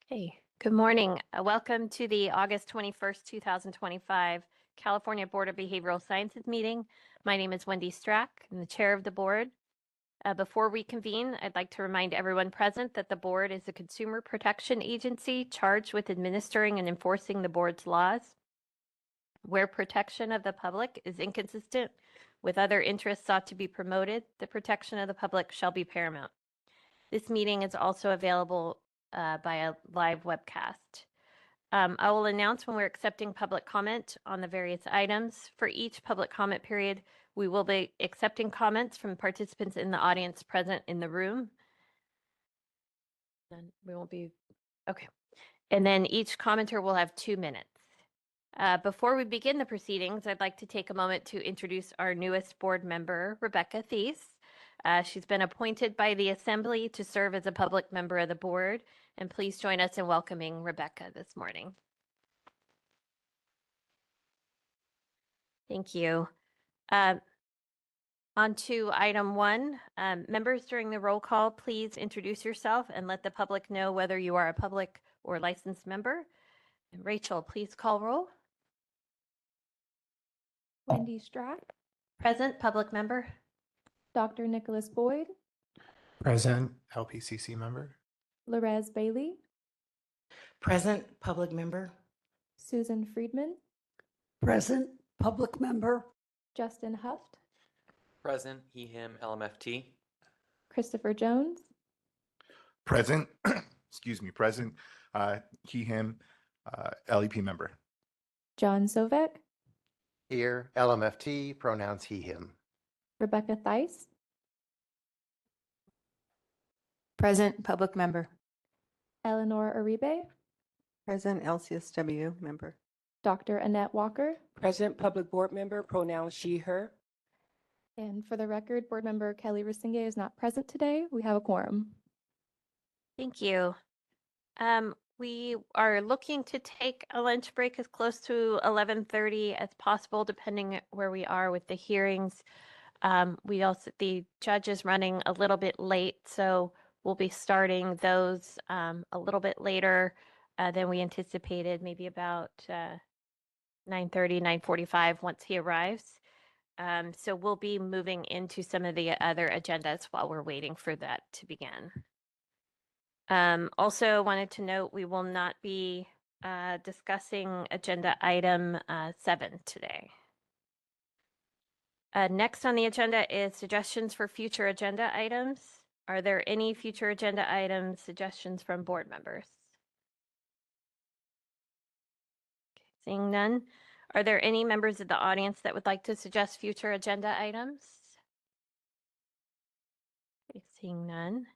Hey, good morning. Welcome to the August 21st, 2025 California Board of Behavioral Sciences meeting. My name is Wendy Strack. I'm the chair of the board. Before we convene, I'd like to remind everyone present that the board is a consumer protection agency charged with administering and enforcing the board's laws. Where protection of the public is inconsistent with other interests sought to be promoted, the protection of the public shall be paramount. This meeting is also available by a live webcast. I will announce when we're accepting public comment on the various items. For each public comment period, we will be accepting comments from participants in the audience present in the room. Then we won't be, okay. And then each commenter will have 2 minutes. Before we begin the proceedings, I'd like to take a moment to introduce our newest board member, Rebecca Thies. She's been appointed by the Assembly to serve as a public member of the board, and please join us in welcoming Rebecca this morning. Thank you. On to item 1. Members, during the roll call, please introduce yourself and let the public know whether you are a public or licensed member. And Rachel, please call roll. Wendy Strack, Present, public member. Dr. Nicholas Boyd, Present, LPCC member. Lorez Bailey, Present, public member. Susan Friedman, Present, public member. Justin Huft, Present, he, him, LMFT. Christopher Jones, Present, present, he, him, LEP member. John Sovek, Here, LMFT, pronouns he, him. Rebecca Thies, Present, public member. Eleanor Uribe, Present, LCSW member. Dr. Annette Walker, Present, public board member, pronouns she, her. and for the record, board member Kelly Risinge is not present today. We have a quorum. Thank you. We are looking to take a lunch break as close to 11:30 as possible, depending where we are with the hearings. The judge is running a little bit late, so we'll be starting those a little bit later than we anticipated, maybe about 9:30, 9:45 once he arrives. So we'll be moving into some of the other agendas while we're waiting for that to begin. Also wanted to note we will not be discussing agenda item 7 today. Next on the agenda is suggestions for future agenda items. Are there any future agenda items suggestions from board members? Okay, seeing none. Are there any members of the audience that would like to suggest future agenda items? Okay, seeing none.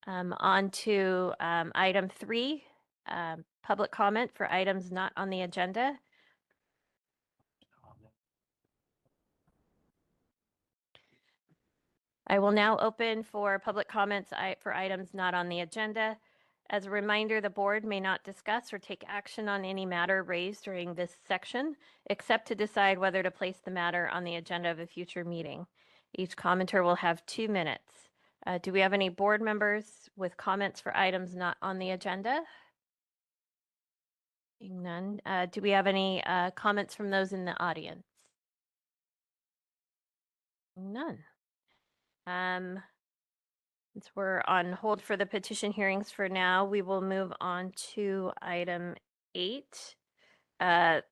On to item 3, public comment for items not on the agenda. I will now open for public comments for items not on the agenda. As a reminder, the board may not discuss or take action on any matter raised during this section, except to decide whether to place the matter on the agenda of a future meeting. Each commenter will have 2 minutes. Do we have any board members with comments for items not on the agenda? Seeing none. Do we have any comments from those in the audience? None. Since we're on hold for the petition hearings for now, we will move on to item 8, the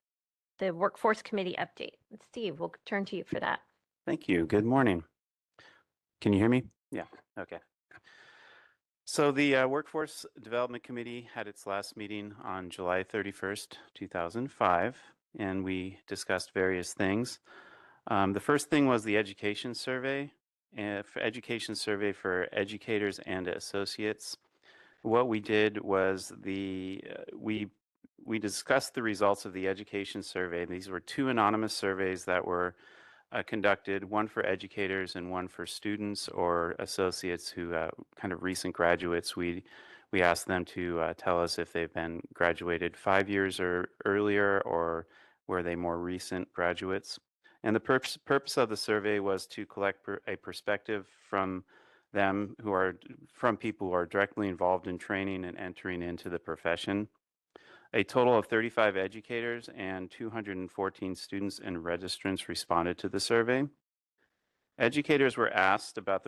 Workforce Committee update. Steve, we'll turn to you for that. Thank you. Good morning. Can you hear me? Yeah, okay. So the Workforce Development Committee had its last meeting on July 31st, 2005, and we discussed various things. The first thing was the education survey. Education survey for educators and associates. What we did was we discussed the results of the education survey. These were 2 anonymous surveys that were conducted, one for educators and one for students or associates who kind of recent graduates. We asked them to tell us if they've been graduated 5 years or earlier, or were they more recent graduates. And the purpose of the survey was to collect a perspective from them who are from people who are directly involved in training and entering into the profession. A total of 35 educators and 214 students and registrants responded to the survey. Educators were asked about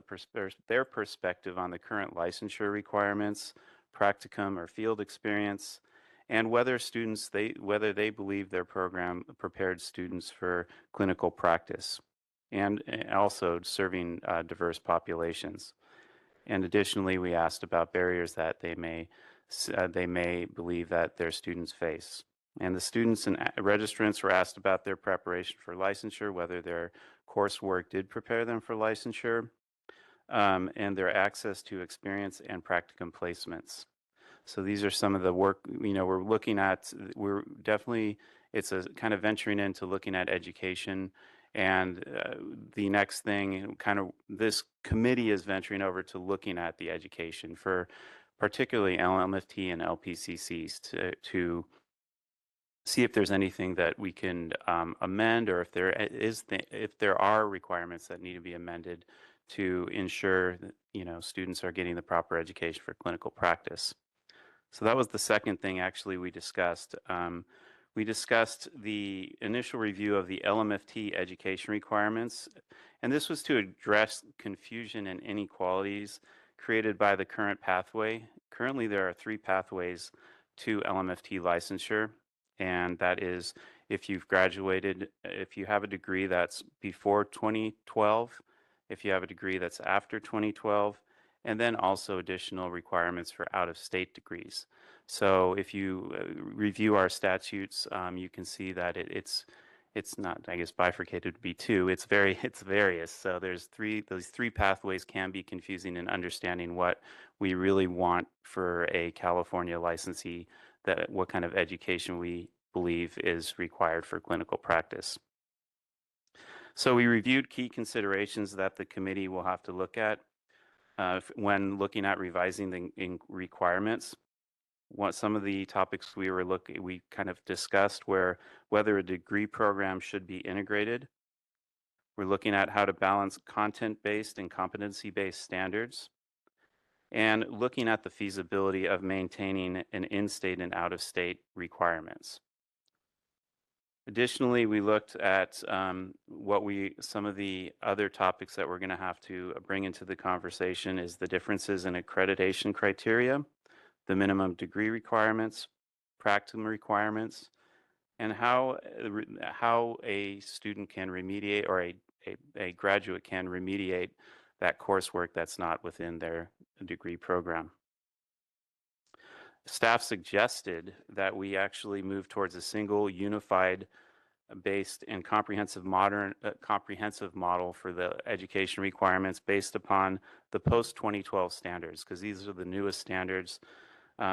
their perspective on the current licensure requirements, practicum or field experience, and whether they believe their program prepared students for clinical practice, and also serving diverse populations. And additionally, we asked about barriers that they may believe that their students face. And the students and registrants were asked about their preparation for licensure, whether their coursework did prepare them for licensure, and their access to experience and practicum placements. So these are some of the work, we're looking at. We're definitely, it's a kind of venturing into looking at education. And the next thing, this committee is venturing over to looking at the education for particularly LMFT and LPCCs to see if there's anything that we can amend, or if there are requirements that need to be amended to ensure that students are getting the proper education for clinical practice. So that was the second thing actually we discussed. We discussed the initial review of the LMFT education requirements, and this was to address confusion and inequalities created by the current pathway. Currently, there are 3 pathways to LMFT licensure, and that is if you've graduated, if you have a degree that's before 2012, if you have a degree that's after 2012, and then also additional requirements for out-of-state degrees. So if you review our statutes, you can see that it's not, I guess, bifurcated to be 2. It's various. So those 3 pathways can be confusing in understanding what we really want for a California licensee, what kind of education we believe is required for clinical practice. So we reviewed key considerations that the committee will have to look at when looking at revising the requirements. Some of the topics we kind of discussed were whether a degree program should be integrated. We're looking at how to balance content-based and competency-based standards, and looking at the feasibility of maintaining an in-state and out-of-state requirements. Additionally, we looked at some of the other topics that we're going to have to bring into the conversation is the differences in accreditation criteria, the minimum degree requirements, practicum requirements, and how a student can remediate, or a graduate can remediate that coursework that's not within their degree program. Staff suggested that we actually move towards a single unified based and comprehensive model for the education requirements based upon the post-2012 standards, because these are the newest standards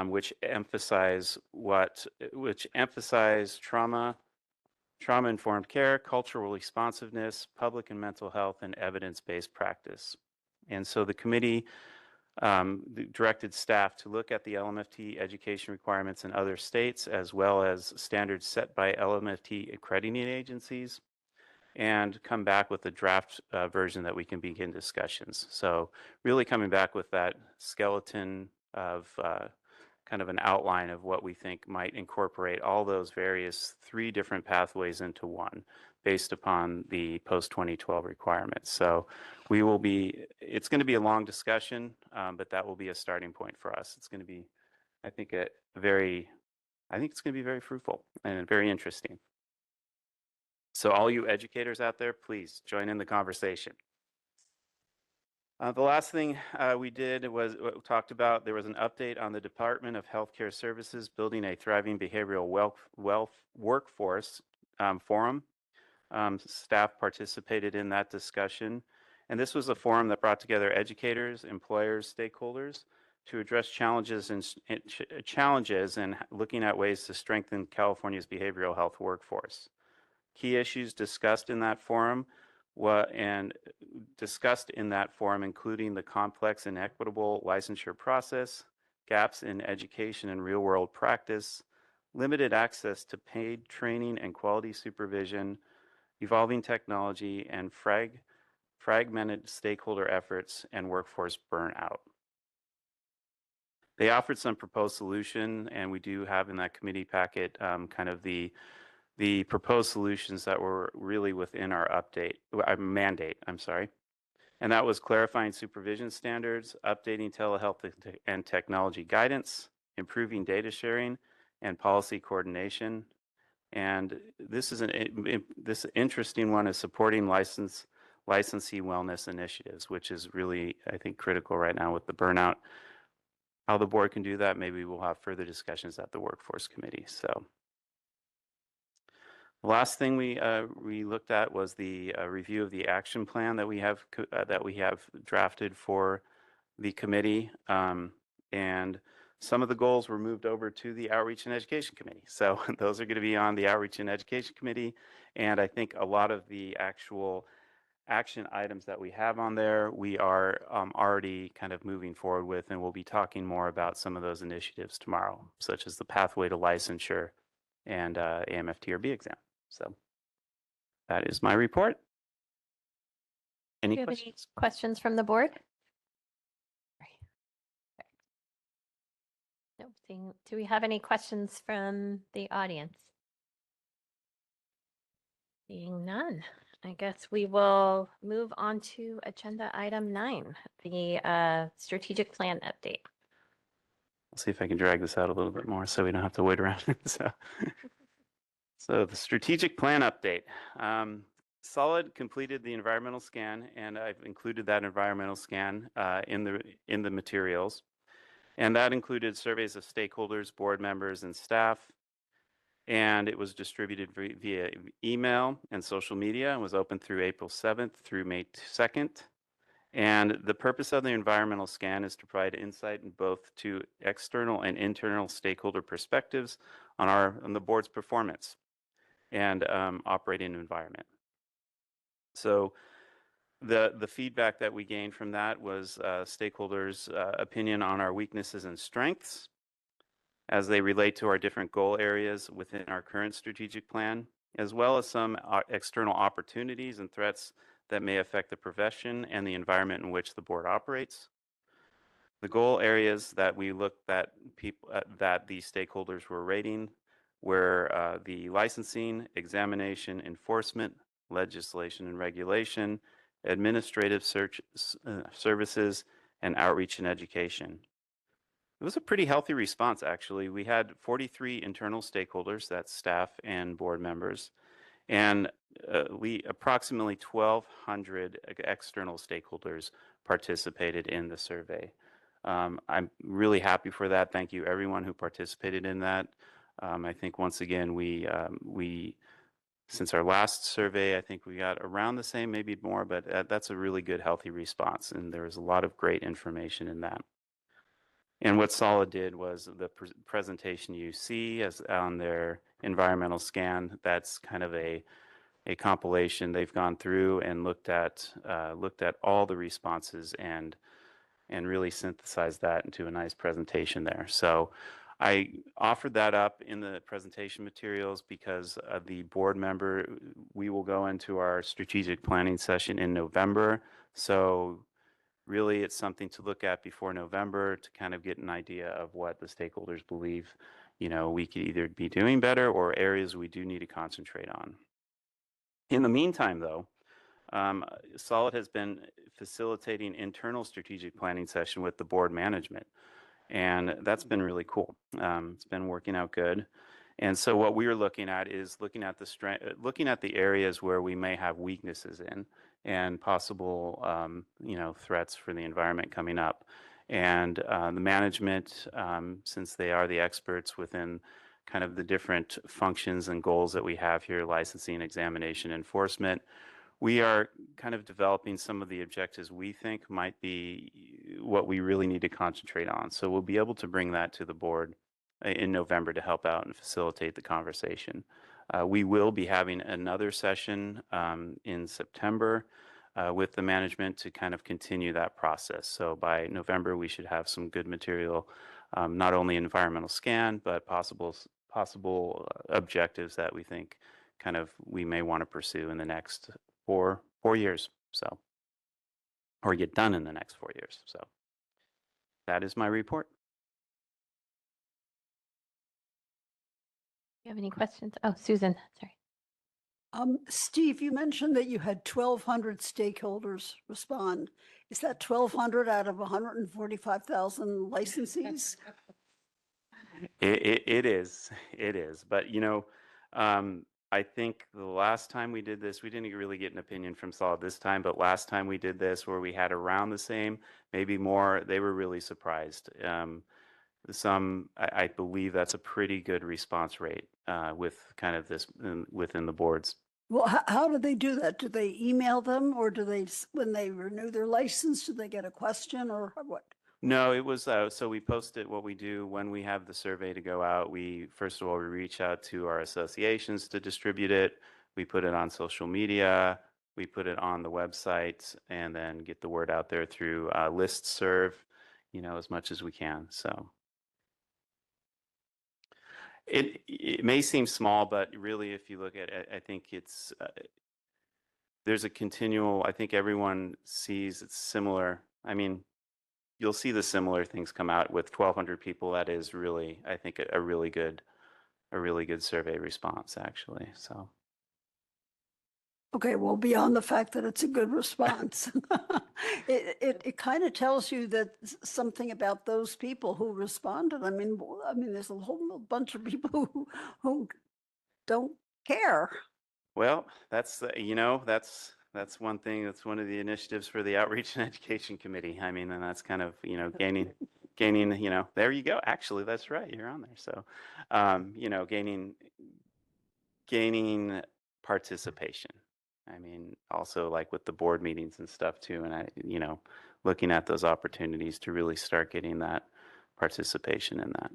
which emphasize trauma-informed care, cultural responsiveness, public and mental health, and evidence-based practice. And so the committee directed staff to look at the LMFT education requirements in other states, as well as standards set by LMFT accrediting agencies, and come back with a draft version that we can begin discussions. So really coming back with that skeleton of kind of an outline of what we think might incorporate all those various 3 different pathways into one based upon the post-2012 requirements. So it's going to be a long discussion, but that will be a starting point for us. It's going to be, I think it's going to be very fruitful and very interesting. So all you educators out there, please join in the conversation. The last thing we did was talked about, there was an update on the Department of Healthcare Services building a thriving behavioral wealth workforce forum. Staff participated in that discussion, and this was a forum that brought together educators, employers, stakeholders to address challenges and looking at ways to strengthen California's behavioral health workforce. Key issues discussed in that forum including the complex and equitable licensure process, gaps in education and real-world practice, limited access to paid training and quality supervision, evolving technology, and fragmented stakeholder efforts, and workforce burnout. They offered some proposed solution, and we do have in that committee packet kind of the proposed solutions that were really within our mandate, I'm sorry. And that was clarifying supervision standards, updating telehealth and technology guidance, improving data sharing, and policy coordination. And this is this interesting one is supporting licensee wellness initiatives, which is really, I think, critical right now with the burnout. How the board can do that, maybe we'll have further discussions at the workforce committee. So the last thing we looked at was the review of the action plan that we have drafted for the committee, and some of the goals were moved over to the Outreach and Education Committee. So those are going to be on the Outreach and Education Committee, and I think a lot of the actual action items that we have on there, we are already kind of moving forward with, and we'll be talking more about some of those initiatives tomorrow, such as the pathway to licensure and AMFTRB exam. So that is my report. Any Do you have any questions? questions from the board? No. Do we have any questions from the audience? Seeing none, I guess we will move on to agenda item 9, the strategic plan update. I'll see if I can drag this out a little bit more so we don't have to wait around. So the strategic plan update. Solid completed the environmental scan, and I've included that environmental scan in the materials. And that included surveys of stakeholders, board members, and staff. And it was distributed via email and social media and was open through April 7th through May 2nd. And the purpose of the environmental scan is to provide insight in both to external and internal stakeholder perspectives on the board's performance and operating environment. So the feedback that we gained from that was stakeholders' opinion on our weaknesses and strengths as they relate to our different goal areas within our current strategic plan, as well as some external opportunities and threats that may affect the profession and the environment in which the board operates. The goal areas that we looked at that these stakeholders were rating were the licensing, examination, enforcement, legislation and regulation, administrative services, and outreach and education. It was a pretty healthy response, actually. We had 43 internal stakeholders, that's staff and board members, and approximately 1,200 external stakeholders participated in the survey. I'm really happy for that. Thank you, everyone who participated in that. I think once again, since our last survey, I think we got around the same, maybe more, but that's a really good, healthy response, and there was a lot of great information in that. And what Solid did was the presentation you see as on their environmental scan. That's kind of a compilation. They've gone through and looked at all the responses and really synthesized that into a nice presentation there. So I offered that up in the presentation materials because the board member, we will go into our strategic planning session in November. So really, it's something to look at before November to kind of get an idea of what the stakeholders believe, we could either be doing better or areas we do need to concentrate on. In the meantime, though, Solid has been facilitating internal strategic planning session with the board management, and that's been really cool. It's been working out good. And so what we are looking at is looking at the areas where we may have weaknesses in and possible threats for the environment coming up. And the management, since they are the experts within kind of the different functions and goals that we have here, licensing, examination, enforcement, we are kind of developing some of the objectives we think might be what we really need to concentrate on. So we'll be able to bring that to the board in November to help out and facilitate the conversation. We will be having another session in September with the management to kind of continue that process. So by November, we should have some good material, not only environmental scan, but possible objectives that we think kind of we may want to pursue in the next four years. So or get done in the next 4 years. So that is my report. You have any questions? Oh, Susan, sorry. Steve, you mentioned that you had 1,200 stakeholders respond. Is that 1,200 out of 145,000 licensees? It is. But, I think the last time we did this, we didn't really get an opinion from Solid this time, but last time we did this where we had around the same, maybe more, they were really surprised. I believe that's a pretty good response rate with kind of this within the boards. Well, how do they do that? Do they email them, or do they, when they renew their license, do they get a question or what? No, it was so we posted what we do when we have the survey to go out. We first of all we reach out to our associations to distribute it. We put it on social media. We put it on the website, and then get the word out there through listserv, as much as we can. So it may seem small, but really, if you look at it, I think it's there's a continual. I think everyone sees it's similar. I mean, you'll see the similar things come out with 1,200 people. That is really, I think, a really good survey response, actually. So. Okay, well, beyond the fact that it's a good response, it kind of tells you that something about those people who responded. I mean, there's a whole bunch of people who don't care. Well, that's that's one thing. That's one of the initiatives for the Outreach and Education Committee. I mean, and that's kind of gaining. There you go. Actually, that's right. You're on there. So, gaining participation. I mean, also like with the board meetings and stuff too, and looking at those opportunities to really start getting that participation in that.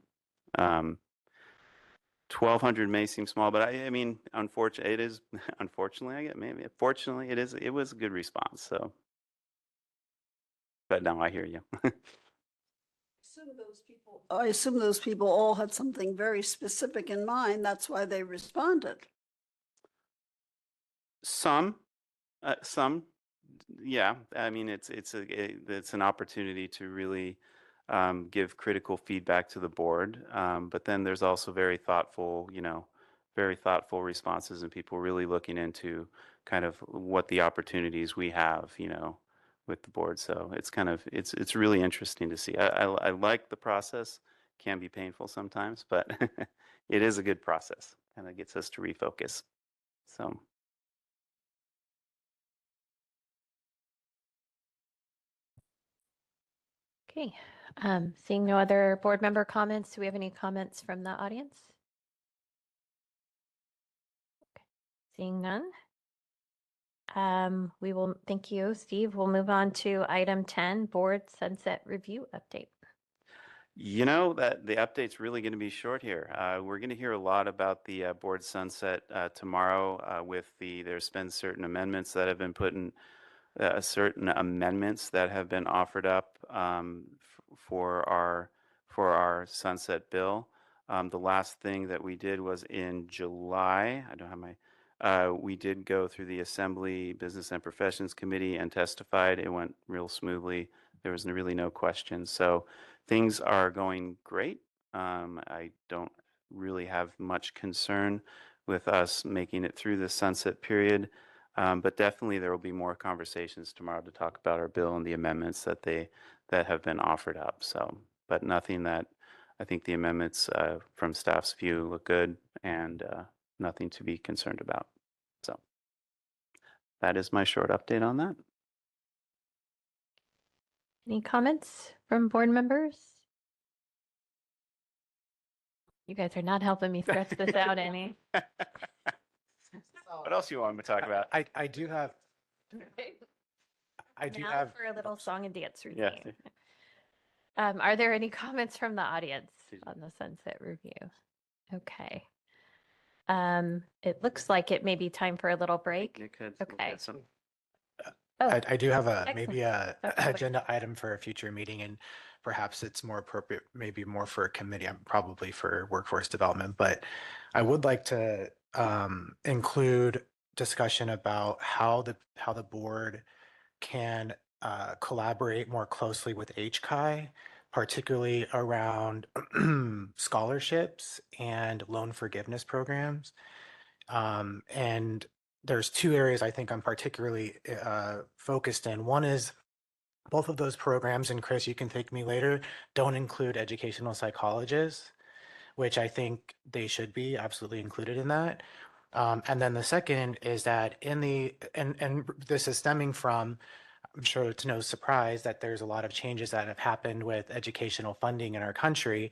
1,200 may seem small, but I mean, unfortunately, it is. Unfortunately, fortunately, it was a good response. So, but no, I hear you. I assume those people all had something very specific in mind. That's why they responded. Some, yeah. I mean, it's an opportunity to really give critical feedback to the board. But then there's also very thoughtful responses and people really looking into kind of what the opportunities we have, with the board. So it's kind of it's really interesting to see. I like the process. Can be painful sometimes, but it is a good process. Kind of gets us to refocus. So. Okay. Seeing no other board member comments, do we have any comments from the audience? Okay. Seeing none. We will thank you, Steve. We'll move on to item 10, board sunset review update. That the update's really going to be short here. We're going to hear a lot about the board sunset tomorrow. There's been certain amendments that have been put in. Certain amendments that have been offered up for our sunset bill. The last thing that we did was in July. I don't have my. We did go through the Assembly Business and Professions Committee and testified. It went real smoothly. There was really no questions. So things are going great. I don't really have much concern with us making it through the sunset period. But definitely there will be more conversations tomorrow to talk about our bill and the amendments that have been offered up. So, but nothing that I think the amendments from staff's view look good and nothing to be concerned about. So that is my short update on that. Any comments from board members? You guys are not helping me stretch this out any. What else you want me to talk about? I do have. I do Now have. for a little song and dance routine. Yeah. Are there any comments from the audience on the sunset review? Okay. It looks like it may be time for a little break. It could. Okay. Oh, I do have maybe excellent. a Okay. agenda item for a future meeting, and perhaps it's more appropriate, maybe more for a committee, probably for workforce development. But I would like to include discussion about how the board can collaborate more closely with HCI, particularly around scholarships and loan forgiveness programs. And there's two areas I think I'm particularly focused in. One is both of those programs, and Chris, you can thank me later, don't include educational psychologists, which I think they should be absolutely included in that. And then the second is that and this is stemming from, I'm sure it's no surprise that there's a lot of changes that have happened with educational funding in our country,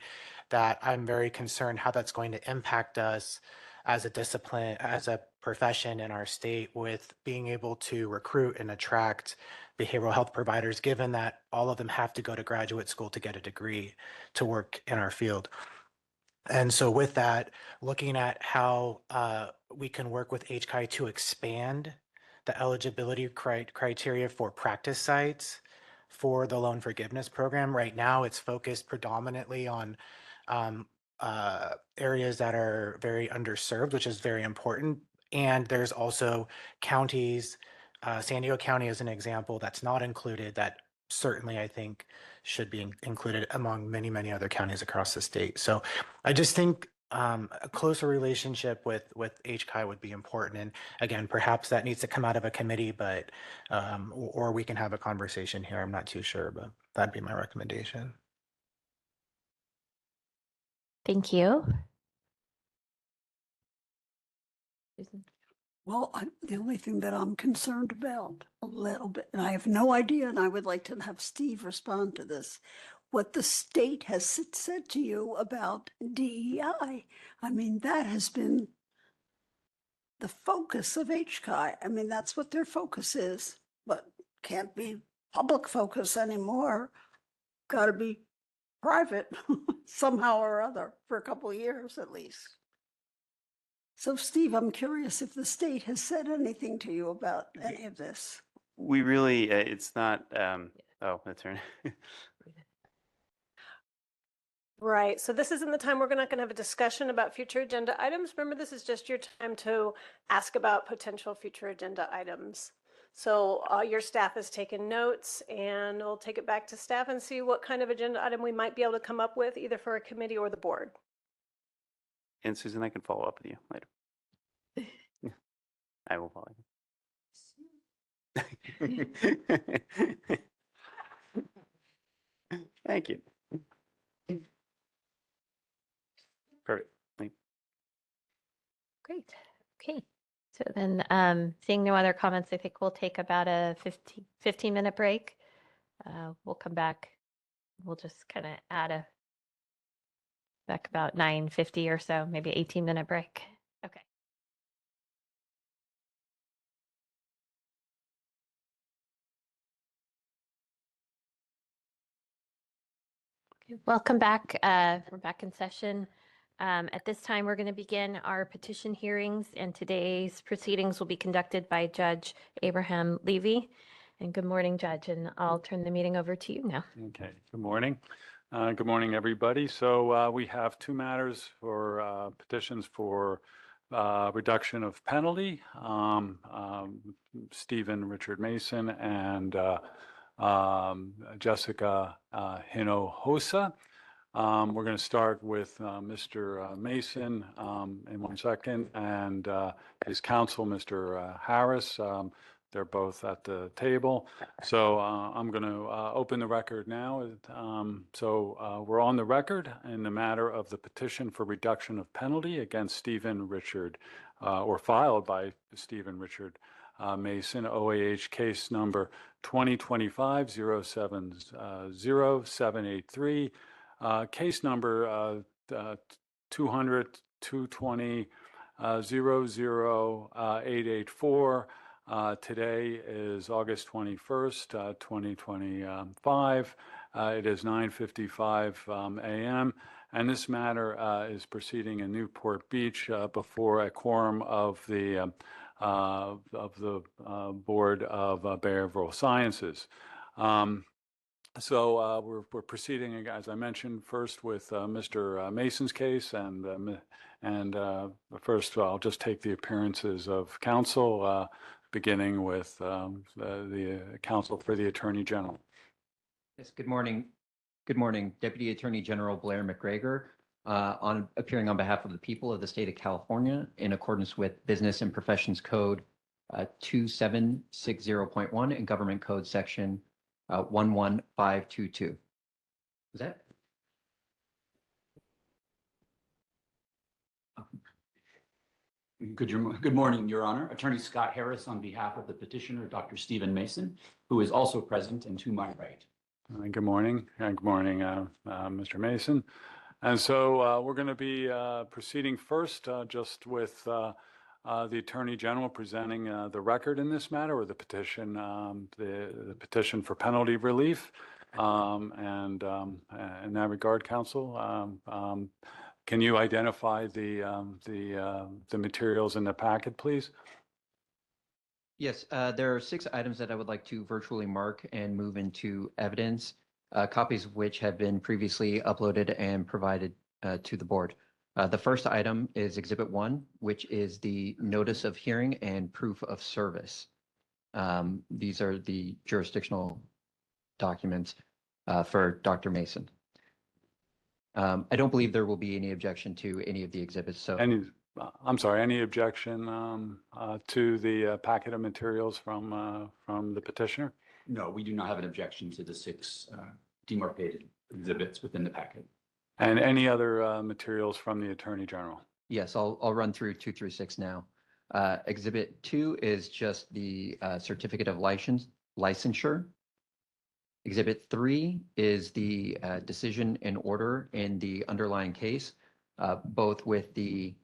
that I'm very concerned how that's going to impact us as a discipline, as a profession in our state, with being able to recruit and attract behavioral health providers, given that all of them have to go to graduate school to get a degree to work in our field. And so with that, looking at how we can work with HCI to expand the eligibility criteria for practice sites for the loan forgiveness program. Right now, it's focused predominantly on areas that are very underserved, which is very important. And there's also counties, San Diego County is an example that's not included, that certainly I think should be included among many, many other counties across the state. So I just think a closer relationship with HCI would be important. And again, perhaps that needs to come out of a committee, but or we can have a conversation here. I'm not too sure, but that'd be my recommendation. Thank you. Susan? Well, the only thing that I'm concerned about a little bit, and I have no idea, and I would like to have Steve respond to this, what the state has said to you about DEI. I mean, that has been the focus of HCI. I mean, that's what their focus is, but can't be public focus anymore. Got to be private somehow or other for a couple of years at least. So Steve, I'm curious if the state has said anything to you about any of this. We really, it's not, oh, that's right. Right. So this isn't the time we're not going to have a discussion about future agenda items. Remember, this is just your time to ask about potential future agenda items. So your staff has taken notes, and we'll take it back to staff and see what kind of agenda item we might be able to come up with, either for a committee or the board. And Susan, I can follow up with you later. I will follow you. Thank you. Perfect. Great. Okay. So then, seeing no other comments, I think we'll take about a 15-minute break. We'll come back. We'll just kind of add back about 9:50 or so, maybe 18-minute break. Okay. Welcome back. We're back in session. At this time, we're going to begin our petition hearings, and today's proceedings will be conducted by Judge Abraham Levy. And good morning, Judge, and I'll turn the meeting over to you now. Okay, good morning. Good morning, everybody. So we have two matters for petitions for reduction of penalty. Stephen Richard Mason and Jessica Hinojosa. We're going to start with Mr. Mason in 1 second, and his counsel, Mr. Harris. They're both at the table. So I'm going to open the record now. So we're on the record in the matter of the petition for reduction of penalty against Stephen Richard, or filed by Stephen Richard Mason, OAH case number 2025-070-783, case number 200-220-00884. Today is August 21st, 2025. It is 9:55 a.m. And this matter is proceeding in Newport Beach before a quorum of the Board of Behavioral Sciences. So we're proceeding, as I mentioned, first with Mr. Mason's case, and first I'll just take the appearances of counsel. beginning with the counsel for the Attorney General. Yes, good morning. Good morning, Deputy Attorney General Blair McGregor, appearing on behalf of the people of the state of California in accordance with Business and Professions Code 2760.1 and Government Code Section 11522. Is that? Good morning, Your Honor. Attorney Scott Harris on behalf of the petitioner, Dr. Stephen Mason, who is also present and to my right. Good morning, and good morning, Mr. Mason. And so we're going to be proceeding first just with the Attorney General presenting the record in this matter, or the petition, the petition for penalty relief. And in that regard, counsel, can you identify the materials in the packet, please? Yes, there are 6 items that I would like to virtually mark and move into evidence, copies of which have been previously uploaded and provided to the board. The first item is Exhibit 1, which is the Notice of Hearing and Proof of Service. These are the jurisdictional documents for Dr. Mason. I don't believe there will be any objection to any of the exhibits. So, I'm sorry, any objection to the packet of materials from the petitioner? No, we do not have an objection to the 6 demarcated exhibits within the packet. And any other materials from the Attorney General? Yes, I'll run through 2 through 6 now. Exhibit 2 is just the certificate of licensure. Exhibit 3 is the decision and order in the underlying case, both with the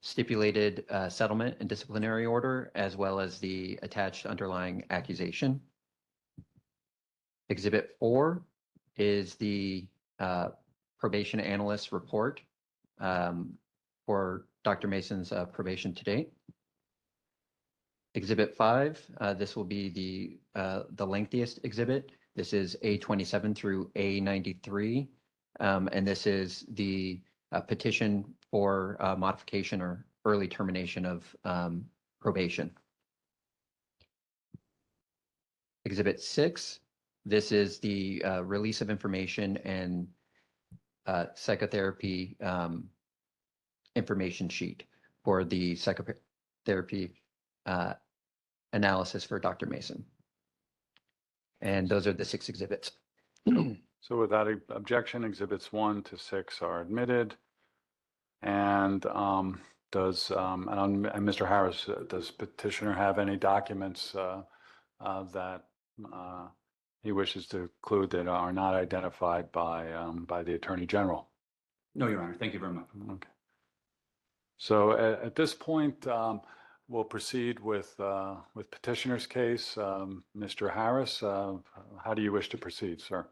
stipulated settlement and disciplinary order, as well as the attached underlying accusation. Exhibit 4 is the probation analyst report for Dr. Mason's probation to date. Exhibit 5, this will be the lengthiest exhibit. This is A27 through A93, and this is the petition for modification or early termination of probation. Exhibit 6, this is the release of information and psychotherapy information sheet for the psychotherapy analysis for Dr. Mason. And those are the 6 exhibits. So without objection, exhibits 1 to 6 are admitted. And Mr. Harris, does petitioner have any documents that he wishes to include that are not identified by the Attorney General? No, Your Honor. Thank you very much. Okay. So at this point, we'll proceed with petitioner's case. Mr. Harris, how do you wish to proceed, sir?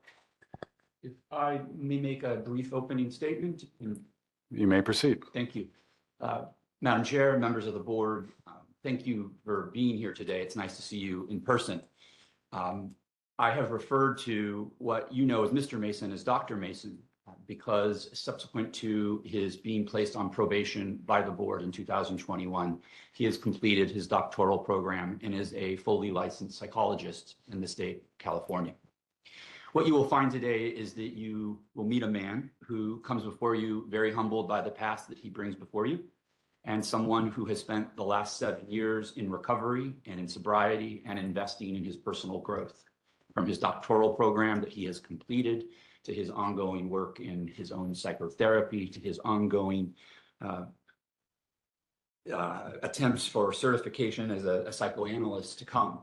If I may make a brief opening statement. You may proceed. Thank you. Madam Chair, members of the board, thank you for being here today. It's nice to see you in person. I have referred to what you know as Mr. Mason as Dr. Mason because subsequent to his being placed on probation by the board in 2021, he has completed his doctoral program and is a fully licensed psychologist in the state of California. What you will find today is that you will meet a man who comes before you very humbled by the past that he brings before you, and someone who has spent the last 7 years in recovery and in sobriety and investing in his personal growth, from his doctoral program that he has completed to his ongoing work in his own psychotherapy, to his ongoing attempts for certification as a psychoanalyst to come.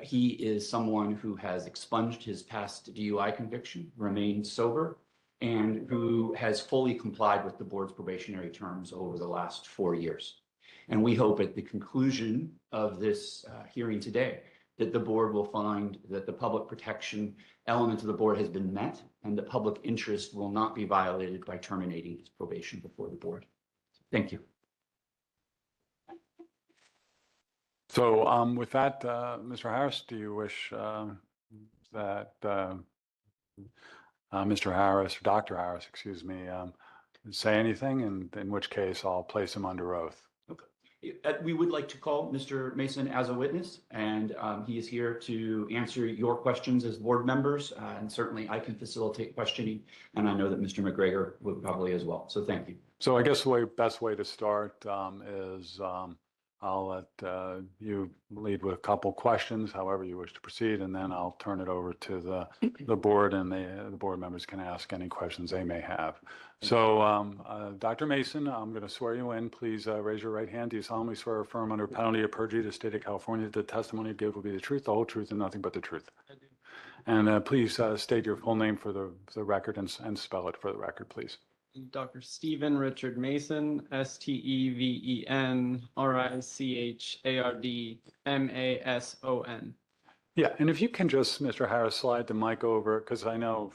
He is someone who has expunged his past DUI conviction, remained sober, and who has fully complied with the board's probationary terms over the last 4 years. And we hope at the conclusion of this hearing today that the board will find that the public protection element of the board has been met and the public interest will not be violated by terminating his probation before the board. Thank you. So with that, Mr. Harris, do you wish that Mr. Harris, or Dr. Harris, excuse me, say anything? And in which case I'll place him under oath. Okay. We would like to call Mr. Mason as a witness, and he is here to answer your questions as board members. And certainly I can facilitate questioning, and I know that Mr. McGregor would probably as well. So thank you. So I guess the best way to start is I'll let you lead with a couple questions, however you wish to proceed, and then I'll turn it over to the board, and the board members can ask any questions they may have. So Dr. Mason, I'm going to swear you in. Please raise your right hand. Do you solemnly swear or affirm under penalty of perjury the state of California that the testimony you give will be the truth, the whole truth, and nothing but the truth? I do. And please state your full name for the record and spell it for the record, please. Dr. Stephen Richard Mason, STEVENRICHARDMASON. Yeah, and if you can just, Mr. Harris, slide the mic over, because I know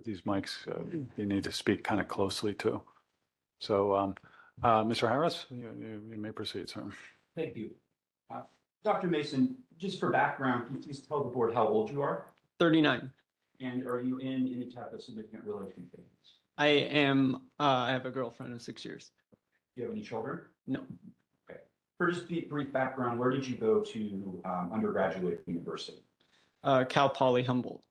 these mics you need to speak kind of closely to. So, Mr. Harris, you may proceed, sir. Thank you. Dr. Mason, just for background, can you please tell the board how old you are? 39. And are you in any type of significant relationship? I am, I have a girlfriend of 6 years. Do you have any children? No. Okay. For just brief background, where did you go to undergraduate university? Cal Poly Humboldt.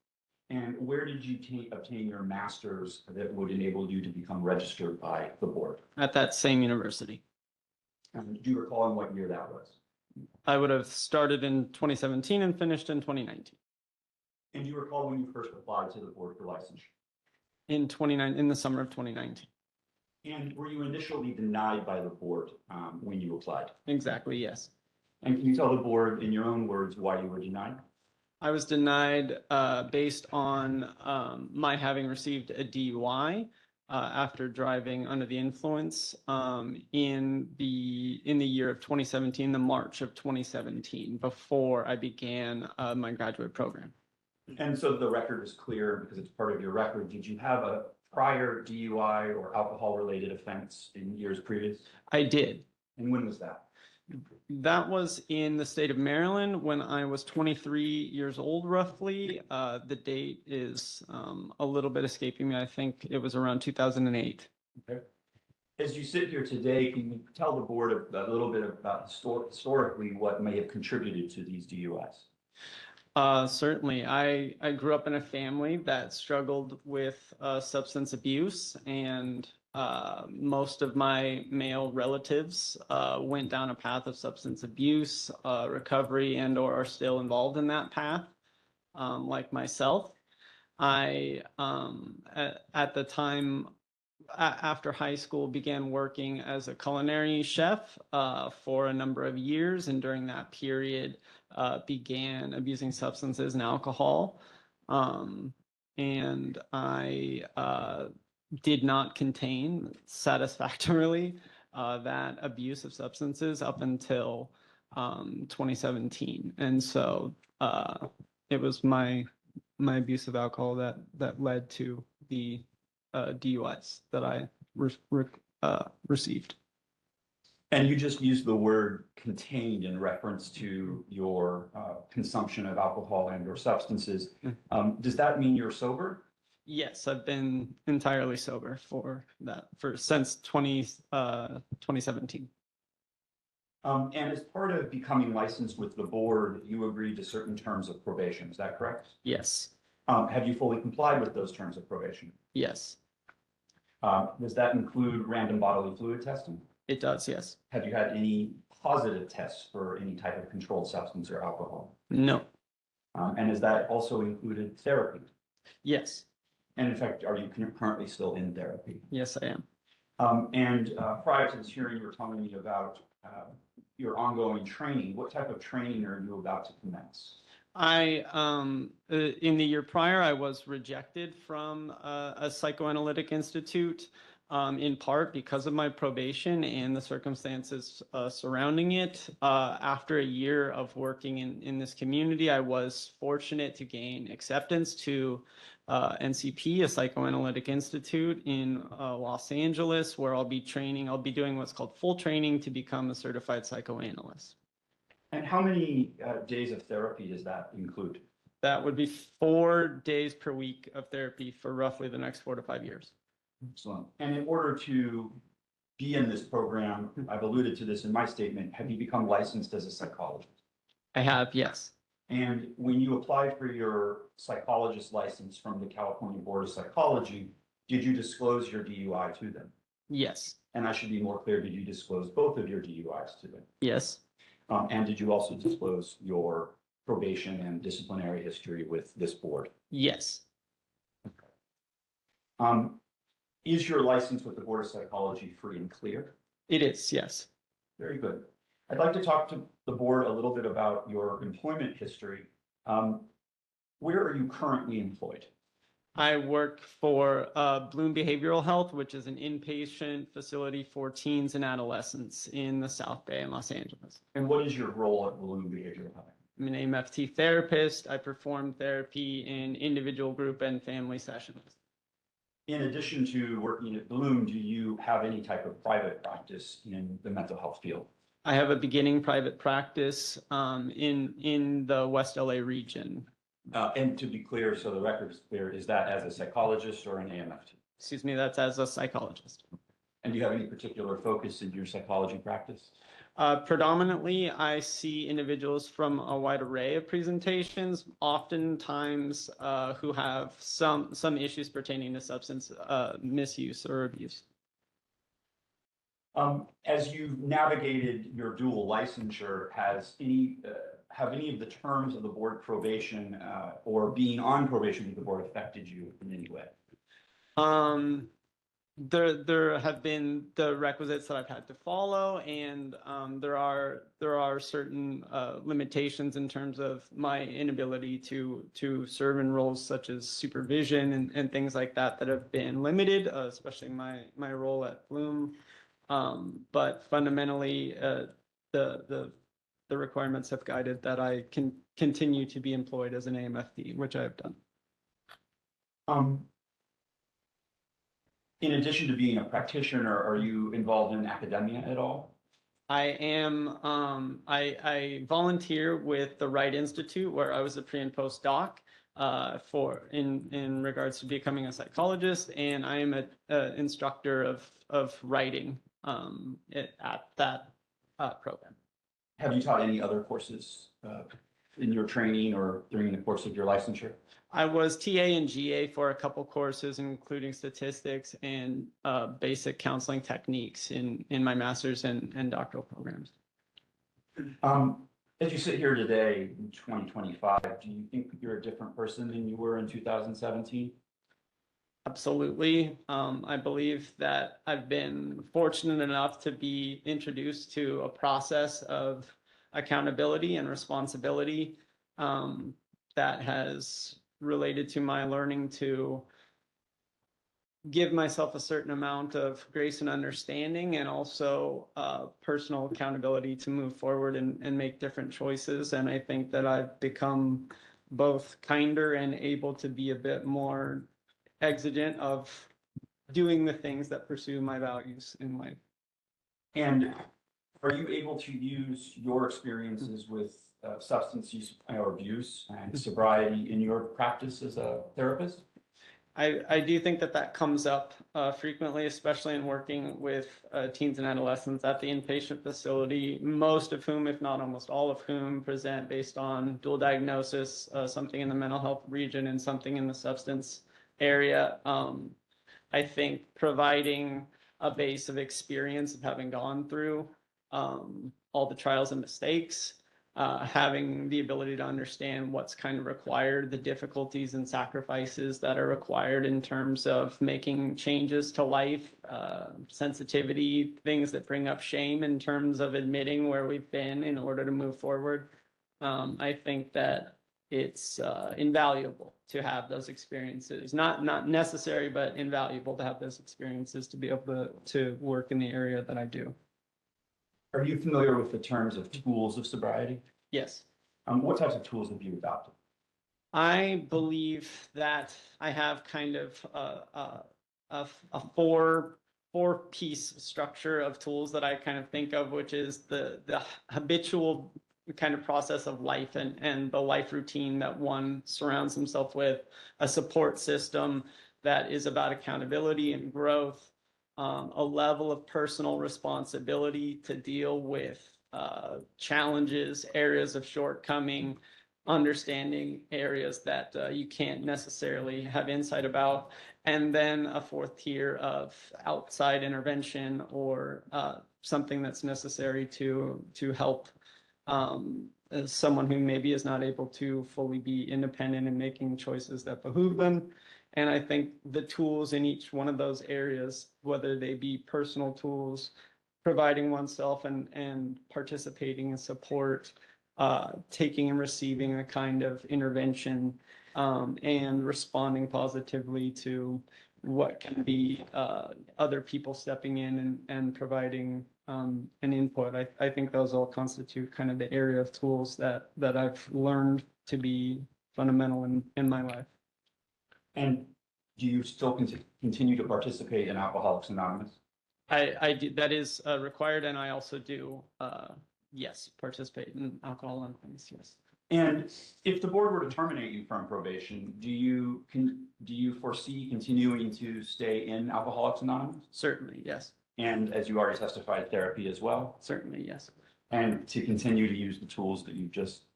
And where did you obtain your master's that would enable you to become registered by the board? At that same university. And do you recall in what year that was? I would have started in 2017 and finished in 2019. And do you recall when you first applied to the board for licensure? In the summer of 2019. And were you initially denied by the board when you applied? Exactly, yes. And can you tell the board in your own words why you were denied? I was denied based on my having received a DUI after driving under the influence in the year of 2017, the March of 2017, before I began my graduate program. And so the record is clear because it's part of your record. Did you have a prior DUI or alcohol-related offense in years previous? I did. And when was that? That was in the state of Maryland when I was 23 years old, roughly. The date is a little bit escaping me. I think it was around 2008. Okay. As you sit here today, can you tell the board a little bit about historically what may have contributed to these DUIs? Certainly. I grew up in a family that struggled with substance abuse, and most of my male relatives went down a path of substance abuse, recovery, and or are still involved in that path, like myself. I, at the time, after high school, began working as a culinary chef for a number of years, and during that period began abusing substances and alcohol. And I did not contain satisfactorily that abuse of substances up until 2017. And so it was my abuse of alcohol that led to the DUIs that I received. And you just used the word contained in reference to your consumption of alcohol and or substances. Does that mean you're sober? Yes, I've been entirely sober since 2017. And as part of becoming licensed with the board, you agreed to certain terms of probation. Is that correct? Yes. Have you fully complied with those terms of probation? Yes. Does that include random bodily fluid testing? It does, yes. Have you had any positive tests for any type of controlled substance or alcohol? No. And has that also included therapy? Yes. And in fact, are you currently still in therapy? Yes, I am. And prior to this hearing, you were telling me about your ongoing training. What type of training are you about to commence? In the year prior, I was rejected from a psychoanalytic institute, in part because of my probation and the circumstances surrounding it. After a year of working in this community, I was fortunate to gain acceptance to NCP, a psychoanalytic institute in Los Angeles, where I'll be doing what's called full training to become a certified psychoanalyst. And how many days of therapy does that include? That would be 4 days per week of therapy for roughly the next 4 to 5 years. Excellent. And in order to be in this program, I've alluded to this in my statement, have you become licensed as a psychologist? I have, yes. And when you applied for your psychologist license from the California Board of Psychology, did you disclose your DUI to them? Yes. And I should be more clear, did you disclose both of your DUIs to them? Yes. And did you also disclose your probation and disciplinary history with this board? Yes. Is your license with the Board of Psychology free and clear? It is, yes. Very good. I'd like to talk to the board a little bit about your employment history. Where are you currently employed? I work for Bloom Behavioral Health, which is an inpatient facility for teens and adolescents in the South Bay in Los Angeles. And what is your role at Bloom Behavioral Health? I'm an AMFT therapist. I perform therapy in individual, group, and family sessions. In addition to working at Bloom, do you have any type of private practice in the mental health field? I have a beginning private practice in the West LA region. And to be clear, so the record is clear, is that as a psychologist or an AMFT? Excuse me, that's as a psychologist. And do you have any particular focus in your psychology practice? Predominantly, I see individuals from a wide array of presentations, oftentimes who have some issues pertaining to substance misuse or abuse. As you've navigated your dual licensure, have any of the terms of the board probation or being on probation with the board affected you in any way? There have been the requisites that I've had to follow, and there are certain limitations in terms of my inability to serve in roles such as supervision and things like that that have been limited, especially my role at Bloom. But fundamentally, the requirements have guided that I can continue to be employed as an AMFD, which I have done. In addition to being a practitioner, are you involved in academia at all? I am. I volunteer with the Wright Institute, where I was a pre and postdoc in regards to becoming a psychologist, and I am an instructor of writing at that program. Have you taught any other courses in your training or during the course of your licensure? I was TA and GA for a couple courses, including statistics and basic counseling techniques in my master's and doctoral programs. As you sit here today in 2025, do you think you're a different person than you were in 2017? Absolutely. I believe that I've been fortunate enough to be introduced to a process of accountability and responsibility that has related to my learning to give myself a certain amount of grace and understanding, and also personal accountability to move forward and make different choices. And I think that I've become both kinder and able to be a bit more exigent of doing the things that pursue my values in life. And are you able to use your experiences with substance use or abuse and sobriety in your practice as a therapist? I do think that comes up frequently, especially in working with teens and adolescents at the inpatient facility, most of whom, if not almost all of whom, present based on dual diagnosis, something in the mental health region and something in the substance area. I think providing a base of experience of having gone through all the trials and mistakes, having the ability to understand what's kind of required, the difficulties and sacrifices that are required in terms of making changes to life, sensitivity, things that bring up shame in terms of admitting where we've been in order to move forward. I think that it's invaluable to have those experiences, not necessary, but invaluable to have those experiences to be able to work in the area that I do. Are you familiar with the terms of tools of sobriety? Yes. What types of tools have you adopted? I believe that I have kind of a four-piece structure of tools that I kind of think of, which is the habitual kind of process of life and the life routine that one surrounds himself with, a support system that is about accountability and growth, a level of personal responsibility to deal with challenges, areas of shortcoming, understanding areas that you can't necessarily have insight about, and then a fourth tier of outside intervention or something that's necessary to help as someone who maybe is not able to fully be independent in making choices that behoove them. And I think the tools in each one of those areas, whether they be personal tools, providing oneself and participating in support, taking and receiving a kind of intervention, and responding positively to what can be other people stepping in and providing an input. I think those all constitute kind of the area of tools that I've learned to be fundamental in my life. And do you still continue to participate in Alcoholics Anonymous? I do, that is required, and I also do, yes, participate in Alcohol Anonymous, yes. And if the board were to terminate you from probation, do you foresee continuing to stay in Alcoholics Anonymous? Certainly, yes. And as you already testified, therapy as well? Certainly, yes. And to continue to use the tools that you've just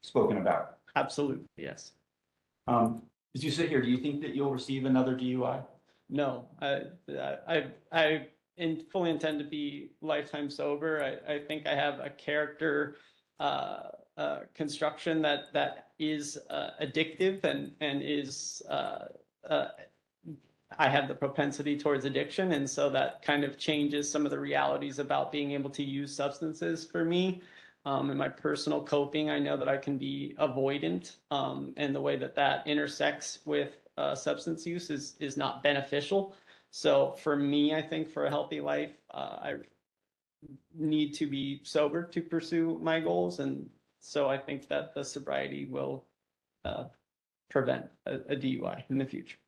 spoken about? Absolutely, yes. As you sit here, do you think that you'll receive another DUI? No, I fully intend to be lifetime sober. I think I have a character construction that is addictive and is I have the propensity towards addiction, and so that kind of changes some of the realities about being able to use substances for me. In my personal coping, I know that I can be avoidant, and the way that intersects with substance use is not beneficial. So for me, I think for a healthy life, I need to be sober to pursue my goals, and so I think that the sobriety will prevent a DUI in the future.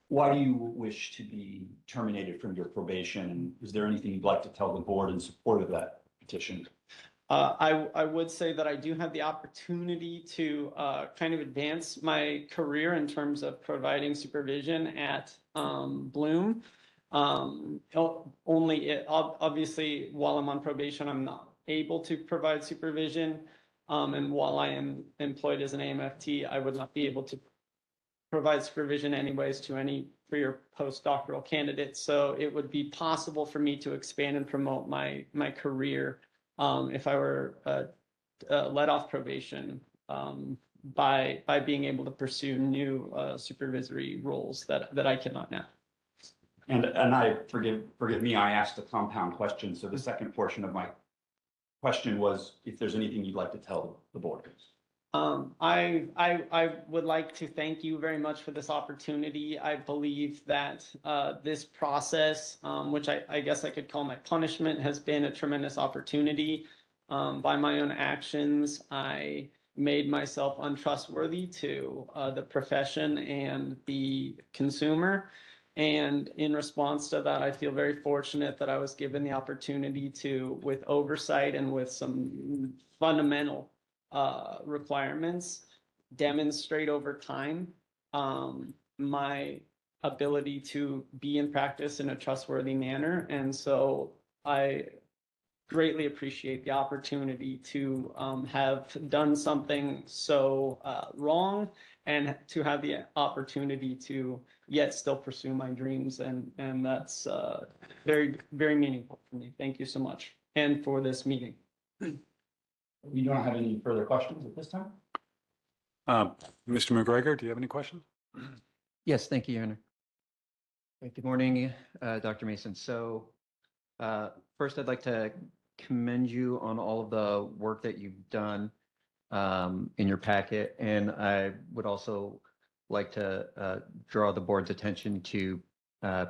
Why do you wish to be terminated from your probation? And is there anything you'd like to tell the board in support of that petition? I would say that I do have the opportunity to kind of advance my career in terms of providing supervision at Bloom. Obviously, while I'm on probation, I'm not able to provide supervision. And while I am employed as an AMFT, I would not be able to provide supervision anyways to any pre or postdoctoral candidates. So it would be possible for me to expand and promote my career if I were let off probation by being able to pursue new supervisory roles that I cannot now. And forgive me, I asked a compound question. So the second portion of my question was if there's anything you'd like to tell the board. I would like to thank you very much for this opportunity. I believe that this process, which I guess I could call my punishment, has been a tremendous opportunity. By my own actions, I made myself untrustworthy to the profession and the consumer. And in response to that, I feel very fortunate that I was given the opportunity to, with oversight and with some fundamental requirements, demonstrate over time my ability to be in practice in a trustworthy manner. And so I greatly appreciate the opportunity to have done something so wrong and to have the opportunity to yet still pursue my dreams. And that's very, very meaningful for me. Thank you so much. And for this meeting. We don't have any further questions at this time. Mr. McGregor, do you have any questions? Yes, thank you, Your Honor. Good morning, Dr. Mason. So first, I'd like to commend you on all of the work that you've done in your packet. And I would also like to draw the board's attention to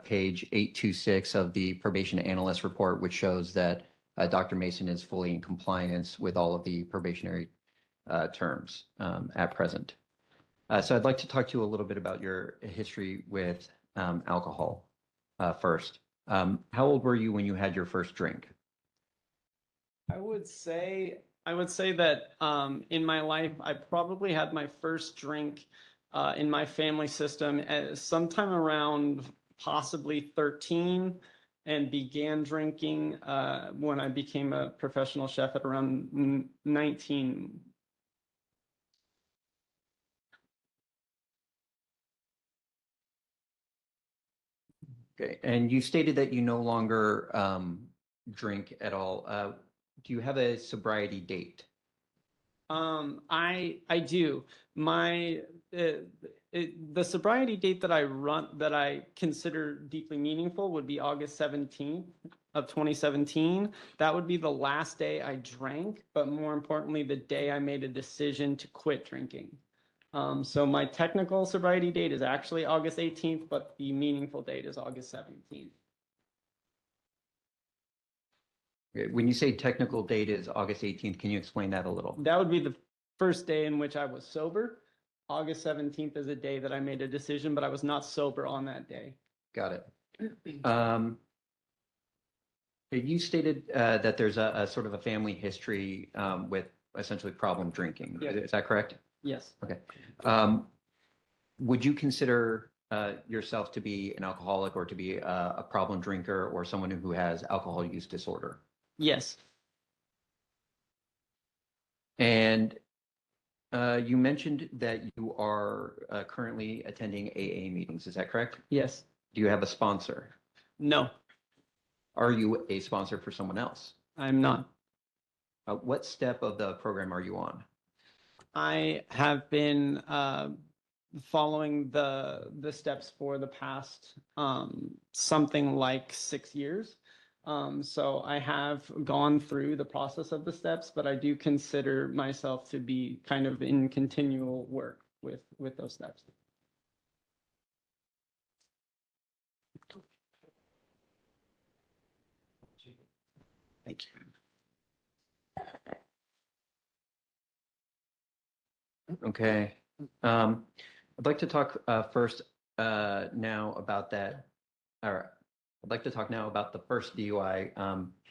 page 826 of the probation analyst report, which shows that Dr. Mason is fully in compliance with all of the probationary terms at present. So I'd like to talk to you a little bit about your history with alcohol first. How old were you when you had your first drink? I would say that in my life, I probably had my first drink in my family system sometime around possibly 13 and began drinking when I became a professional chef at around 19. Okay, and you stated that you no longer drink at all. Do you have a sobriety date? I do. My the sobriety date that I consider deeply meaningful would be August 17th of 2017. That would be the last day I drank, but more importantly, the day I made a decision to quit drinking. So my technical sobriety date is actually August 18th, but the meaningful date is August 17th. Okay, when you say technical date is August 18th, can you explain that a little? That would be the first day in which I was sober. August 17th is a day that I made a decision, but I was not sober on that day. Got it. You stated that there's a sort of a family history with essentially problem drinking. Yes. Is that correct? Yes. Okay. Would you consider yourself to be an alcoholic or to be a problem drinker or someone who has alcohol use disorder? Yes. And you mentioned that you are currently attending AA meetings. Is that correct? Yes. Do you have a sponsor? No, Are you a sponsor for someone else? I'm not. What step of the program are you on? I have been following the steps for the past something like 6 years. So I have gone through the process of the steps, but I do consider myself to be kind of in continual work with those steps. Thank you. Okay. I'd like to talk first now about that, or I'd like to talk now about the first DUI.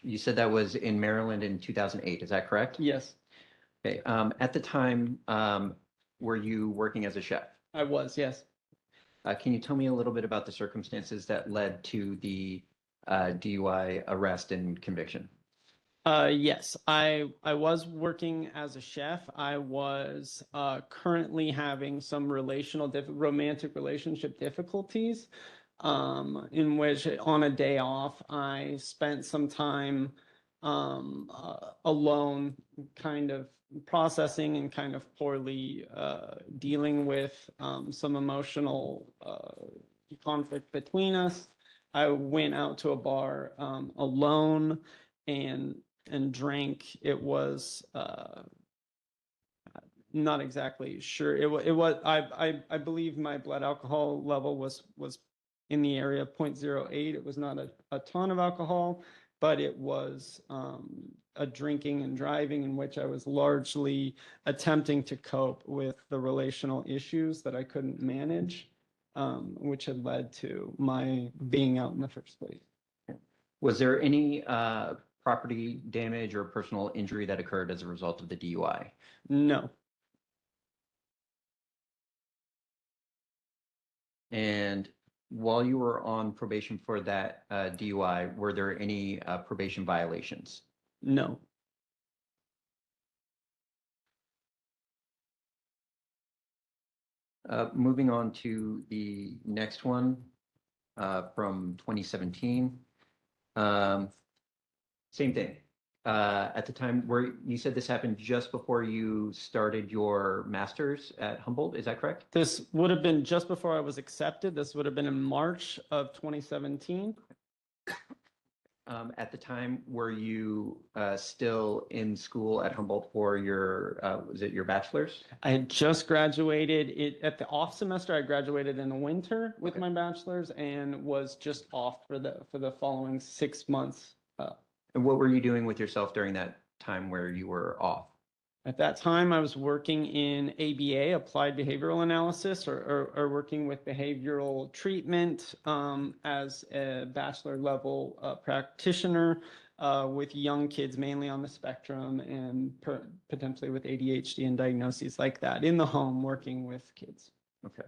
You said that was in Maryland in 2008. Is that correct? Yes, Okay. At the time, were you working as a chef? I was, yes. Can you tell me a little bit about the circumstances that led to the DUI arrest and conviction? Yes, I was working as a chef. I was currently having some romantic relationship difficulties, in which on a day off, I spent some time alone, kind of processing and kind of poorly dealing with some emotional conflict between us. I went out to a bar alone and drank. It was not exactly sure. It was I believe my blood alcohol level was in the area of 0.08. It was not a ton of alcohol, but it was a drinking and driving in which I was largely attempting to cope with the relational issues that I couldn't manage, which had led to my being out in the first place. Was there any property damage or personal injury that occurred as a result of the DUI? No. And while you were on probation for that DUI, were there any probation violations? No. Moving on to the next one from 2017. Same thing. At the time where you said this happened just before you started your master's at Humboldt, is that correct? This would have been just before I was accepted. This would have been in March of 2017. At the time, were you still in school at Humboldt for your, was it your bachelor's? I had just graduated at the off semester. I graduated in the winter with my bachelor's and was just off for the following 6 months. And what were you doing with yourself during that time where you were off? At that time, I was working in ABA, Applied Behavioral Analysis, or working with behavioral treatment as a bachelor level practitioner with young kids, mainly on the spectrum and potentially with ADHD and diagnoses like that in the home, working with kids. Okay.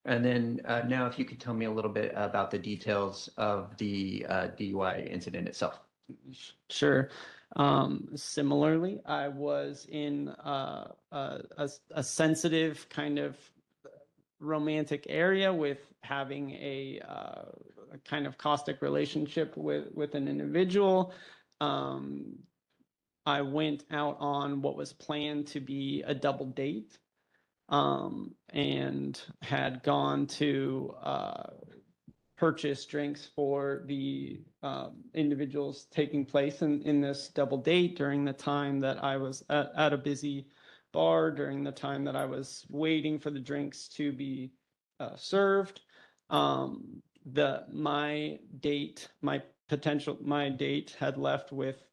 And then now if you could tell me a little bit about the details of the DUI incident itself. Sure. Similarly, I was in a sensitive kind of romantic area with having a kind of caustic relationship with an individual. I went out on what was planned to be a double date, and had gone to purchase drinks for the individuals taking place in this double date during the time that I was at a busy bar, during the time that I was waiting for the drinks to be served. My date had left with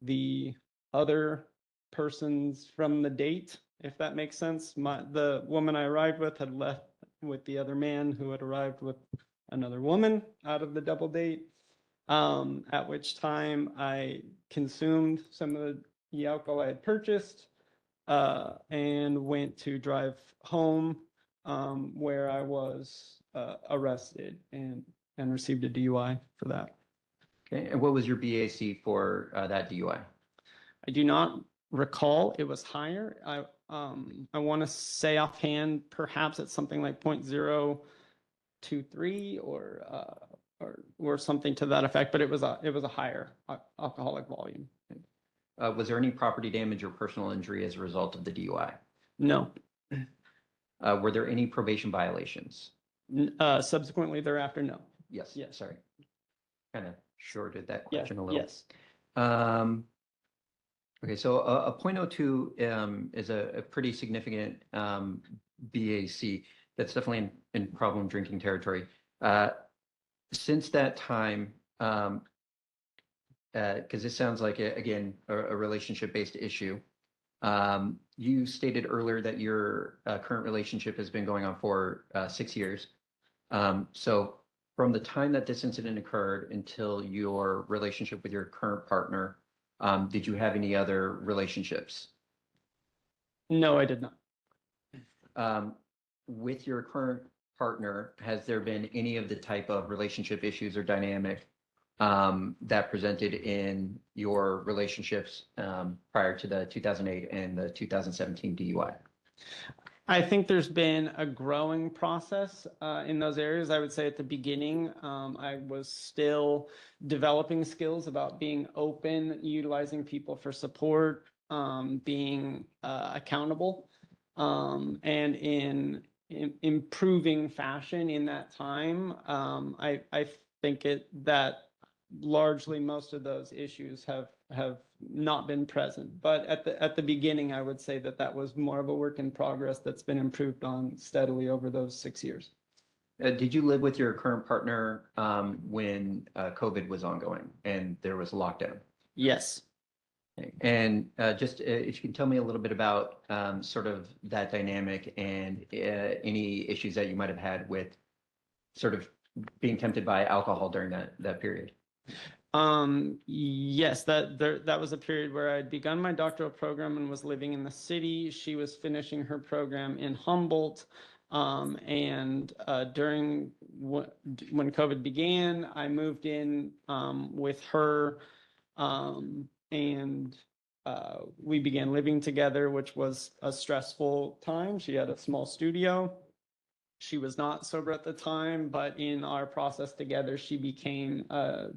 the other persons from the date, if that makes sense. The woman I arrived with had left with the other man who had arrived with another woman out of the double date, at which time I consumed some of the alcohol I had purchased, and went to drive home, where I was arrested and received a DUI for that. Okay, and what was your BAC for that DUI? I do not recall. It was higher. I want to say offhand, perhaps it's something like 0.023 or something to that effect, but it was a higher alcoholic volume. Was there any property damage or personal injury as a result of the DUI? No. Were there any probation violations? Subsequently thereafter, no. Yes. Yes. Sorry. Kind of shorted that question a little. Yes. Okay, so a 0.02 is a pretty significant BAC. That's definitely in problem drinking territory. Since that time, because this sounds like, again, a relationship-based issue, you stated earlier that your current relationship has been going on for 6 years. So from the time that this incident occurred until your relationship with your current partner, did you have any other relationships? No, I did not. With your current partner, has there been any of the type of relationship issues or dynamic that presented in your relationships prior to the 2008 and the 2017 DUI? I think there's been a growing process in those areas. I would say at the beginning, I was still developing skills about being open, utilizing people for support, being accountable, and in improving fashion in that time. I think that largely most of those issues have not been present, but at the beginning, I would say that was more of a work in progress that's been improved on steadily over those 6 years. Did you live with your current partner when COVID was ongoing and there was a lockdown? Yes. Okay. And just if you can tell me a little bit about sort of that dynamic and any issues that you might have had with sort of being tempted by alcohol during that period. Yes, that was a period where I'd begun my doctoral program and was living in the city. She was finishing her program in Humboldt. And during when COVID began, I moved in with her, and we began living together, which was a stressful time. She had a small studio. She was not sober at the time, but in our process together, she became a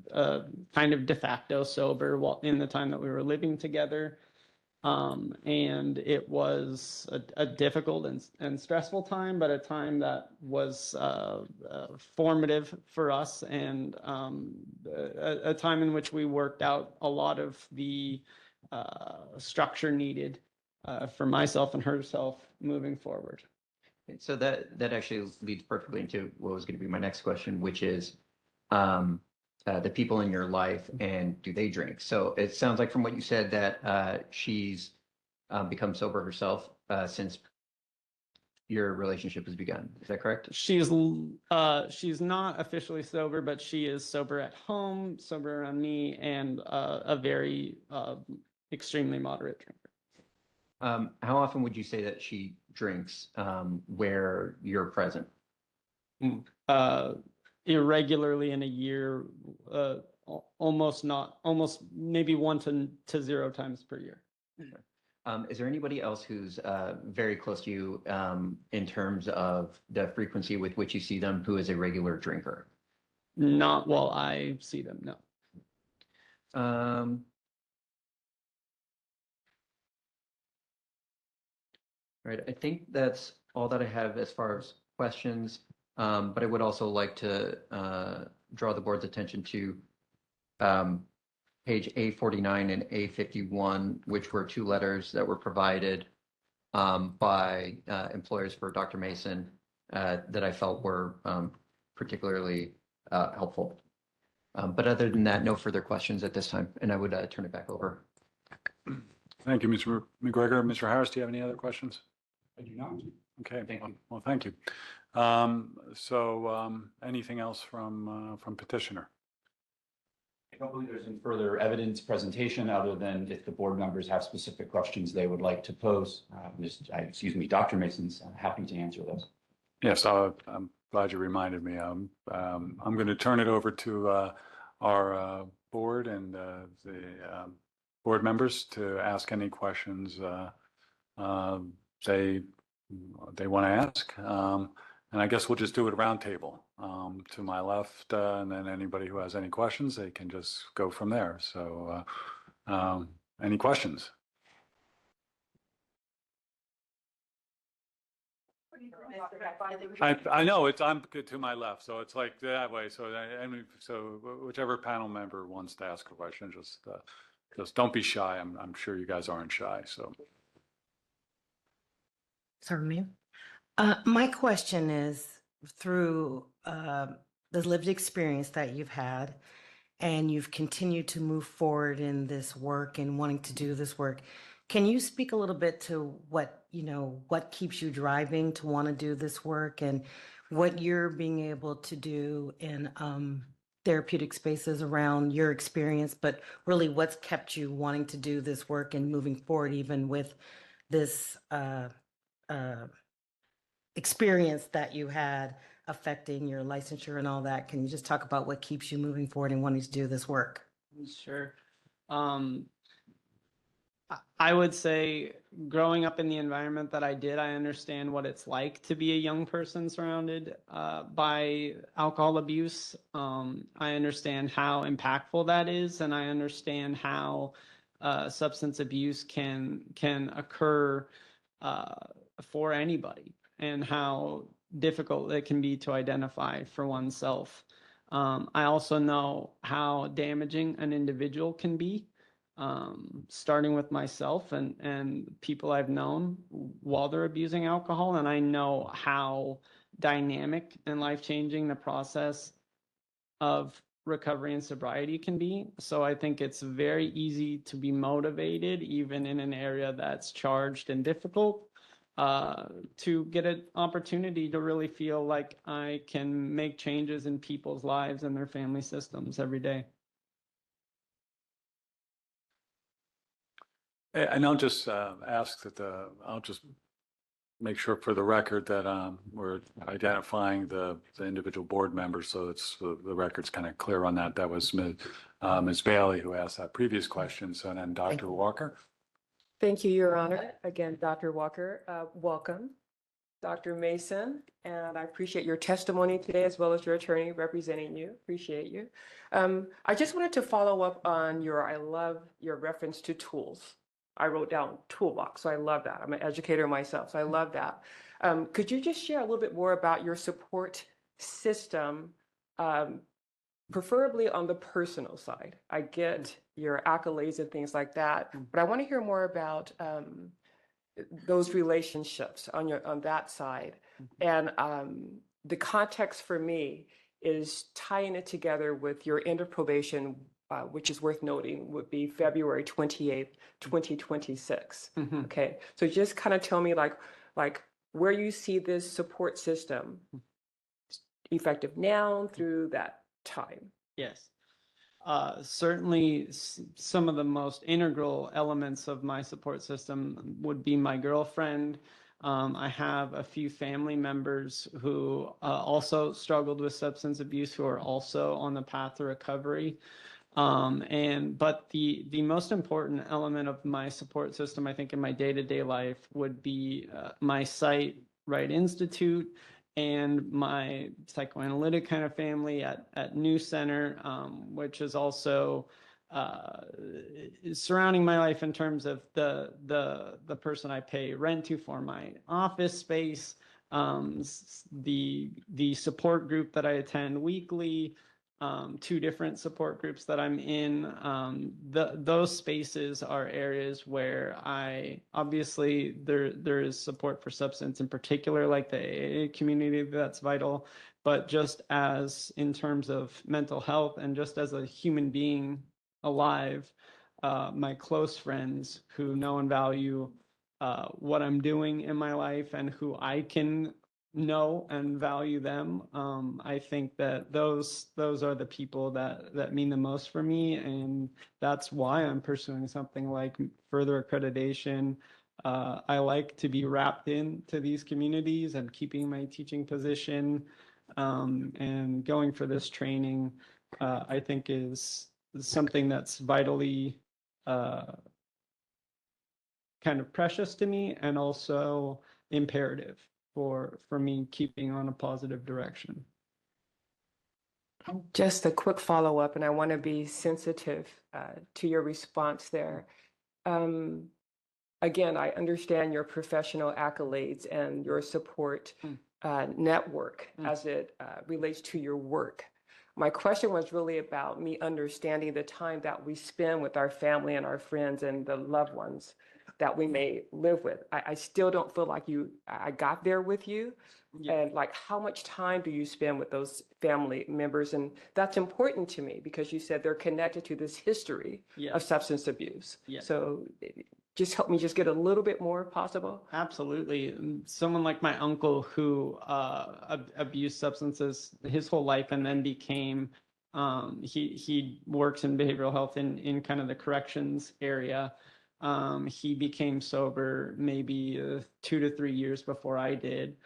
kind of de facto sober in the time that we were living together. And it was a difficult and stressful time, but a time that was formative for us, and a time in which we worked out a lot of the structure needed for myself and herself moving forward. So that actually leads perfectly into what was going to be my next question, which is the people in your life, and do they drink? So it sounds like from what you said that she's become sober herself since your relationship has begun. Is that correct? She's not officially sober, but she is sober at home, sober around me, and a very extremely moderate drinker. How often would you say that she drinks where you're present? irregularly in a year, almost maybe 1 to 0 times per year. Is there anybody else who's very close to you in terms of the frequency with which you see them who is a regular drinker? Not while I see them, no. Right, I think that's all that I have as far as questions, but I would also like to draw the board's attention to page A49 and A51, which were 2 letters that were provided by employers for Dr. Mason that I felt were particularly helpful. But other than that, no further questions at this time, and I would turn it back over. Thank you, Mr. McGregor. Mr. Harris, do you have any other questions? I do not. Okay, Thank you. well, thank you. Anything else from petitioner? I don't believe there's any further evidence presentation other than if the board members have specific questions they would like to pose. Dr. Mason's happy to answer those. Yes, I'm glad you reminded me. I'm going to turn it over to our board and the board members to ask any questions they want to ask. And I guess we'll just do it round table to my left, and then anybody who has any questions, they can just go from there. So any questions? I know I'm good to my left, so it's like that way. So whichever panel member wants to ask a question, just don't be shy. I'm sure you guys aren't shy. So. Certainly. My question is through the lived experience that you've had and you've continued to move forward in this work and wanting to do this work. Can you speak a little bit to what keeps you driving to want to do this work and what you're being able to do in therapeutic spaces around your experience, but really what's kept you wanting to do this work and moving forward even with this experience that you had affecting your licensure and all that? Can you just talk about what keeps you moving forward and wanting to do this work? Sure. I would say growing up in the environment that I did, I understand what it's like to be a young person surrounded by alcohol abuse. I understand how impactful that is, and I understand how substance abuse can occur for anybody and how difficult it can be to identify for oneself. I also know how damaging an individual can be, starting with myself and people I've known while they're abusing alcohol. And I know how dynamic and life-changing the process of recovery and sobriety can be. So I think it's very easy to be motivated, even in an area that's charged and difficult, to get an opportunity to really feel like I can make changes in people's lives and their family systems every day. And I'll just ask that I'll just make sure for the record that we're identifying the individual board members, so it's the record's kind of clear on that. That was Ms. Bailey who asked that previous question. So then Dr. Walker. Thank you, Your Honor. Again, Dr. Walker, welcome. Dr. Mason, and I appreciate your testimony today as well as your attorney representing you. Appreciate you. I just wanted to follow up on I love your reference to tools. I wrote down toolbox, so I love that. I'm an educator myself, so I love that. Could you just share a little bit more about your support system, preferably on the personal side? I get your accolades and things like that, but I want to hear more about those relationships on that side. And the context for me is tying it together with your end of probation, which is worth noting, would be February 28th, 2026. Okay, so just kind of tell me like where you see this support system effective now through that time. Yes. Certainly some of the most integral elements of my support system would be my girlfriend, I have a few family members who also struggled with substance abuse who are also on the path to recovery. But the most important element of my support system, I think, in my day-to-day life would be my site, Right Institute, and my psychoanalytic kind of family at New Center, which is also surrounding my life in terms of the person I pay rent to for my office space, the support group that I attend weekly, 2 different support groups that I'm in. Those spaces are areas where obviously there is support for substance in particular, like the AA community, that's vital, but just as in terms of mental health and just as a human being alive, my close friends who know and value what I'm doing in my life and who I can know and value them. I think that those are the people that mean the most for me, and that's why I'm pursuing something like further accreditation. I like to be wrapped into these communities and keeping my teaching position, and going for this training, I think is something that's vitally kind of precious to me and also imperative for me keeping on a positive direction. Just a quick follow-up, and I want to be sensitive to your response there. Again, I understand your professional accolades and your support network as it relates to your work. My question was really about me understanding the time that we spend with our family and our friends and the loved ones that we may live with. I still don't feel like I got there with you. Yeah. And like, how much time do you spend with those family members? And that's important to me because you said they're connected to this history of substance abuse. Yeah. So just help me just get a little bit more possible. Absolutely. Someone like my uncle who abused substances his whole life and then became, he works in behavioral health in kind of the corrections area. He became sober maybe 2 to 3 years before I did.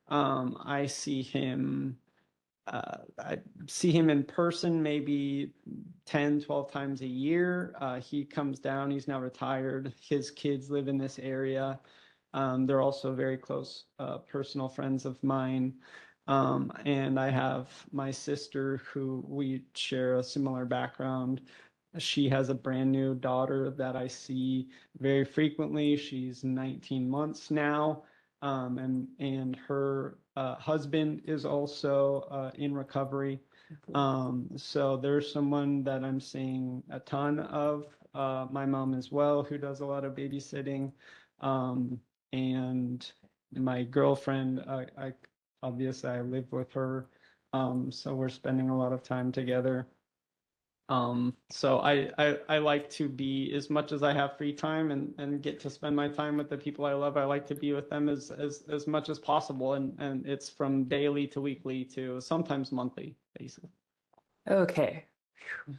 I see him in person maybe 10, 12 times a year. He comes down, he's now retired. His kids live in this area. They're also very close personal friends of mine. And I have my sister who we share a similar background. She has a brand new daughter that I see very frequently. She's 19 months now. And her husband is also in recovery. So there's someone that I'm seeing a ton of. My mom as well, who does a lot of babysitting. And my girlfriend, obviously I live with her. So we're spending a lot of time together. So I like to be, as much as I have free time and get to spend my time with the people I love, I like to be with them as much as possible. And it's from daily to weekly to sometimes monthly, basically. Okay,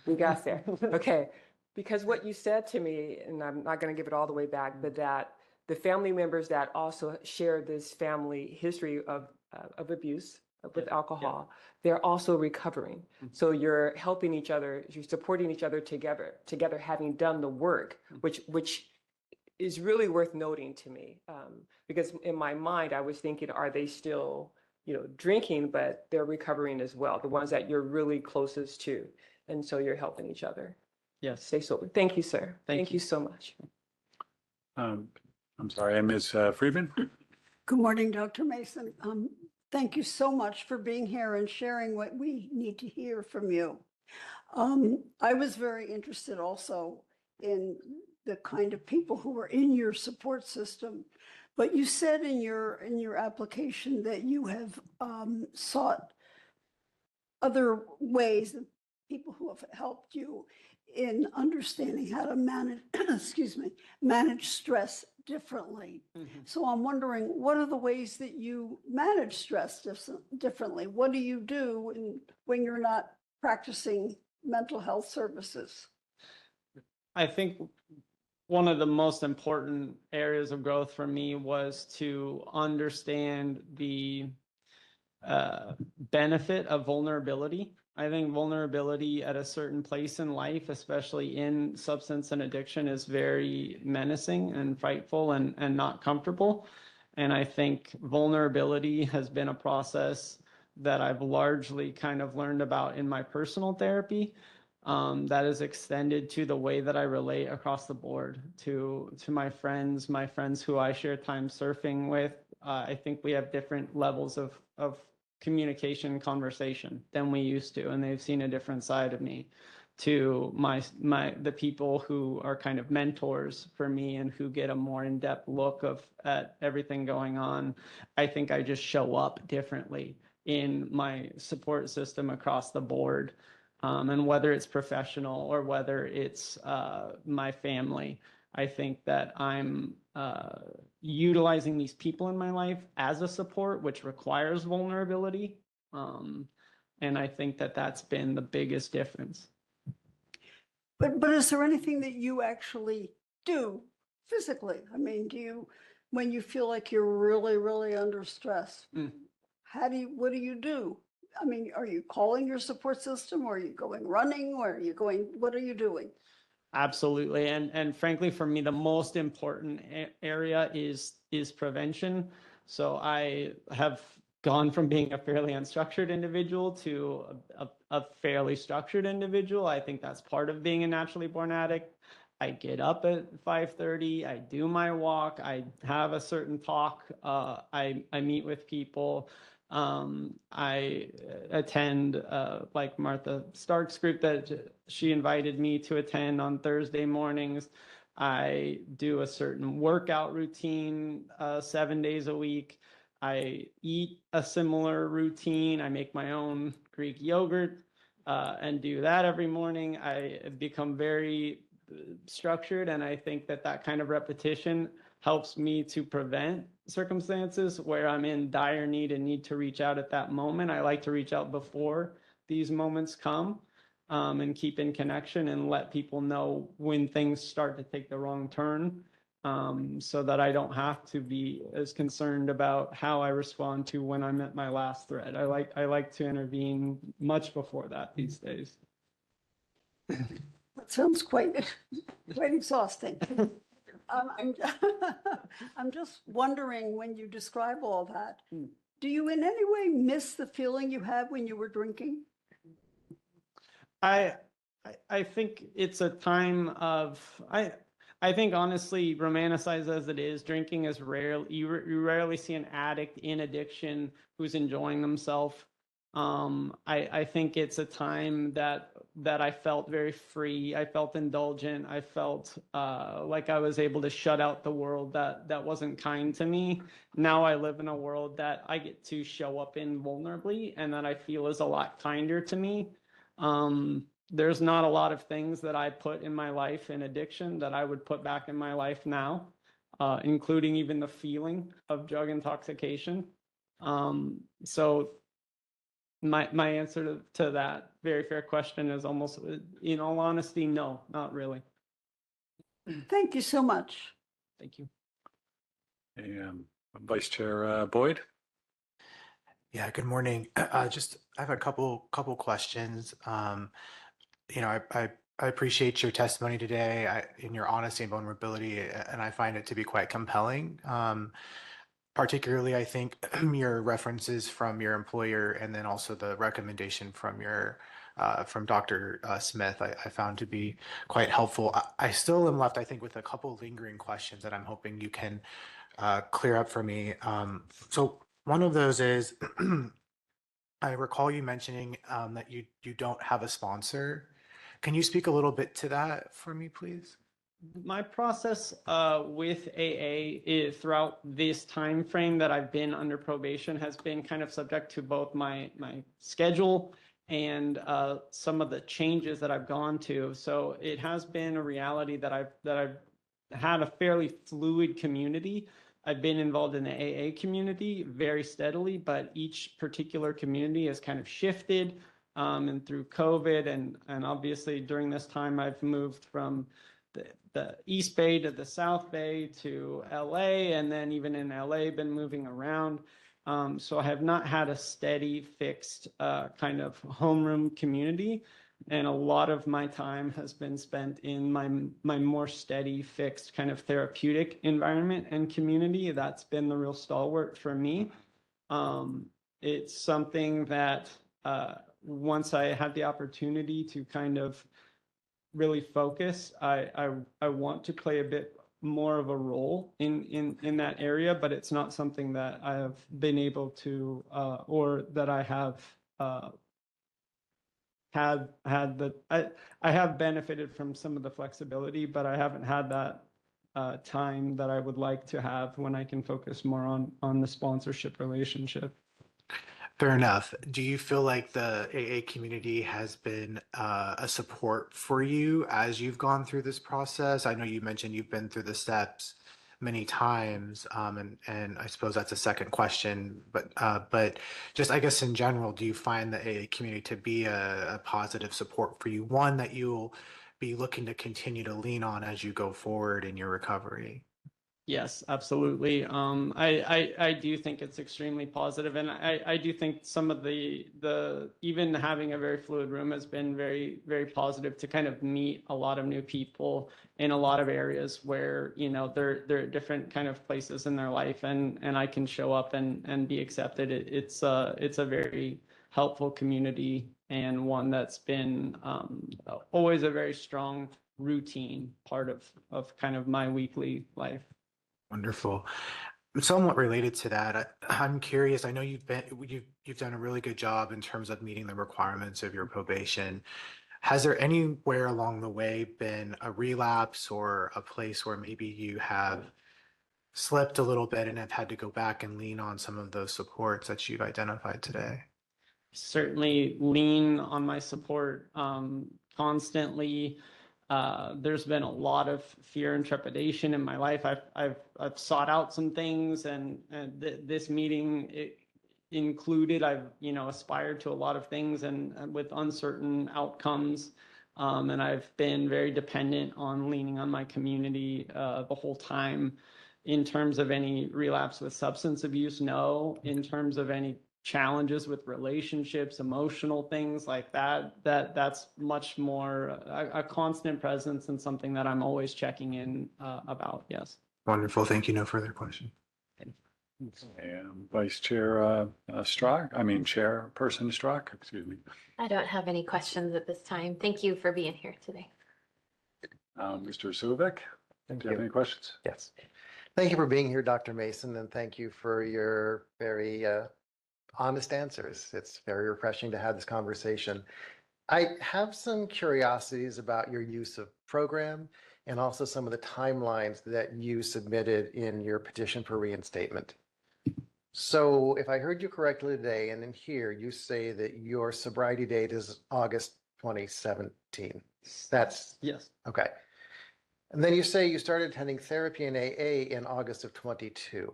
we got there. Okay, because what you said to me, and I'm not going to give it all the way back, but that the family members that also share this family history of abuse with alcohol, they're also recovering. So you're helping each other, you're supporting each other together, having done the work, which is really worth noting to me. Because in my mind, I was thinking, are they still, drinking, but they're recovering as well, the ones that you're really closest to. And so you're helping each other. Yes. Stay sober. Thank you, sir. Thank you so much. I'm sorry, Ms. Friedman. Good morning, Dr. Mason. Thank you so much for being here and sharing what we need to hear from you. I was very interested also in the kind of people who were in your support system, but you said in your application that you have sought other ways of people who have helped you in understanding how to manage, manage stress differently. So I'm wondering, what are the ways that you manage stress differently? What do you do when you're not practicing mental health services? I think one of the most important areas of growth for me was to understand the benefit of vulnerability. I think vulnerability at a certain place in life, especially in substance and addiction, is very menacing and frightful and not comfortable. And I think vulnerability has been a process that I've largely kind of learned about in my personal therapy. That is extended to the way that I relate across the board to my friends who I share time surfing with. I think we have different levels of communication and conversation than we used to, and they've seen a different side of me. To the people who are kind of mentors for me and who get a more in-depth look at everything going on, I think I just show up differently in my support system across the board. And whether it's professional or whether it's my family, I think that I'm utilizing these people in my life as a support, which requires vulnerability. And I think that that's been the biggest difference. But is there anything that you actually do physically? I mean, when you feel like you're really, really under stress, what do you do? I mean, are you calling your support system, or are you going running, or what are you doing? Absolutely. And frankly, for me, the most important area is prevention. So I have gone from being a fairly unstructured individual to a fairly structured individual. I think that's part of being a naturally born addict. I get up at 5:30, I do my walk, I have a certain talk, I meet with people. I attend like Martha Stark's group that she invited me to attend on Thursday mornings. I do a certain workout routine 7 days a week. I eat a similar routine. I make my own Greek yogurt and do that every morning. I become very structured, and I think that kind of repetition helps me to prevent circumstances where I'm in dire need and need to reach out at that moment. I like to reach out before these moments come, and keep in connection and let people know when things start to take the wrong turn, so that I don't have to be as concerned about how I respond to when I'm at my last thread. I like to intervene much before that these days. That sounds quite exhausting. I'm just wondering, when you describe all that, do you in any way miss the feeling you had when you were drinking? I think it's a time of, I think honestly, romanticized as it is, drinking is rare. You rarely see an addict in addiction who's enjoying themselves. I think it's a time that I felt very free. I felt indulgent. I felt like I was able to shut out the world that wasn't kind to me. Now I live in a world that I get to show up in vulnerably, and that I feel is a lot kinder to me. There's not a lot of things that I put in my life in addiction that I would put back in my life now, including even the feeling of drug intoxication. So my answer to that very fair question is almost, in all honesty, no, not really. Thank you so much. Thank you. Vice Chair Boyd. Yeah, good morning. I have a couple questions. I appreciate your testimony today, in your honesty and vulnerability, and I find it to be quite compelling. Particularly, I think your references from your employer, and then also the recommendation from Dr. Smith, I found to be quite helpful. I still am left, I think, with a couple lingering questions that I'm hoping you can clear up for me. So one of those is, I recall you mentioning that you don't have a sponsor. Can you speak a little bit to that for me, please? My process with AA is, throughout this time frame that I've been under probation, has been kind of subject to both my schedule and some of the changes that I've gone to. So it has been a reality that I've had a fairly fluid community. I've been involved in the AA community very steadily, but each particular community has kind of shifted. And through COVID and obviously during this time, I've moved from the East Bay to the South Bay to LA, and then even in LA, been moving around. So I have not had a steady, fixed kind of homeroom community. And a lot of my time has been spent in my more steady, fixed kind of therapeutic environment and community. That's been the real stalwart for me. It's something that once I had the opportunity to kind of really focus, I want to play a bit more of a role in that area, but it's not something that I have been able to or that I have I have benefited from some of the flexibility, but I haven't had that time that I would like to have when I can focus more on the sponsorship relationship. Fair enough. Do you feel like the AA community has been a support for you as you've gone through this process? I know you mentioned you've been through the steps many times, and I suppose that's a second question, but just I guess in general, do you find the AA community to be a positive support for you, one that you'll be looking to continue to lean on as you go forward in your recovery? Yes, absolutely. I do think it's extremely positive, and I do think some of the even having a very fluid room has been very, very positive to kind of meet a lot of new people in a lot of areas where, you know, they're at different kind of places in their life, and I can show up and be accepted. It's a very helpful community, and one that's been always a very strong routine part of kind of my weekly life. Wonderful. Somewhat related to that, I'm curious. I know you've done a really good job in terms of meeting the requirements of your probation. Has there anywhere along the way been a relapse or a place where maybe you have slipped a little bit and have had to go back and lean on some of those supports that you've identified today? Certainly lean on my support constantly. There's been a lot of fear and trepidation in my life. I've sought out some things, and this meeting included. I've aspired to a lot of things, and with uncertain outcomes, and I've been very dependent on leaning on my community the whole time. In terms of any relapse with substance abuse, no. In terms of any challenges with relationships, emotional things like that's much more a constant presence and something that I'm always checking in about. Yes. Wonderful. Thank you. No further question. And Vice Chair Chairperson Strzok, excuse me. I don't have any questions at this time. Thank you for being here today. Mr. Suvik, do you have any questions? Yes. Thank you for being here, Dr. Mason, and thank you for your very honest answers. It's very refreshing to have this conversation. I have some curiosities about your use of program and also some of the timelines that you submitted in your petition for reinstatement. So if I heard you correctly today, and in here you say that your sobriety date is August 2017. That's yes. Okay. And then you say you started attending therapy in AA in August of 22.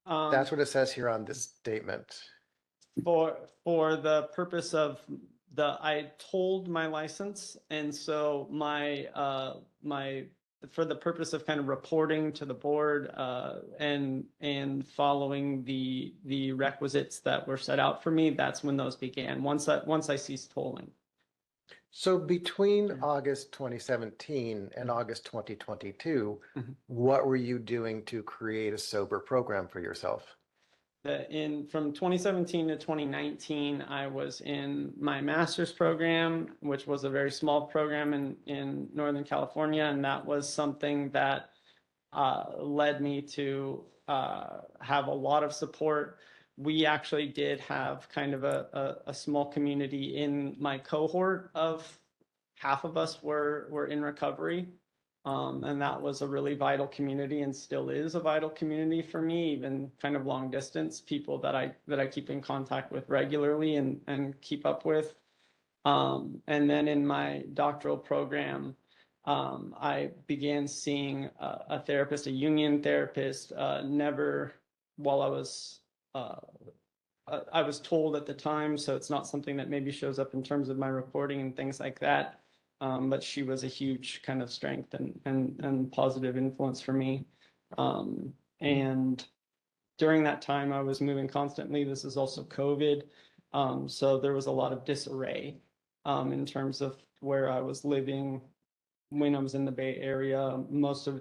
That's what it says here on this statement. For the purpose of I told my license, and so for the purpose of kind of reporting to the board and following the requisites that were set out for me, that's when those began. Once I ceased tolling. So between August 2017 and August 2022, what were you doing to create a sober program for yourself? From 2017 to 2019, I was in my master's program, which was a very small program in Northern California, and that was something that led me to have a lot of support. We actually did have kind of a small community in my cohort of half of us were in recovery. And that was a really vital community and still is a vital community for me, even kind of long distance people that I keep in contact with regularly and keep up with. And then in my doctoral program, I began seeing a therapist, a union therapist, never while I was told at the time, so it's not something that maybe shows up in terms of my reporting and things like that. but she was a huge kind of strength and positive influence for me. And during that time, I was moving constantly. This is also COVID. So there was a lot of disarray in terms of where I was living when I was in the Bay Area.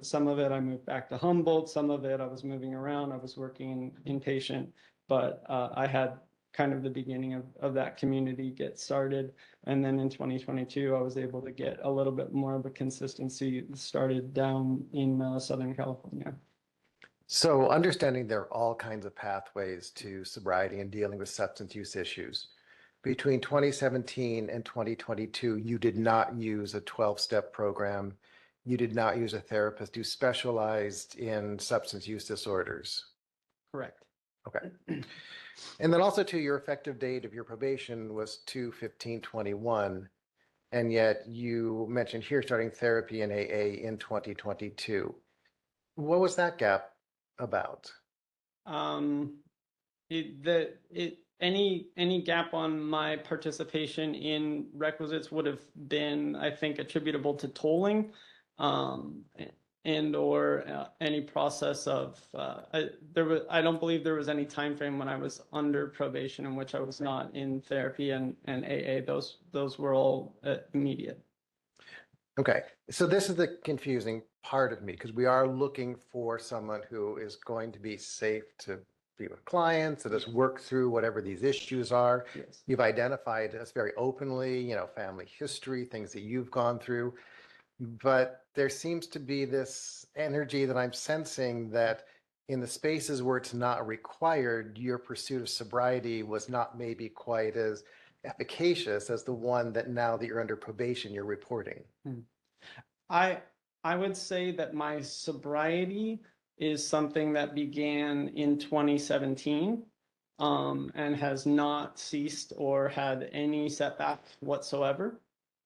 Some of it, I moved back to Humboldt. Some of it, I was moving around. I was working inpatient, but I had kind of the beginning of that community get started. And then in 2022, I was able to get a little bit more of a consistency started down in Southern California. So understanding there are all kinds of pathways to sobriety and dealing with substance use issues. Between 2017 and 2022, you did not use a 12-step program. You did not use a therapist who specialized in substance use disorders. Correct. Okay. And then also too, your effective date of your probation was 2/15/21. And yet you mentioned here starting therapy in AA in 2022. What was that gap about? Any gap on my participation in requisites would have been, I think, attributable to tolling, and or any process of I don't believe there was any time frame when I was under probation in which I was not in therapy and AA. Those were all immediate. Okay, so this is the confusing part of me because we are looking for someone who is going to be safe to be with clients, that has worked through whatever these issues are. Yes. You've identified us very openly, family history, things that you've gone through. But there seems to be this energy that I'm sensing that in the spaces where it's not required, your pursuit of sobriety was not maybe quite as efficacious as the one that now that you're under probation, you're reporting. I would say that my sobriety is something that began in 2017 and has not ceased or had any setback whatsoever.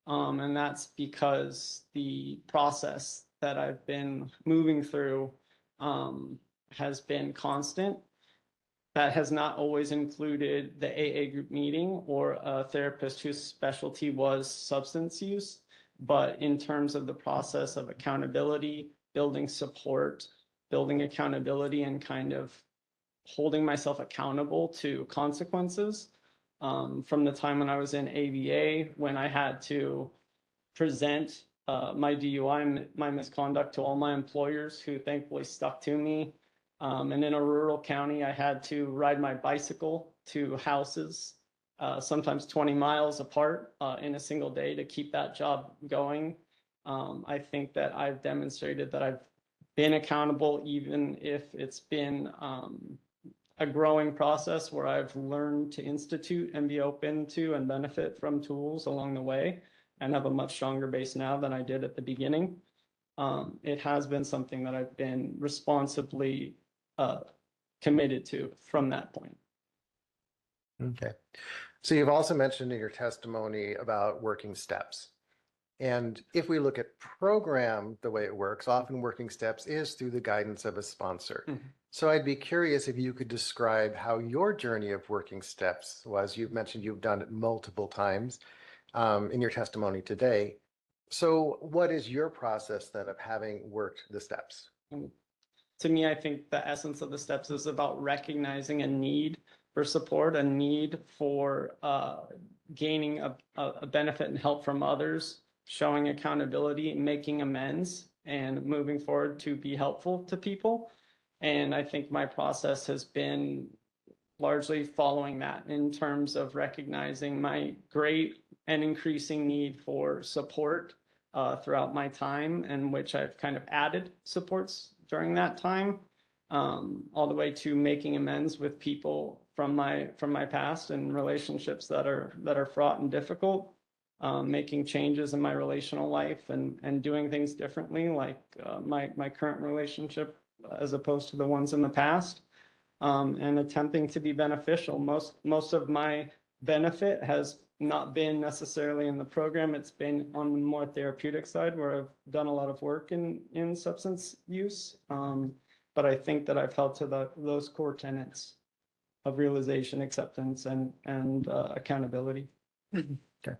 And that's because the process that I've been moving through has been constant. That has not always included the AA group meeting or a therapist whose specialty was substance use. But in terms of the process of accountability, building support, building accountability, and kind of holding myself accountable to consequences, from the time when I was in ABA, when I had to present my DUI, my misconduct to all my employers who thankfully stuck to me. And in a rural county, I had to ride my bicycle to houses, sometimes 20 miles apart in a single day to keep that job going. I think that I've demonstrated that I've been accountable, even if it's been a growing process where I've learned to institute and be open to and benefit from tools along the way and have a much stronger base now than I did at the beginning. It has been something that I've been responsibly committed to from that point. Okay. So you've also mentioned in your testimony about working steps. And if we look at program, the way it works, often working steps is through the guidance of a sponsor. So I'd be curious if you could describe how your journey of working steps was. You've mentioned you've done it multiple times in your testimony today. So what is your process then of having worked the steps? To me, I think the essence of the steps is about recognizing a need for support, a need for gaining a benefit and help from others, showing accountability, making amends, and moving forward to be helpful to people. And I think my process has been largely following that in terms of recognizing my great and increasing need for support throughout my time, and which I've kind of added supports during that time, all the way to making amends with people from my past and relationships that are fraught and difficult, making changes in my relational life and doing things differently, like my current relationship as opposed to the ones in the past, and attempting to be beneficial. Most of my benefit has not been necessarily in the program. It's been on the more therapeutic side where I've done a lot of work in substance use. But I think that I've held to those core tenets of realization, acceptance, and accountability. Okay.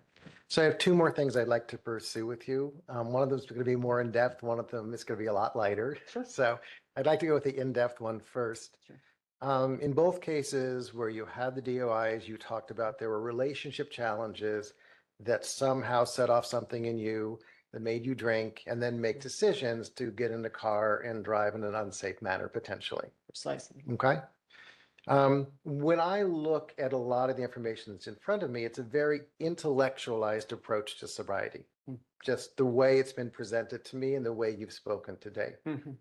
So I have two more things I'd like to pursue with you. One of them is going to be more in depth. One of them is going to be a lot lighter. Sure. So I'd like to go with the in-depth one first. Sure. In both cases where you had the DOIs, you talked about there were relationship challenges that somehow set off something in you that made you drink and then make decisions to get in the car and drive in an unsafe manner potentially. Precisely. Okay. When I look at a lot of the information that's in front of me, it's a very intellectualized approach to sobriety. Just the way it's been presented to me and the way you've spoken today. Mhm.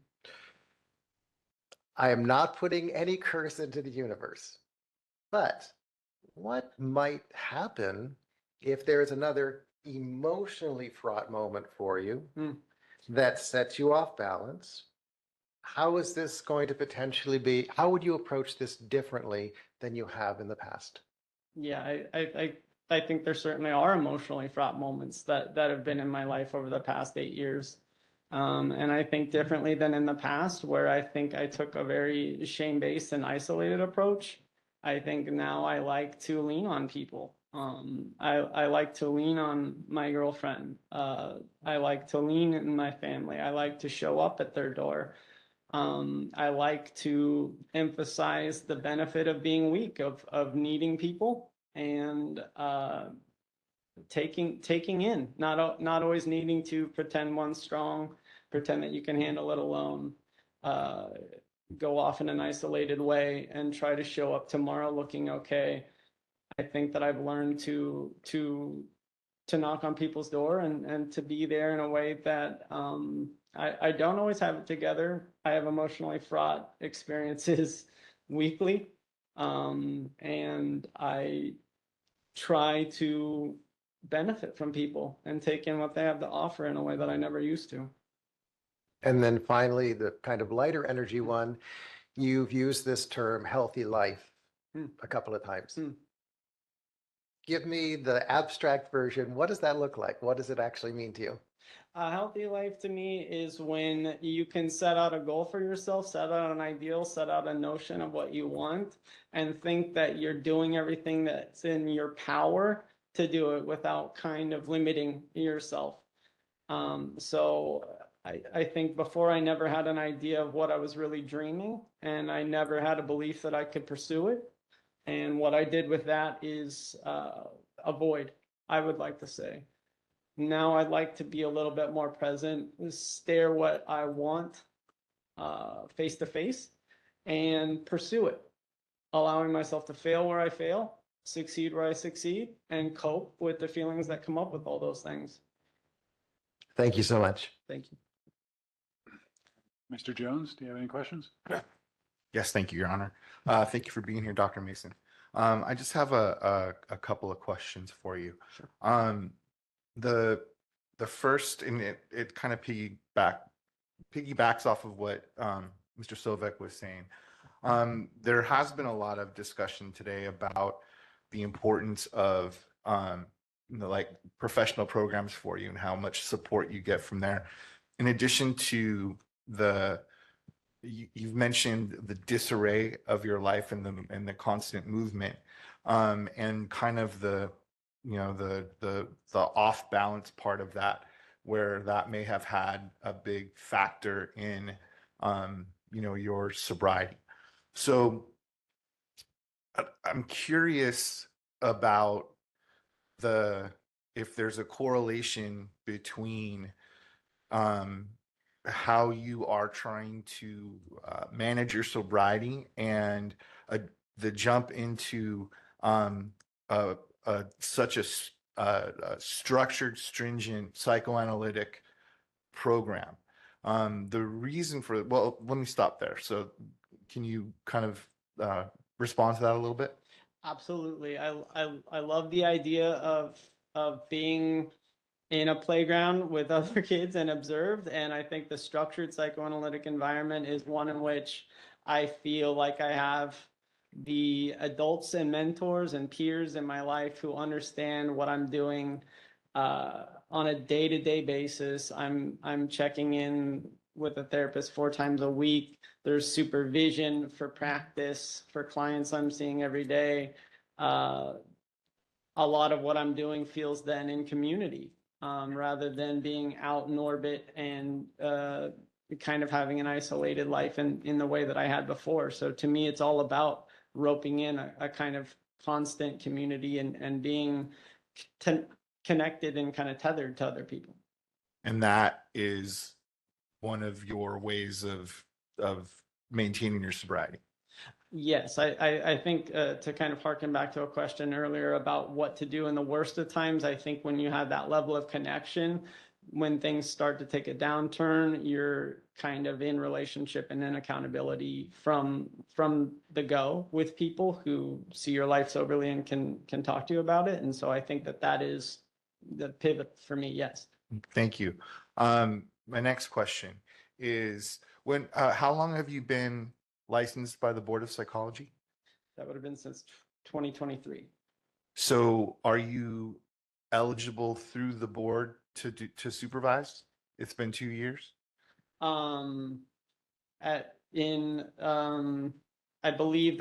I am not putting any curse into the universe, but what might happen if there is another emotionally fraught moment for you that sets you off balance? How is this going to potentially be? How would you approach this differently than you have in the past? Yeah, I think there certainly are emotionally fraught moments that have been in my life over the past 8 years. And I think differently than in the past, where I think I took a very shame-based and isolated approach. I think now I like to lean on people. I like to lean on my girlfriend. I like to lean in my family. I like to show up at their door. I like to emphasize the benefit of being weak, of needing people, and taking in, not always needing to pretend one's strong, pretend that you can handle it alone, go off in an isolated way and try to show up tomorrow looking okay. I think that I've learned to knock on people's door and to be there in a way that I don't always have it together. I have emotionally fraught experiences weekly, and I try to benefit from people and take in what they have to offer in a way that I never used to. And then finally, the kind of lighter energy one, you've used this term healthy life a couple of times. Give me the abstract version. What does that look like? What does it actually mean to you? A healthy life to me is when you can set out a goal for yourself, set out an ideal, set out a notion of what you want, and think that you're doing everything that's in your power to do it without kind of limiting yourself. So I think before I never had an idea of what I was really dreaming, and I never had a belief that I could pursue it. And what I did with that is avoid, I would like to say. Now I'd like to be a little bit more present, stare what I want face to face, and pursue it, allowing myself to fail where I fail, succeed where I succeed, and cope with the feelings that come up with all those things. Thank you so much. Thank you. Mr. Jones, do you have any questions? Yes, thank you, Your Honor. Thank you for being here, Dr. Mason. I just have a couple of questions for you. Sure. The first, and it kind of piggybacks off of what Mr. Sovek was saying. There has been a lot of discussion today about the importance of like professional programs for you and how much support you get from there. In addition to you've mentioned the disarray of your life and the constant movement, and kind of the off balance part of that, where that may have had a big factor in your sobriety. So I'm curious about if there's a correlation between how you are trying to manage your sobriety and the jump into such a structured, stringent psychoanalytic program. The reason for it, well, let me stop there. So can you kind of respond to that a little bit? Absolutely. I love the idea of being in a playground with other kids and observed. And I think the structured psychoanalytic environment is one in which I feel like I have the adults and mentors and peers in my life who understand what I'm doing on a day-to-day basis. I'm checking in with a therapist 4 times a week. There's supervision for practice for clients I'm seeing every day. a lot of what I'm doing feels then in community, rather than being out in orbit and kind of having an isolated life in the way that I had before. So to me, it's all about roping in a kind of constant community and being connected and kind of tethered to other people. And that is one of your ways of maintaining your sobriety. Yes, I think to kind of harken back to a question earlier about what to do in the worst of times, I think when you have that level of connection, when things start to take a downturn, you're kind of in relationship and in accountability from the go with people who see your life soberly and can talk to you about it. And so I think that is the pivot for me. Yes. Thank you. My next question is how long have you been licensed by the Board of Psychology? That would have been since 2023. So are you eligible through the board to supervise? It's been 2 years. I believe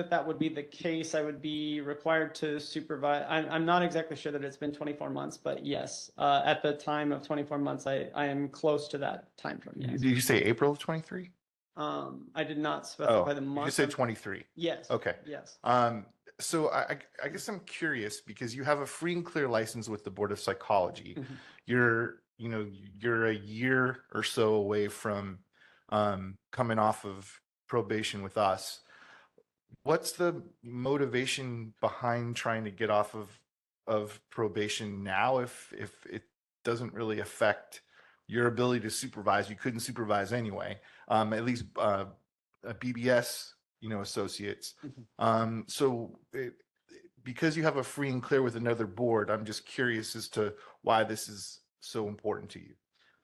that would be the case. I would be required to supervise. I'm not exactly sure that it's been 24 months, but yes, at the time of 24 months, I am close to that time frame. Yes. Did you say April of 23? I did not specify the month. You just said 23. Yes. Okay. Yes. So I guess I'm curious because you have a free and clear license with the Board of Psychology. Mhm. You're a year or so away from coming off of probation with us. What's the motivation behind trying to get off of probation now if it doesn't really affect your ability to supervise? You couldn't supervise anyway, at least BBS, associates. So because you have a free and clear with another board, I'm just curious as to why this is so important to you.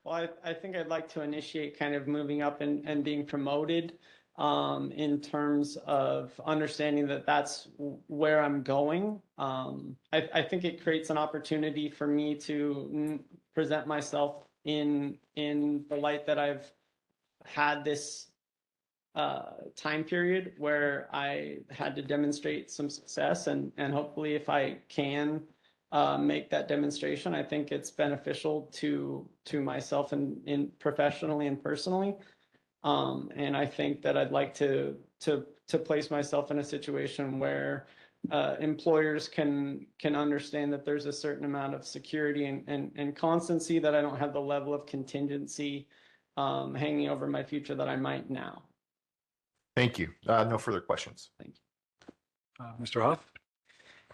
Well, I think I'd like to initiate kind of moving up and being promoted in terms of understanding that that's where I'm going. I think it creates an opportunity for me to present myself in the light that I've had this time period where I had to demonstrate some success, and hopefully if I can make that demonstration, I think it's beneficial to myself and in professionally and personally. And I think that I'd like to place myself in a situation where employers can understand that there's a certain amount of security and constancy, that I don't have the level of contingency hanging over my future that I might now. Thank you. No further questions. Thank you. Mr. Huff?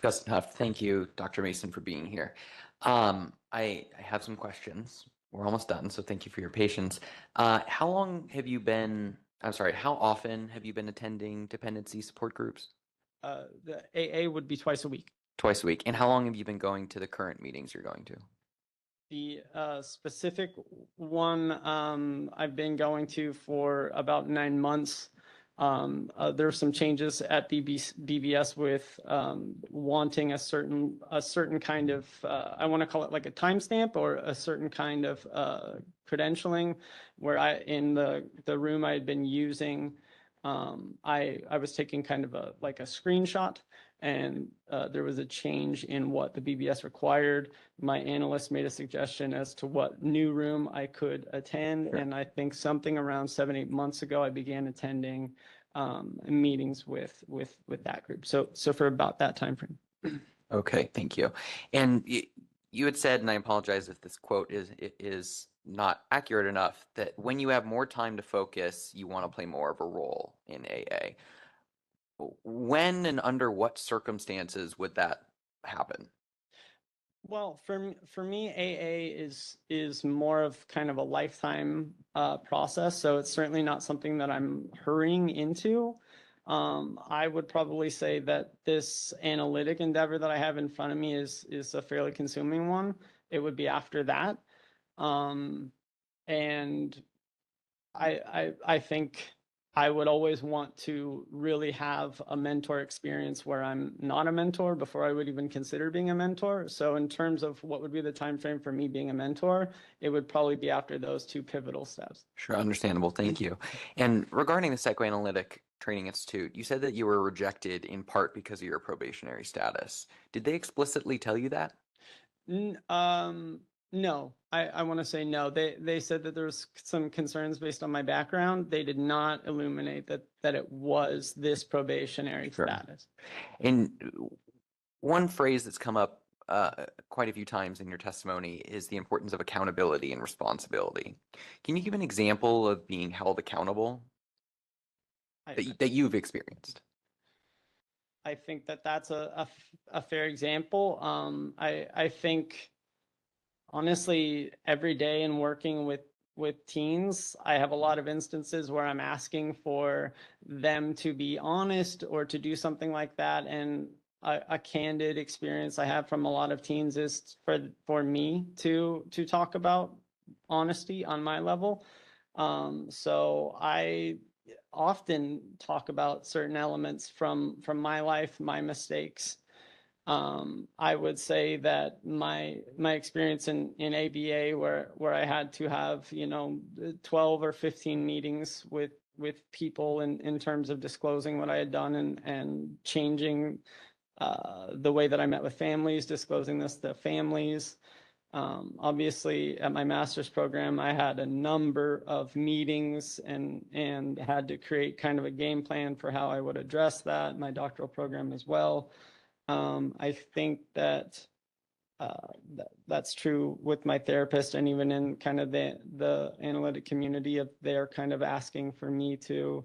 Justin Huff, thank you, Dr. Mason, for being here. I have some questions. We're almost done, so thank you for your patience. How often have you been attending dependency support groups? The AA would be twice a week. Twice a week. And how long have you been going to the current meetings you're going to? The specific one I've been going to for about 9 months. There are some changes at BBS with wanting a certain kind of, I want to call it like a timestamp or a certain kind of credentialing, where in the room I had been using, I was taking kind of a screenshot, and there was a change in what the BBS required. My analyst made a suggestion as to what new room I could attend. Sure. And I think something around 7-8 months ago, I began attending meetings with that group. So for about that time frame. Okay, thank you. And you had said, and I apologize if this quote is not accurate enough, that when you have more time to focus, you want to play more of a role in AA. When and under what circumstances would that happen? Well, for me, AA is more of kind of a lifetime process. So it's certainly not something that I'm hurrying into. I would probably say that this analytic endeavor that I have in front of me is a fairly consuming one. It would be after that. And I think I would always want to really have a mentor experience where I'm not a mentor before I would even consider being a mentor. So in terms of what would be the time frame for me being a mentor, it would probably be after those two pivotal steps. Sure, understandable. Thank you. And regarding the psychoanalytic Training Institute, you said that you were rejected in part because of your probationary status. Did they explicitly tell you that? No, I want to say no. They said that there was some concerns based on my background. They did not illuminate that it was this probationary Sure. status. And one phrase that's come up quite a few times in your testimony is the importance of accountability and responsibility. Can you give an example of being held accountable that you've experienced? I think that that's a fair example. I think honestly, every day in working with teens, I have a lot of instances where I'm asking for them to be honest or to do something like that. And a candid experience I have from a lot of teens is for me to talk about honesty on my level. So I often talk about certain elements from my life, my mistakes. I would say that my experience in ABA, where I had to have 12 or 15 meetings with people in terms of disclosing what I had done and changing the way that I met with families, disclosing this to families. Obviously, at my master's program, I had a number of meetings and had to create kind of a game plan for how I would address that. My doctoral program as well. I think that that's true with my therapist, and even in kind of the analytic community, of they're kind of asking for me to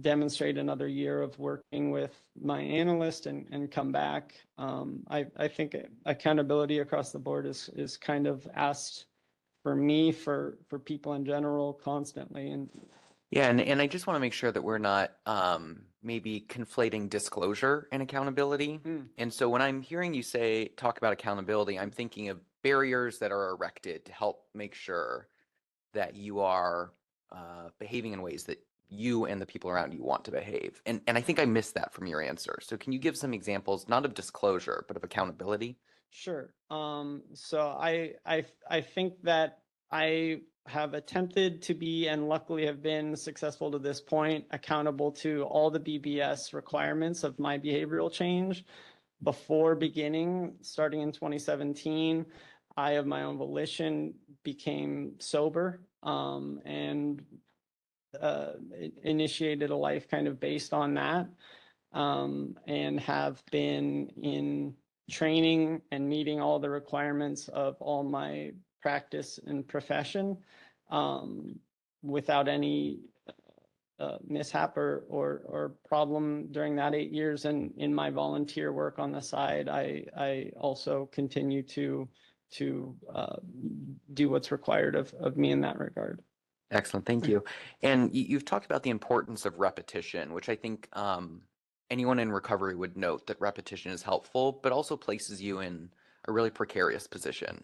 demonstrate another year of working with my analyst and come back. I think accountability across the board is kind of asked for me, for people in general, constantly. And yeah, and I just want to make sure that we're not maybe conflating disclosure and accountability. And so when I'm hearing you talk about accountability, I'm thinking of barriers that are erected to help make sure that you are behaving in ways that you and the people around you want to behave. And I think I missed that from your answer. So can you give some examples, not of disclosure, but of accountability? Sure. So I think that I have attempted to be, and luckily have been successful to this point, accountable to all the BBS requirements of my behavioral change. Before starting in 2017, I, of my own volition, became sober and initiated a life kind of based on that, and have been in training and meeting all the requirements of all my practice and profession without any mishap or problem during that 8 years. And in my volunteer work on the side, I also continue to do what's required of me in that regard. Excellent, thank you. And you've talked about the importance of repetition, which I think anyone in recovery would note that repetition is helpful, but also places you in a really precarious position.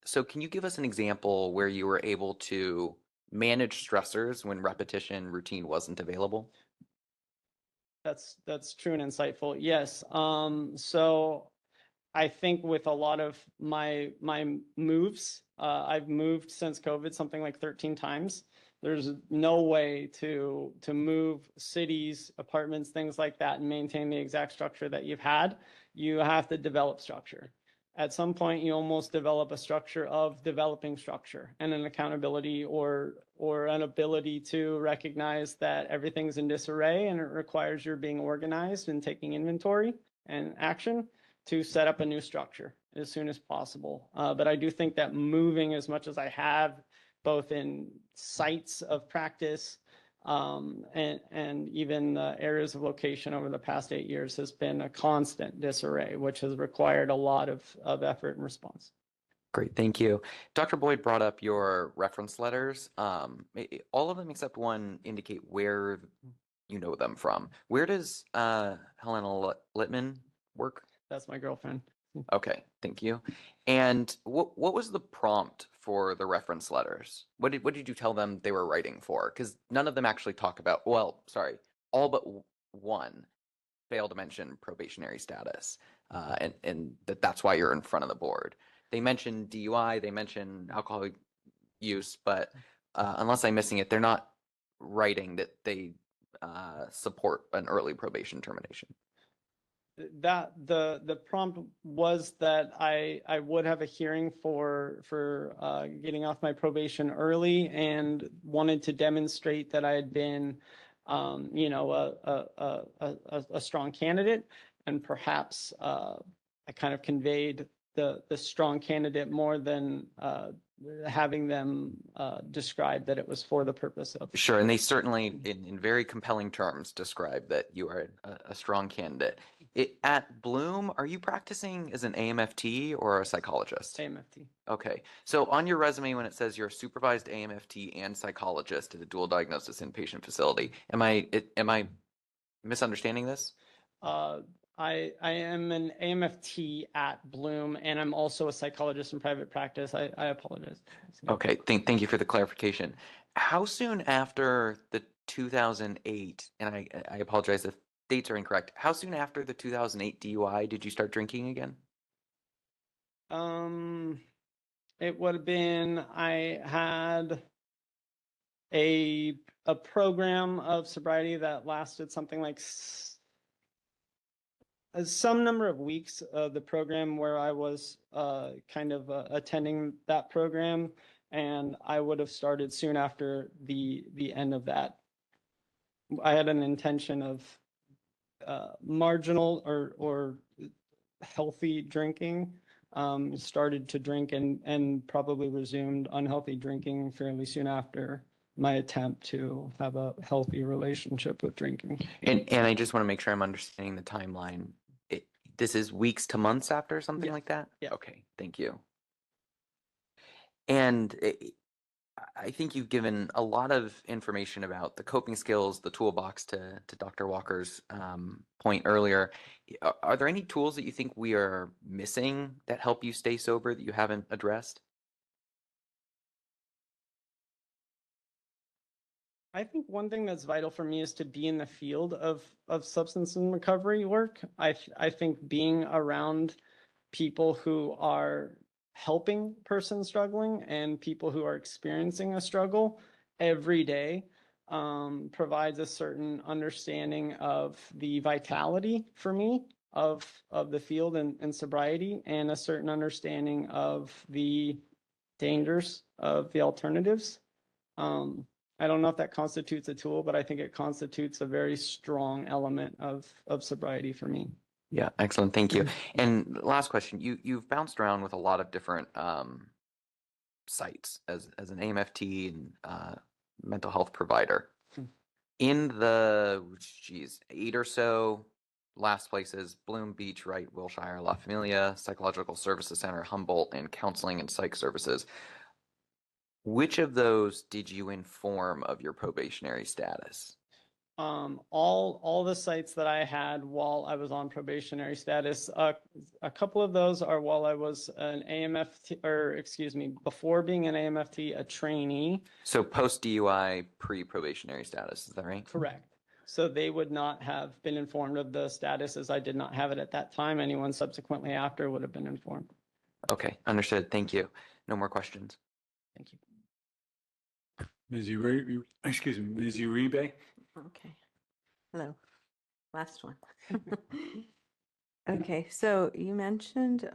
So can you give us an example where you were able to manage stressors when repetition routine wasn't available? That's true and insightful. Yes. So I think with a lot of my moves, I've moved since COVID something like 13 times. There's no way to move cities, apartments, things like that, and maintain the exact structure that you've had. You have to develop structure. At some point, you almost develop a structure of developing structure, and an accountability or an ability to recognize that everything's in disarray, and it requires your being organized and taking inventory and action to set up a new structure as soon as possible. But I do think that moving as much as I have, both in sites of practice and even areas of location over the past 8 years, has been a constant disarray, which has required a lot of effort and response. Great, thank you. Dr. Boyd brought up your reference letters. All of them except one indicate where you know them from. Where does Helena Littman work? That's my girlfriend. Okay, thank you. And what was the prompt for the reference letters? What did you tell them they were writing for? Because none of them actually talk about, well, sorry, all but one failed to mention probationary status, and that's why you're in front of the board. They mentioned DUI, they mentioned alcohol use, but unless I'm missing it, they're not writing that they support an early probation termination? That the prompt was that I would have a hearing for getting off my probation early, and wanted to demonstrate that I had been you know, a strong candidate, and perhaps I kind of conveyed the strong candidate more than having them describe that it was for the purpose of. Sure, and they certainly, in very compelling terms, describe that you are a strong candidate. At Bloom, are you practicing as an AMFT or a psychologist? AMFT. Okay, so on your resume, when it says you're a supervised AMFT and psychologist at a dual diagnosis inpatient facility, am I misunderstanding this? I am an AMFT at Bloom, and I'm also a psychologist in private practice. I apologize. Okay, thank you for the clarification. How soon after the 2008, and I apologize if dates are incorrect, how soon after the 2008 DUI did you start drinking again? It would have been, I had a program of sobriety that lasted something like some number of weeks of the program, where I was kind of attending that program, and I would have started soon after the end of that. I had an intention of marginal or healthy drinking, started to drink and probably resumed unhealthy drinking fairly soon after my attempt to have a healthy relationship with drinking. And I just want to make sure I'm understanding the timeline. This is weeks to months after, something like that? Yeah. Okay, thank you. And I think you've given a lot of information about the coping skills, the toolbox, to Dr. Walker's point earlier. Are there any tools that you think we are missing that help you stay sober that you haven't addressed? I think one thing that's vital for me is to be in the field of substance and recovery work. I think being around people who are helping persons struggling and people who are experiencing a struggle every day provides a certain understanding of the vitality for me of the field and sobriety, and a certain understanding of the dangers of the alternatives. I don't know if that constitutes a tool, but I think it constitutes a very strong element of sobriety for me. Yeah, excellent. Thank you. And last question, you've bounced around with a lot of different sites as an AMFT and mental health provider. In the 8 or so last places: Bloom, Beach, Wright, Wilshire, La Familia, Psychological Services Center, Humboldt, and Counseling and Psych Services. Which of those did you inform of your probationary status? All the sites that I had while I was on probationary status, a couple of those are while I was an AMFT, or excuse me, before being an AMFT, a trainee. So post DUI, pre-probationary status, is that right? Correct. So they would not have been informed of the status, as I did not have it at that time. Anyone subsequently after would have been informed. Okay, understood. Thank you. No more questions. Thank you. Ms. Uribe, excuse me, Ms. Uribe? Okay. Hello. Last one. Okay, so you mentioned,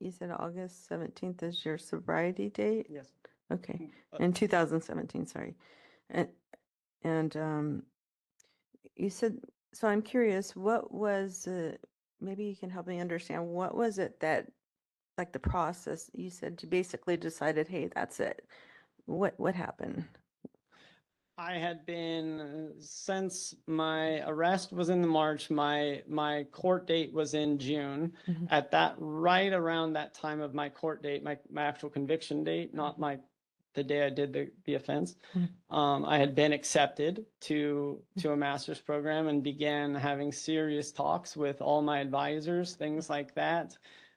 you said August 17th is your sobriety date? Yes. Okay, in 2017, sorry. And you said, so I'm curious, what was, maybe you can help me understand, what was it that, like the process, you said you basically decided, hey, that's it. What happened? I had been, since my arrest was in March, my court date was in June. At that, right around that time of my court date, my actual conviction date, not the day I did the offense, I had been accepted to a master's program and began having serious talks with all my advisors, things like that,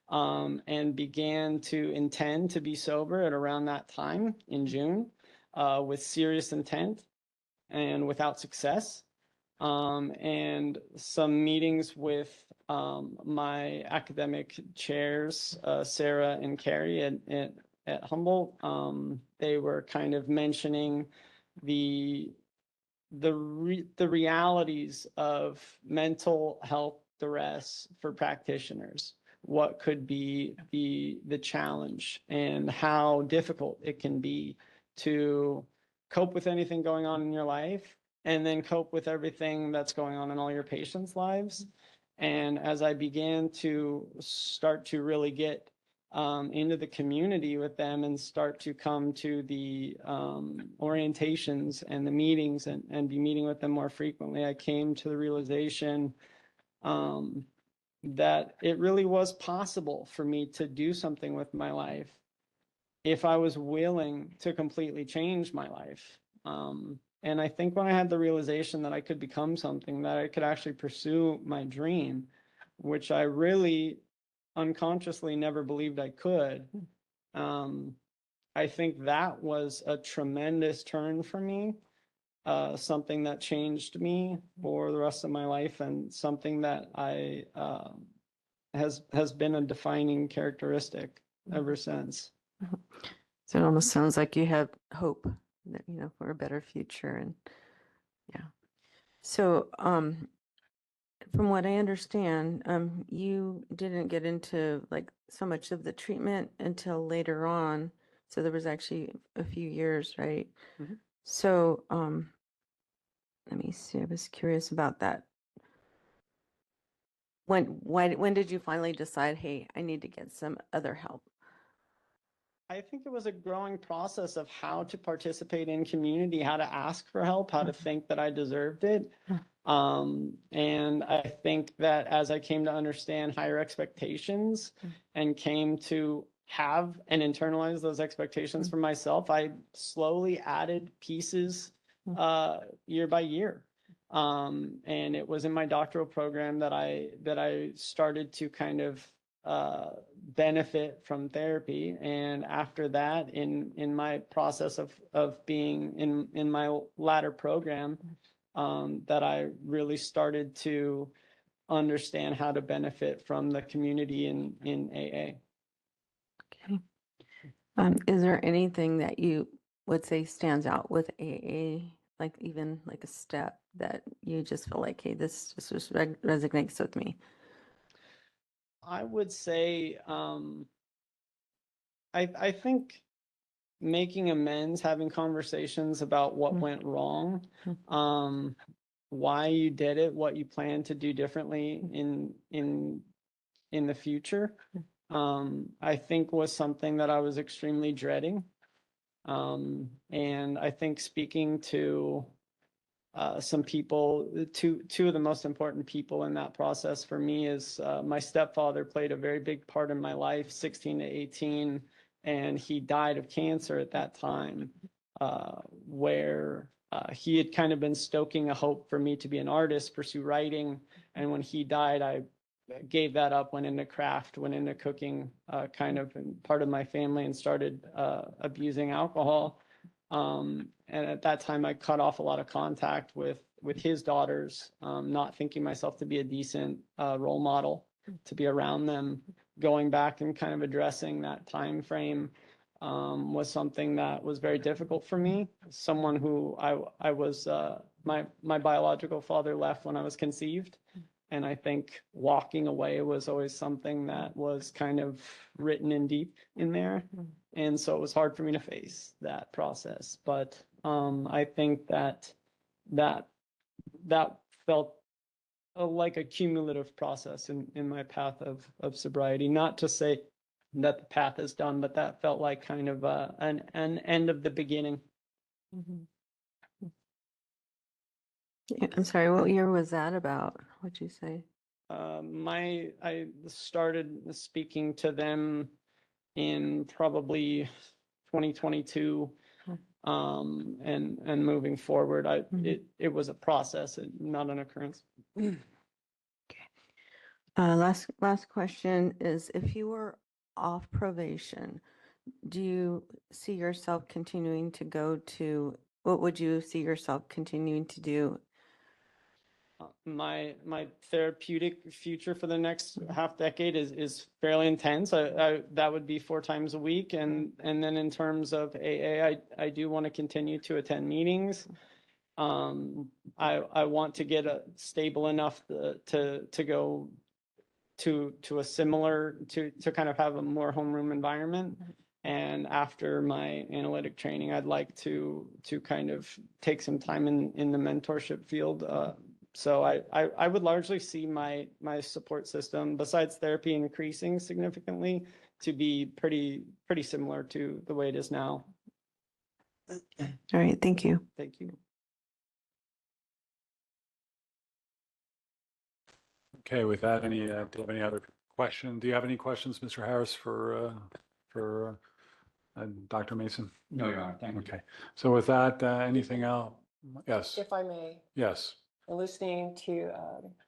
and began to intend to be sober at around that time in June, with serious intent and without success. And some meetings with my academic chairs, Sarah and Carrie at Humboldt. They were kind of mentioning the the realities of mental health duress for practitioners, what could be the challenge and how difficult it can be to cope with anything going on in your life and then cope with everything that's going on in all your patients' lives. And as I began to start to really get into the community with them and start to come to the orientations and the meetings and be meeting with them more frequently, I came to the realization that it really was possible for me to do something with my life if I was willing to completely change my life. And I think when I had the realization that I could become something, that I could actually pursue my dream, which I really unconsciously never believed I could, I think that was a tremendous turn for me, something that changed me for the rest of my life, and something that I has been a defining characteristic ever since. So it almost sounds like you have hope that, you know, for a better future. And yeah. So, from what I understand, you didn't get into like so much of the treatment until later on. So there was actually a few years, right? Mhm. So, let me see. I was curious about that. When did you finally decide, hey, I need to get some other help? I think it was a growing process of how to participate in community, how to ask for help, how to think that I deserved it. And I think that as I came to understand higher expectations and came to have and internalize those expectations for myself, I slowly added pieces year by year. And it was in my doctoral program that I started to kind of benefit from therapy. And after that, in my process of being in my latter program, that I really started to understand how to benefit from the community in AA. Okay. Is there anything that you would say stands out with AA, like even like a step that you just feel like, hey, this just resonates with me? I would say, I think making amends, having conversations about what went wrong, why you did it, what you plan to do differently in the future, I think was something that I was extremely dreading. And I think speaking to some people, two of the most important people in that process for me is my stepfather played a very big part in my life, 16 to 18, and he died of cancer at that time, where he had kind of been stoking a hope for me to be an artist, pursue writing. And when he died, I gave that up, went into craft, went into cooking, kind of part of my family, and started abusing alcohol. And at that time, I cut off a lot of contact with his daughters, not thinking myself to be a decent role model to be around them. Going back and kind of addressing that time frame was something that was very difficult for me. Someone who I was my biological father left when I was conceived. And I think walking away was always something that was kind of written in deep in there. And so it was hard for me to face that process. But I think that felt like a cumulative process in my path of sobriety. Not to say that the path is done, but that felt like kind of an end of the beginning. Yeah, I'm sorry, what year was that about? What'd you say? I started speaking to them in probably 2022, and moving forward, it was a process, not an occurrence. Last question is, if you were off probation, do you see yourself continuing to go to, what would you see yourself continuing to do? My therapeutic future for the next half decade is fairly intense. That would be 4 times a week, and then in terms of AA, I do want to continue to attend meetings, I want to get a stable enough to go to a similar to kind of have a more homeroom environment. And after my analytic training, I'd like to kind of take some time in the mentorship field. So I would largely see my support system, besides therapy increasing significantly, to be pretty similar to the way it is now. All right, thank you. Thank you. Okay, with that, do you have any other questions? Do you have any questions, Mr. Harris, for Dr. Mason? No, Your Honor, thank you. Okay, so with that, anything else? Yes, If I may, yes. listening to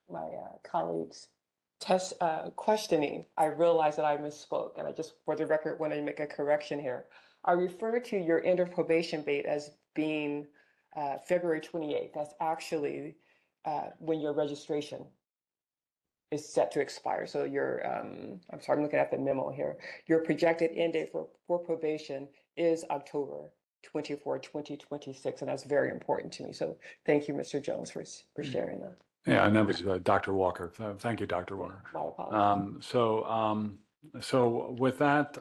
my colleagues' questioning, I realized that I misspoke, and I just, for the record, want to make a correction here. I refer to your end of probation date as being February 28th. That's actually when your registration is set to expire. So your, I'm sorry, I'm looking at the memo here. Your projected end date for probation is October 24, 2026, and that's very important to me. So thank you, Mr. Jones, for sharing that. Yeah, and that was Dr. Walker. Thank you, Dr. Walker. My apologies. So with that,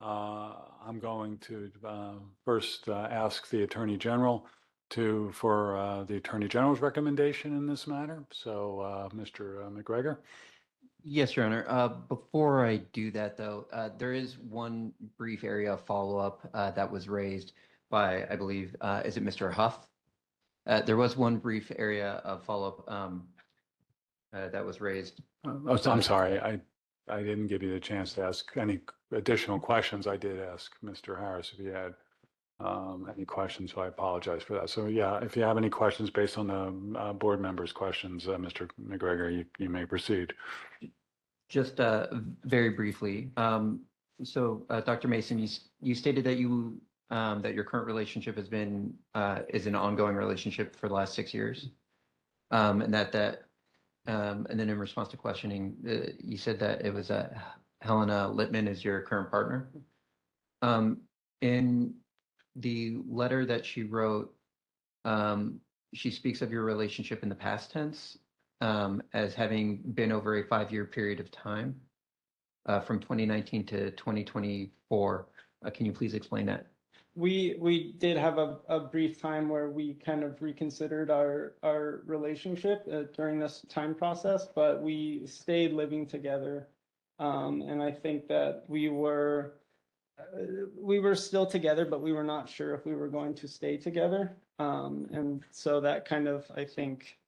I'm going to first ask the Attorney General for the Attorney General's recommendation in this matter. So, Mr. McGregor. Yes, Your Honor. Before I do that, though, there is one brief area of follow-up that was raised by, I believe, is it Mr. Huff? There was one brief area of follow-up that was raised. I'm sorry, I didn't give you the chance to ask any additional questions. I did ask Mr. Harris if he had any questions, so I apologize for that. So yeah, if you have any questions based on the board members' questions, Mr. McGregor, you may proceed. Just very briefly. So Dr. Mason, you stated that that your current relationship has been is an ongoing relationship for the last 6 years, and and then in response to questioning, you said that it was Helena Littman is your current partner. In the letter that she wrote, she speaks of your relationship in the past tense as having been over a 5-year period of time from 2019 to 2024. Can you please explain that? We did have a brief time where we kind of reconsidered our relationship during this time process, but we stayed living together. And I think that we were still together, but we were not sure if we were going to stay together. And so that kind of, I think,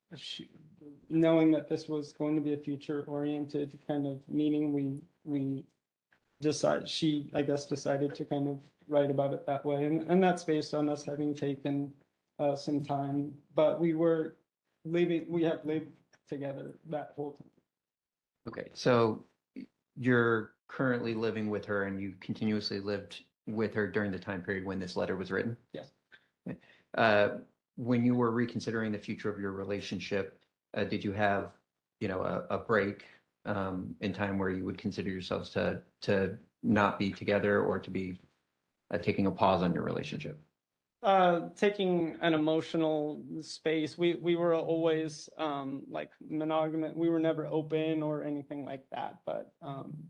knowing that this was going to be a future-oriented kind of meeting, she, I guess, decided to kind of write about it that way. And that's based on us having taken some time, but we have lived together that whole time. Okay, so you're currently living with her and you continuously lived with her during the time period when this letter was written? Yes. Okay. When you were reconsidering the future of your relationship, did you have, a break in time where you would consider yourselves to not be together or to be taking a pause on your relationship? Taking an emotional space. We were always like monogamous. We were never open or anything like that. But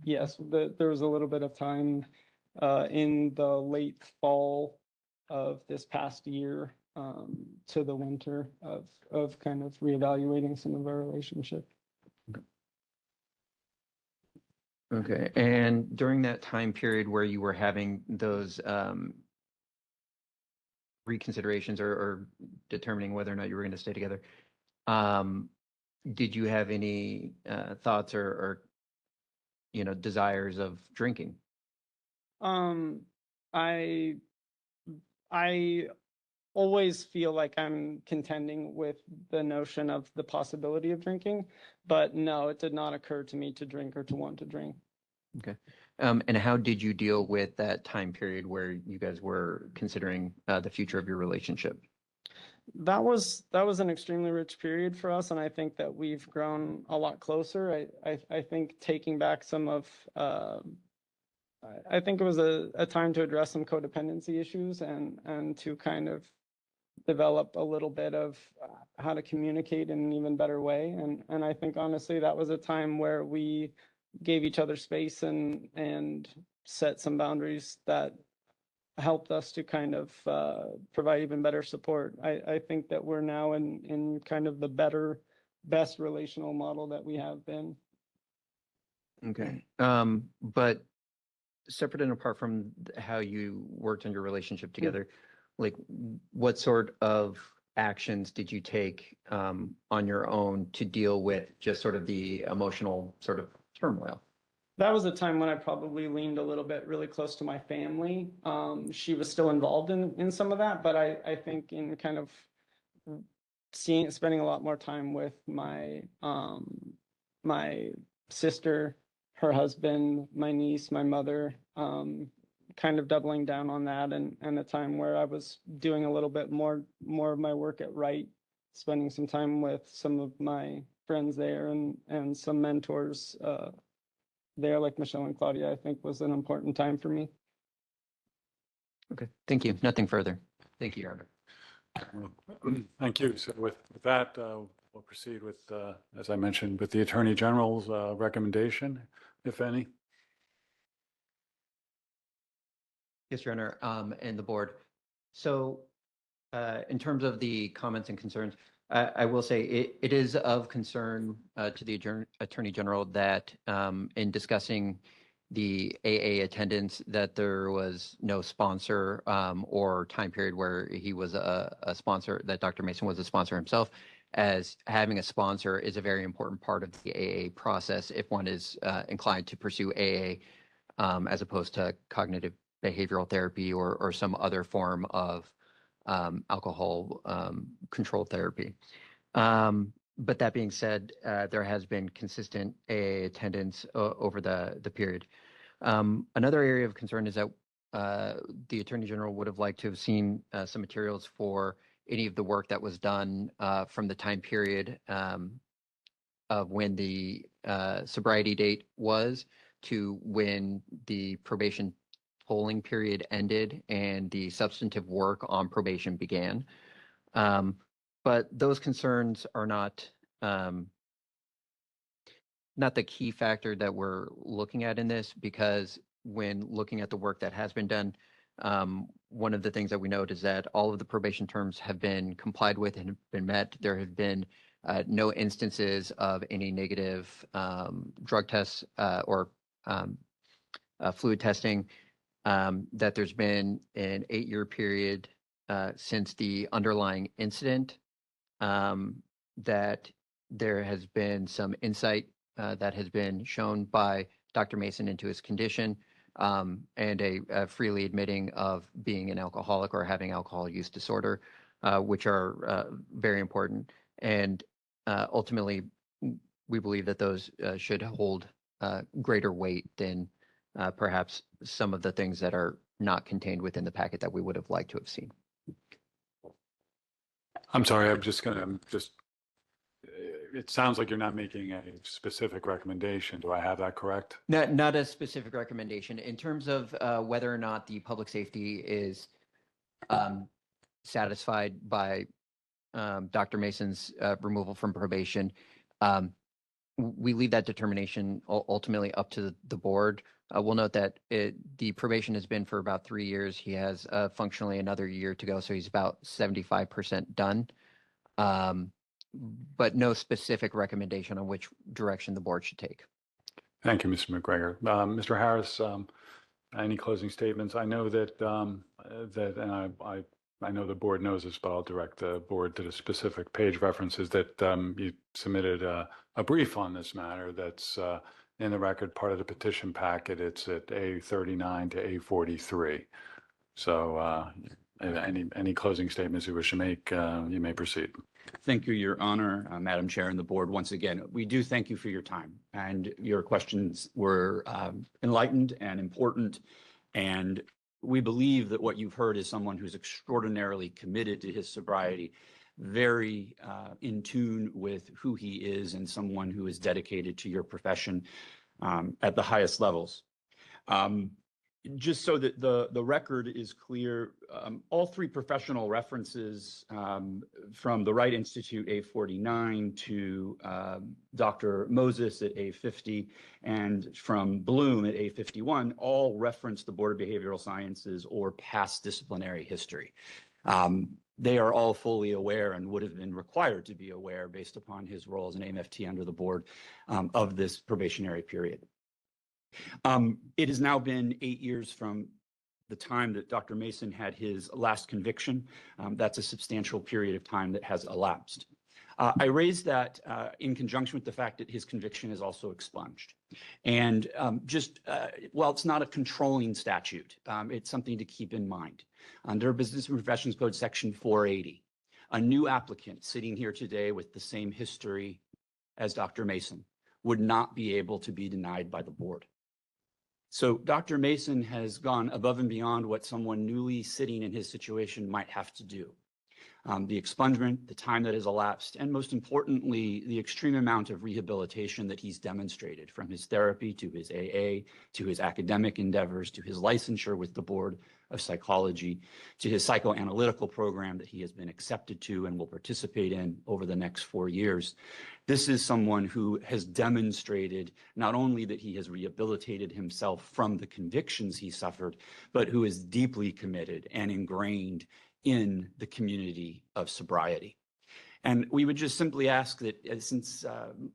yes, there was a little bit of time in the late fall of this past year to the winter of kind of reevaluating some of our relationship. Okay, and during that time period where you were having those reconsiderations or determining whether or not you were going to stay together, did you have any thoughts or desires of drinking? I always feel like I'm contending with the notion of the possibility of drinking, but no, it did not occur to me to drink or to want to drink. Okay. And how did you deal with that time period where you guys were considering the future of your relationship? That was an extremely rich period for us, and I think that we've grown a lot closer. I think taking back some of, I think it was a time to address some codependency issues and to kind of develop a little bit of how to communicate in an even better way. And I think honestly, that was a time where we gave each other space and set some boundaries that helped us to kind of provide even better support. I think that we're now in kind of the best relational model that we have been. Okay. But separate and apart from how you worked on your relationship together, like what sort of actions did you take on your own to deal with just sort of the emotional sort of turmoil? That was a time when I probably leaned a little bit really close to my family. She was still involved in some of that, but I think in kind of spending a lot more time with my my sister, her husband, my niece, my mother, kind of doubling down on that, and a time where I was doing a little bit more of my work at Wright, spending some time with some of my friends there and some mentors there, like Michelle and Claudia, I think was an important time for me. Okay, thank you. Nothing further. Thank you, Your Honor. Thank you. So with that, we'll proceed with, as I mentioned, with the Attorney General's recommendation, if any. Yes, Your Honor, and the board. So in terms of the comments and concerns, I will say it is of concern to the Attorney General that in discussing the AA attendance, that there was no sponsor or time period where he was a sponsor, that Dr. Mason was a sponsor himself, as having a sponsor is a very important part of the AA process if one is inclined to pursue AA as opposed to cognitive behavioral therapy or some other form of alcohol control therapy. But that being said, there has been consistent AA attendance over the period. Another area of concern is that the Attorney General would have liked to have seen some materials for any of the work that was done from the time period of when the sobriety date was to when the probation polling period ended and the substantive work on probation began. But those concerns are not the key factor that we're looking at in this, because when looking at the work that has been done, one of the things that we note is that all of the probation terms have been complied with and have been met. There have been no instances of any negative drug tests or fluid testing, that there's been an 8-year period since the underlying incident, that there has been some insight that has been shown by Dr. Mason into his condition, and a freely admitting of being an alcoholic or having alcohol use disorder, which are very important. And ultimately, we believe that those should hold greater weight than perhaps some of the things that are not contained within the packet that we would have liked to have seen. I'm sorry, it sounds like you're not making a specific recommendation. Do I have that correct? Not a specific recommendation. In terms of whether or not the public safety is satisfied by Dr. Mason's removal from probation, we leave that determination ultimately up to the board. We'll note that the probation has been for about 3 years. He has functionally another year to go, so he's about 75% done. But no specific recommendation on which direction the board should take. Thank you, Mr. McGregor. Mr. Harris, any closing statements? I know that, and I know the board knows this, but I'll direct the board to the specific page references that you submitted a brief on this matter that's in the record, part of the petition packet. It's at A39 to A43. So any closing statements you wish to make, you may proceed. Thank you, Your Honor, Madam Chair and the board. Once again, we do thank you for your time, and your questions were enlightened and important. And we believe that what you've heard is someone who's extraordinarily committed to his sobriety, very in tune with who he is, and someone who is dedicated to your profession at the highest levels. just so that the record is clear, all three professional references from the Wright Institute A49 to Dr. Moses at A50 and from Bloom at A51 all reference the Board of Behavioral Sciences or past disciplinary history. They are all fully aware and would have been required to be aware based upon his role as an AMFT under the board of this probationary period. It has now been 8 years from the time that Dr. Mason had his last conviction. That's a substantial period of time that has elapsed. I raise that in conjunction with the fact that his conviction is also expunged. And while it's not a controlling statute, it's something to keep in mind. Under Business and Professions Code Section 480, a new applicant sitting here today with the same history as Dr. Mason would not be able to be denied by the board. So Dr. Mason has gone above and beyond what someone newly sitting in his situation might have to do. The expungement, the time that has elapsed, and most importantly, the extreme amount of rehabilitation that he's demonstrated, from his therapy to his AA, to his academic endeavors, to his licensure with the Board of Psychology, to his psychoanalytical program that he has been accepted to and will participate in over the next 4 years. This is someone who has demonstrated not only that he has rehabilitated himself from the convictions he suffered, but who is deeply committed and ingrained in the community of sobriety. And we would just simply ask that since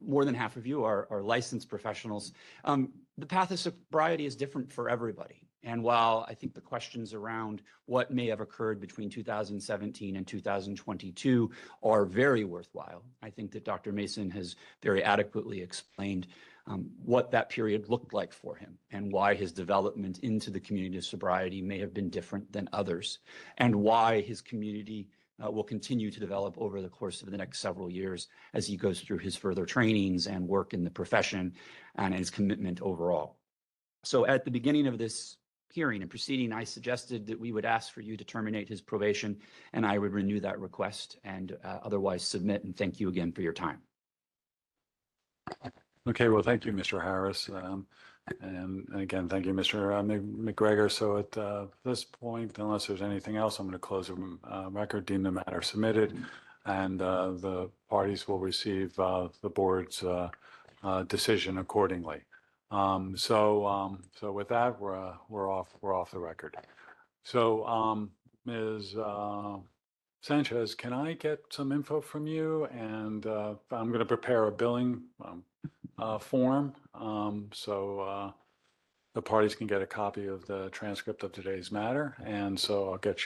more than half of you are licensed professionals, the path of sobriety is different for everybody. And while I think the questions around what may have occurred between 2017 and 2022 are very worthwhile, I think that Dr. Mason has very adequately explained what that period looked like for him and why his development into the community of sobriety may have been different than others, and why his community will continue to develop over the course of the next several years as he goes through his further trainings and work in the profession and his commitment overall. So at the beginning of this hearing and proceeding, I suggested that we would ask for you to terminate his probation, and I would renew that request and otherwise submit, and thank you again for your time. Okay, well, thank you, Mr. Harris. And again, thank you, Mr. McGregor. So at this point, unless there's anything else, I'm going to close the record, deem the matter submitted, and the parties will receive the board's decision accordingly. So with that, we're off the record. So Ms. Sanchez, can I get some info from you? And I'm going to prepare a billing form so the parties can get a copy of the transcript of today's matter. And so I'll get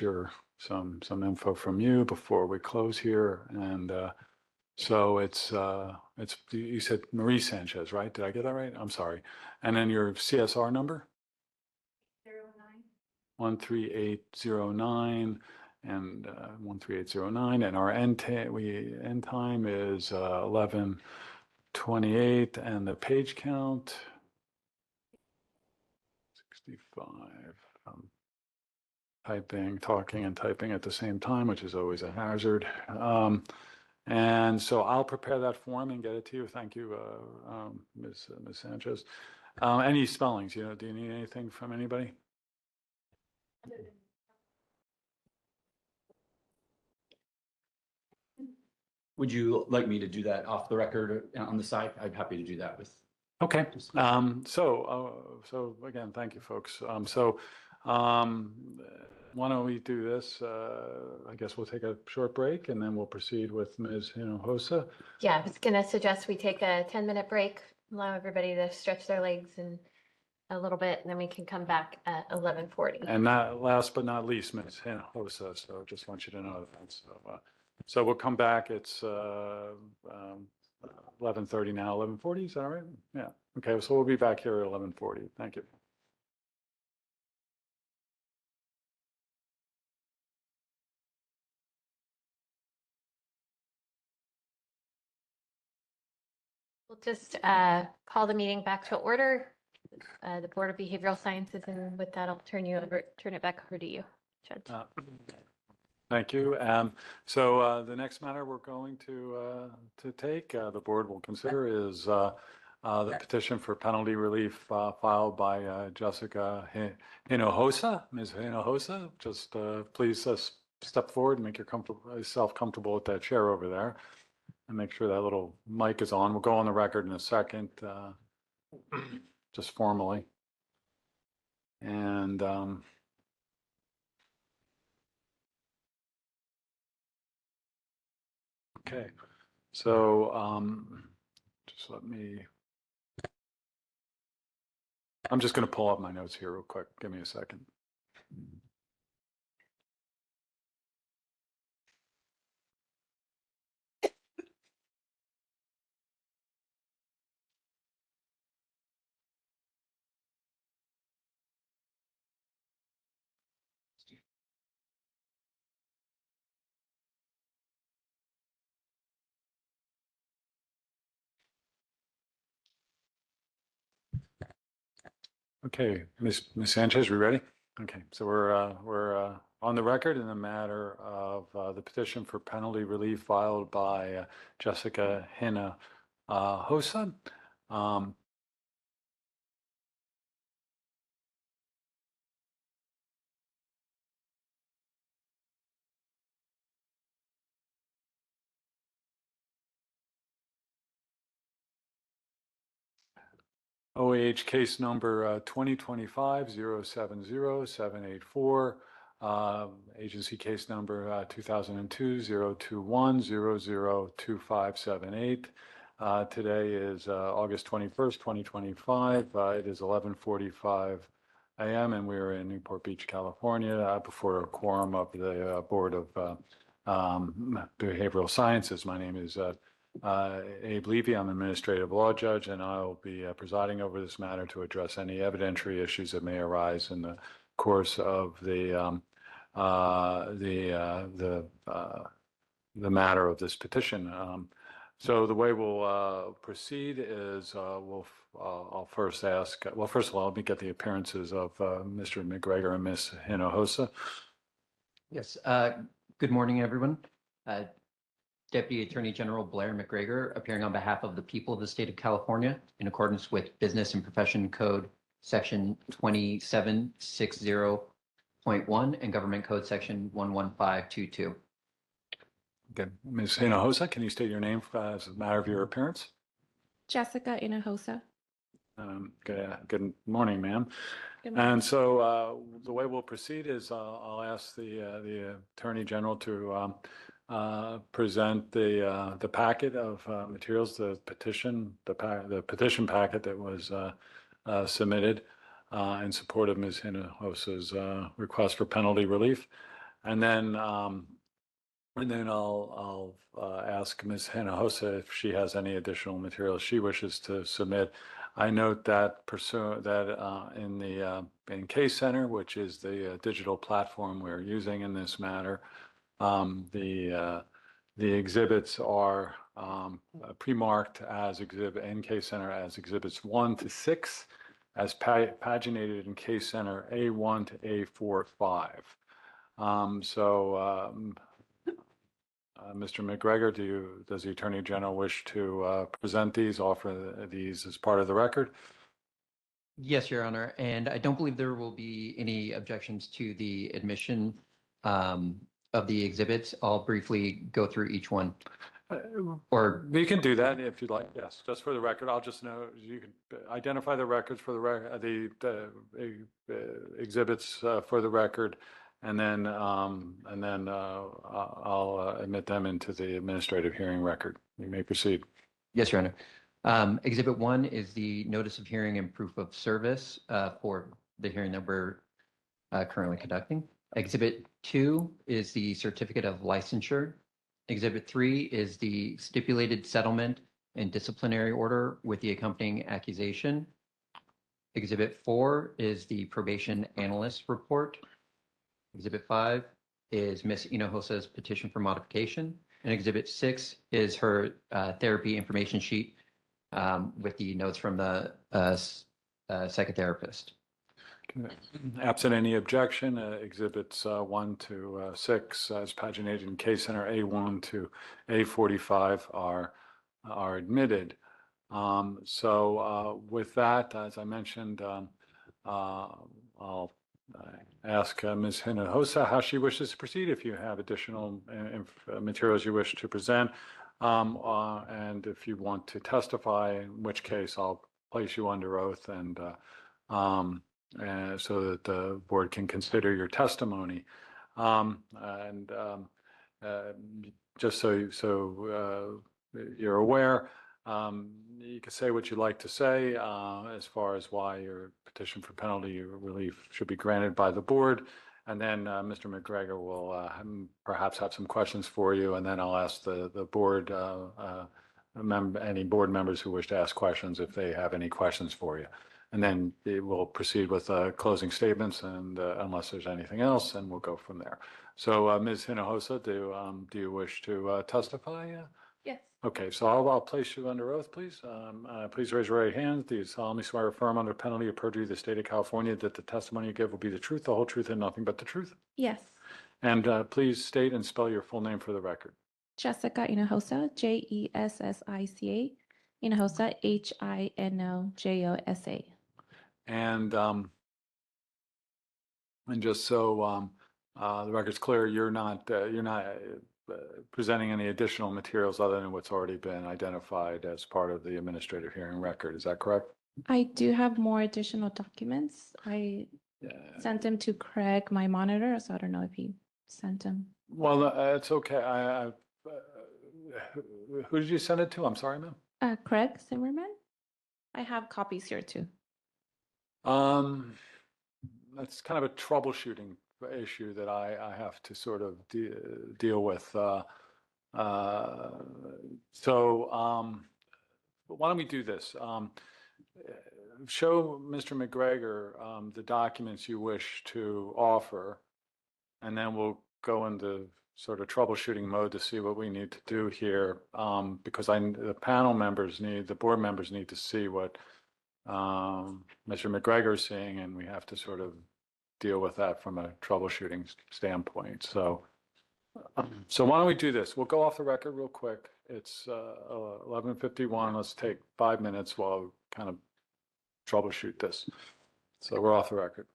some info from you before we close here. And so it's you said Marie Sanchez, right? Did I get that right? I'm sorry. And then your CSR number? 13809 and 13809, and our end time is 11:28, and the page count 65. Talking and typing at the same time, which is always a hazard. And so I'll prepare that form and get it to you. Thank you, Ms. Sanchez. Any spellings? Do you need anything from anybody? Would you like me to do that off the record on the side? I'm happy to do that with. Okay. So again, thank you, folks. Why don't we do this? I guess we'll take a short break and then we'll proceed with Ms. Hinojosa. Yeah, I was going to suggest we take a 10-minute break, allow everybody to stretch their legs and a little bit, and then we can come back at 11:40. And not last but not least, Ms. Hinojosa. So just want you to know that. So we'll come back. It's 11:30 now. 11:40. Is that all right? Yeah. Okay. So we'll be back here at 11:40. Thank you. We'll just call the meeting back to order. The Board of Behavioral Sciences, and with that, I'll turn it back over to you, Judge. Thank you. So the next matter we're going to take, the board will consider is the petition for penalty relief filed by Jessica Hinojosa. Ms. Hinojosa, just please step forward and make yourself comfortable with that chair over there. And make sure that little mic is on. We'll go on the record in a second, just formally. And okay, so just let me, I'm just going to pull up my notes here real quick. Give me a second. Okay, Ms. Sanchez, we ready? Okay, so we're on the record in the matter of the petition for penalty relief filed by Jessica Hinojosa. OAH case number 2025-070-784, agency case number 2002-021-002578. Today is August 21st, 2025. It is 11:45 a.m. and we are in Newport Beach, California, before a quorum of the Board of Behavioral Sciences. My name is Abe Levy. I'm an administrative law judge, and I'll be presiding over this matter to address any evidentiary issues that may arise in the course of the matter of this petition. So the way we'll proceed is I'll first ask. Well, first of all, let me get the appearances of Mr. McGregor and Ms. Hinojosa. Yes. Good morning, everyone. Deputy Attorney General Blair McGregor, appearing on behalf of the people of the state of California in accordance with Business and Profession Code Section 2760.1 and Government Code Section 11522. Okay, Ms. Hinojosa, can you state your name as a matter of your appearance? Jessica Hinojosa. Good morning, ma'am. Good morning. And so the way we'll proceed is I'll ask the Attorney General to present the packet of materials, the petition packet that was submitted in support of Ms. Hinojosa's request for penalty relief, and then I'll ask Ms. Hinojosa if she has any additional materials she wishes to submit. I note that in Case Center, which is the digital platform we're using in this matter, the exhibits are pre-marked as exhibit in Case Center as exhibits 1 to 6, as paginated in Case Center A1 to A45. Mr. McGregor, does the Attorney General wish to present these, offer these as part of the record? Yes, Your Honor. And I don't believe there will be any objections to the admission of the exhibits. I'll briefly go through each one. Or you can do that if you'd like. Yes, just for the record. I'll just know you can identify the records for the exhibits for the record, and then I'll admit them into the administrative hearing record. You may proceed. Yes, Your Honor. Exhibit 1 is the notice of hearing and proof of service for the hearing that we're currently conducting. Exhibit 2 is the certificate of licensure. Exhibit 3 is the stipulated settlement and disciplinary order with the accompanying accusation. Exhibit 4 is the probation analyst report. Exhibit 5 is Ms. Hinojosa's petition for modification. And Exhibit 6 is her therapy information sheet with the notes from the psychotherapist. Absent any objection, exhibits 1 to 6 as paginated in Case Center A1 to A45 are admitted. With that, as I mentioned, I'll ask Ms. Hinojosa how she wishes to proceed. If you have additional materials you wish to present, and if you want to testify, in which case I'll place you under oath so that the board can consider your testimony. Just so you're aware, you can say what you'd like to say as far as why your petition for penalty relief should be granted by the board. And then Mr. McGregor will perhaps have some questions for you. And then I'll ask the board, any board members who wish to ask questions if they have any questions for you. And then we'll proceed with closing statements, and unless there's anything else, and we'll go from there. So Ms. Hinojosa, do you wish to testify? Yes. Okay, so I'll place you under oath, please. Please raise your right hand. Do you solemnly swear or affirm under penalty of perjury of the state of California that the testimony you give will be the truth, the whole truth, and nothing but the truth? Yes. And please state and spell your full name for the record. Jessica Hinojosa, Jessica. Hinojosa, Hinojosa. And just so the record's clear, you're not presenting any additional materials other than what's already been identified as part of the administrative hearing record. Is that correct? I do have more additional documents. I sent them to Craig, my monitor, so I don't know if he sent them. Well, it's okay. Who did you send it to? I'm sorry, ma'am. Craig Zimmerman. I have copies here too. That's kind of a troubleshooting issue that I have to sort of deal with. But why don't we do this? Show Mr. McGregor the documents you wish to offer, and then we'll go into sort of troubleshooting mode to see what we need to do here, because the board members need to see what Mr. McGregor is seeing, and we have to sort of deal with that from a troubleshooting standpoint. So why don't we do this? We'll go off the record real quick. It's 11:51. Let's take 5 minutes while we kind of troubleshoot this. So we're off the record.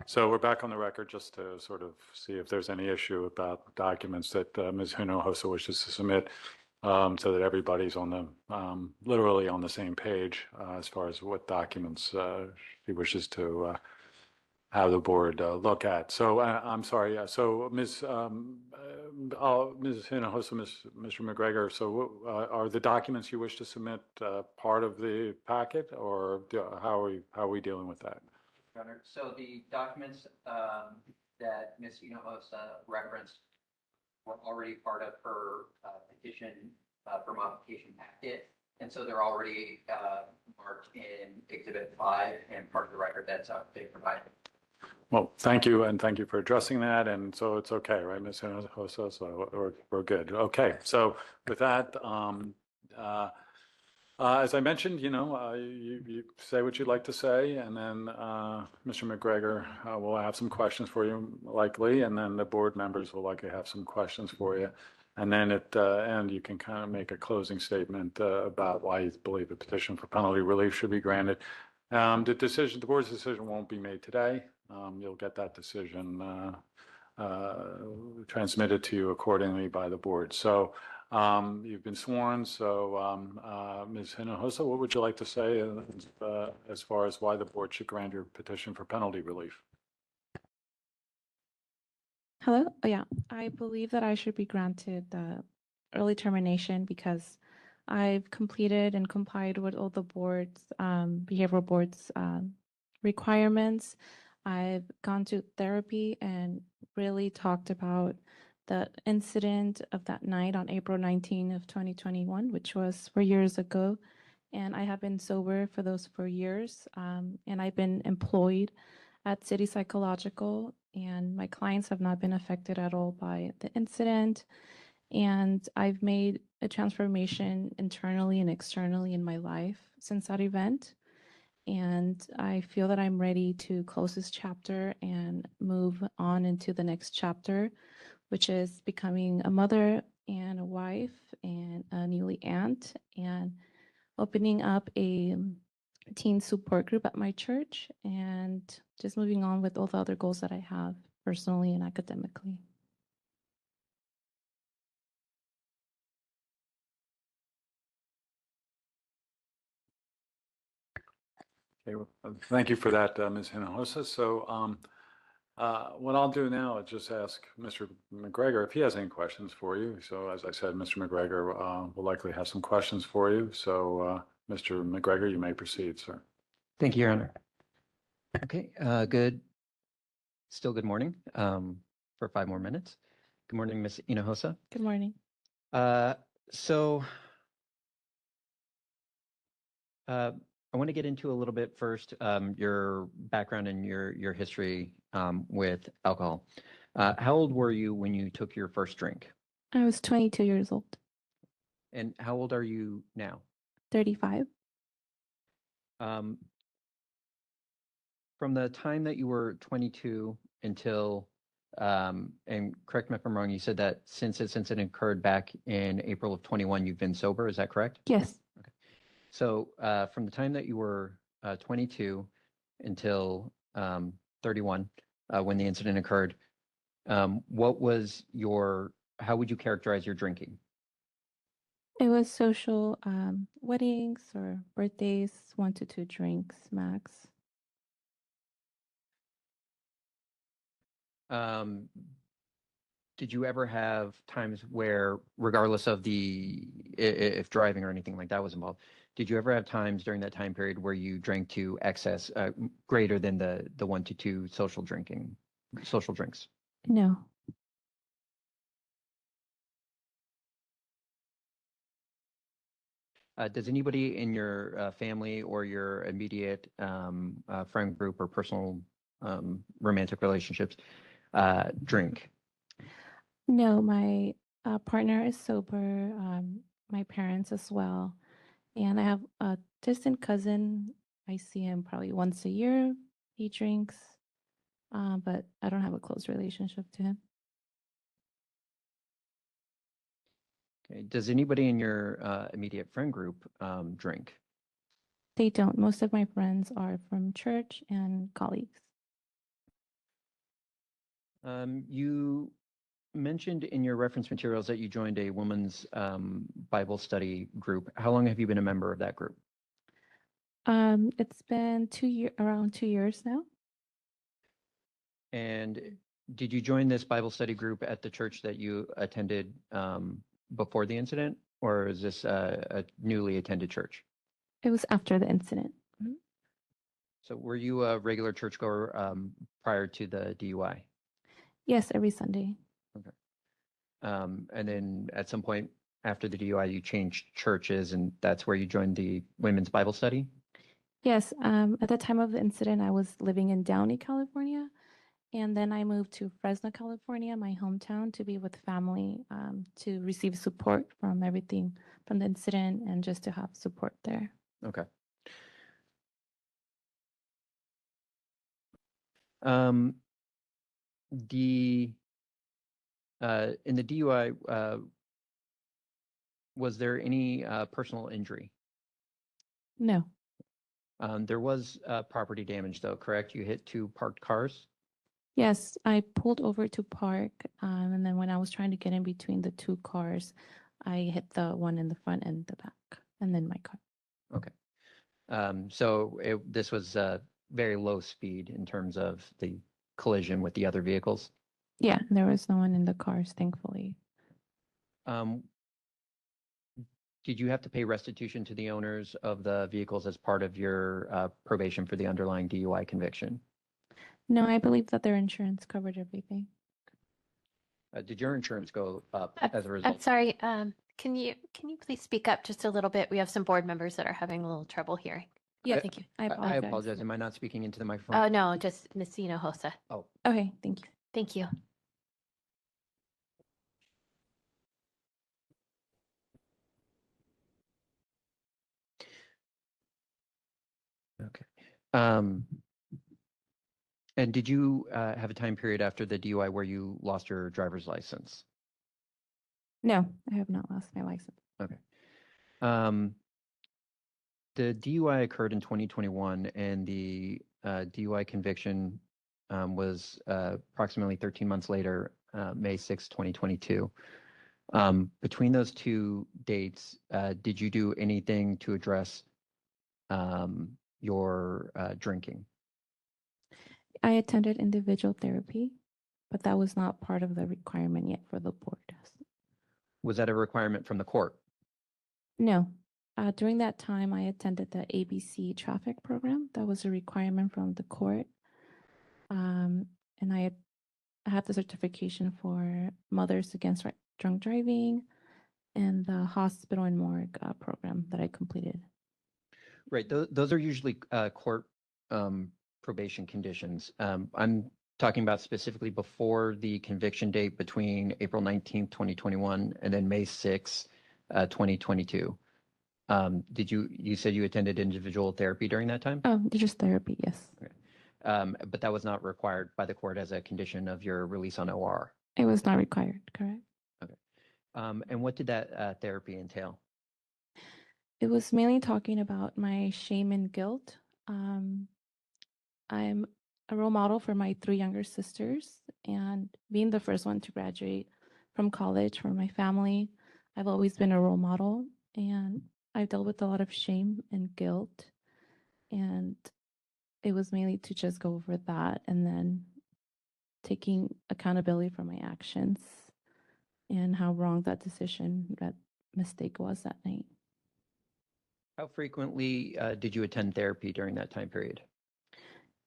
So we're back on the record just to sort of see if there's any issue about documents that Ms. Hinojosa wishes to submit, so that everybody's on the literally on the same page as far as what documents she wishes to have the board look at. So I'm sorry. So Ms. Hinojosa, Mr. McGregor, so are the documents you wish to submit part of the packet, or how are we dealing with that? So the documents that Ms. Hinojosa referenced were already part of her petition for modification packet. And so they're already marked in Exhibit 5 and part of the record that's they provided. Well, thank you, and thank you for addressing that. And so it's okay, right, Ms. Hinojosa? So we're good. Okay, so with that, as I mentioned, you say what you'd like to say, and then Mr. McGregor will have some questions for you, likely, and then the board members will likely have some questions for you. And then at the end, you can kind of make a closing statement about why you believe a petition for penalty relief should be granted. The board's decision won't be made today. You'll get that decision transmitted to you accordingly by the board. So you've been sworn. So Ms. Hinojosa, what would you like to say as far as why the board should grant your petition for penalty relief? Hello? Oh, yeah. I believe that I should be granted the early termination because I've completed and complied with all the board's, behavioral board's requirements. I've gone to therapy and really talked about the incident of that night on April 19 of 2021, which was 4 years ago. And I have been sober for those 4 years. And I've been employed at City Psychological, and my clients have not been affected at all by the incident. And I've made a transformation internally and externally in my life since that event. And I feel that I'm ready to close this chapter and move on into the next chapter, which is becoming a mother and a wife and a newly aunt, and opening up a teen support group at my church, and just moving on with all the other goals that I have personally and academically. Okay, well, thank you for that, Ms. Hinojosa. So what I'll do now is just ask Mr. McGregor if he has any questions for you. So as I said, Mr. McGregor will likely have some questions for you. So Mr. McGregor, you may proceed, sir. Thank you, Your Honor. Okay, still good morning for 5 more minutes. Good morning, Ms. Hinojosa. Good morning. I want to get into a little bit first your background and your history with alcohol. How old were you when you took your first drink? I was 22 years old. And how old are you now? 35. From the time that you were 22 until, and correct me if I'm wrong, you said that since this incident occurred back in April of 21, you've been sober, is that correct? Yes. Okay. So from the time that you were 22 until 31, when the incident occurred, how would you characterize your drinking? It was social weddings or birthdays, 1 to 2 drinks max. Did you ever have times where, regardless of if driving or anything like that was involved, did you ever have times during that time period where you drank to excess, greater than the 1 to 2 social drinks? No. Does anybody in your family or your immediate friend group or personal romantic relationships drink? No, my partner is sober, my parents as well. And I have a distant cousin. I see him probably once a year. He drinks, but I don't have a close relationship to him. Okay. Does anybody in your immediate friend group drink? They don't. Most of my friends are from church and colleagues. You mentioned in your reference materials that you joined a women's Bible study group. How long have you been a member of that group? It's been around 2 years now. And did you join this Bible study group at the church that you attended before the incident, or is this a newly attended church? It was after the incident. So were you a regular churchgoer prior to the DUI? Yes, every Sunday. Okay. And then at some point after the DUI, you changed churches, and that's where you joined the Women's Bible Study? Yes, at the time of the incident, I was living in Downey, California, and then I moved to Fresno, California, my hometown, to be with family, to receive support from everything from the incident and just to have support there. Okay. Um, the in the DUI, was there any personal injury? No, There was property damage, though, correct? You hit two parked cars? yes, I pulled over to park, and then when I was trying to get in between the two cars, I hit the one in the front and the back, and then my car. Okay. So this was very low speed in terms of the collision with the other vehicles? Yeah, there was no one in the cars, thankfully. Did you have to pay restitution to the owners of the vehicles as part of your probation for the underlying DUI conviction? No, I believe that their insurance covered everything. Did your insurance go up as a I'm result? sorry, can you please speak up just a little bit? We have some board members that are having a little trouble hearing. Yeah, Thank you. I I apologize. apologize. Am I not speaking into the microphone? Oh, no, just Ms. Hinojosa. Oh, Okay, thank you. Thank you. okay. And did you have a time period after the DUI where you lost your driver's license? No, I have not lost my license. Okay. The DUI occurred in 2021, and the DUI conviction was approximately 13 months later, May 6, 2022. Between those two dates, did you do anything to address your drinking? I attended individual therapy, but that was not part of the requirement yet for the board. Was that a requirement from the court? No. During that time, I attended the ABC traffic program. That was a requirement from the court. And I have the certification for Mothers Against Drunk Driving and the hospital and morgue program that I completed. Right. Those are usually court probation conditions. I'm talking about specifically before the conviction date between April 19th, 2021 and then May 6th, 2022. You said you attended individual therapy during that time? Oh, just therapy, yes. Okay. But that was not required by the court as a condition of your release on OR? It was not required, correct? Okay. And what did that therapy entail? It was mainly talking about my shame and guilt. I'm a role model for my 3 younger sisters, and being the first one to graduate from college for my family, I've always been a role model, and I've dealt with a lot of shame and guilt, and it was mainly to just go over that and then taking accountability for my actions and how wrong that mistake was that night. How frequently did you attend therapy during that time period?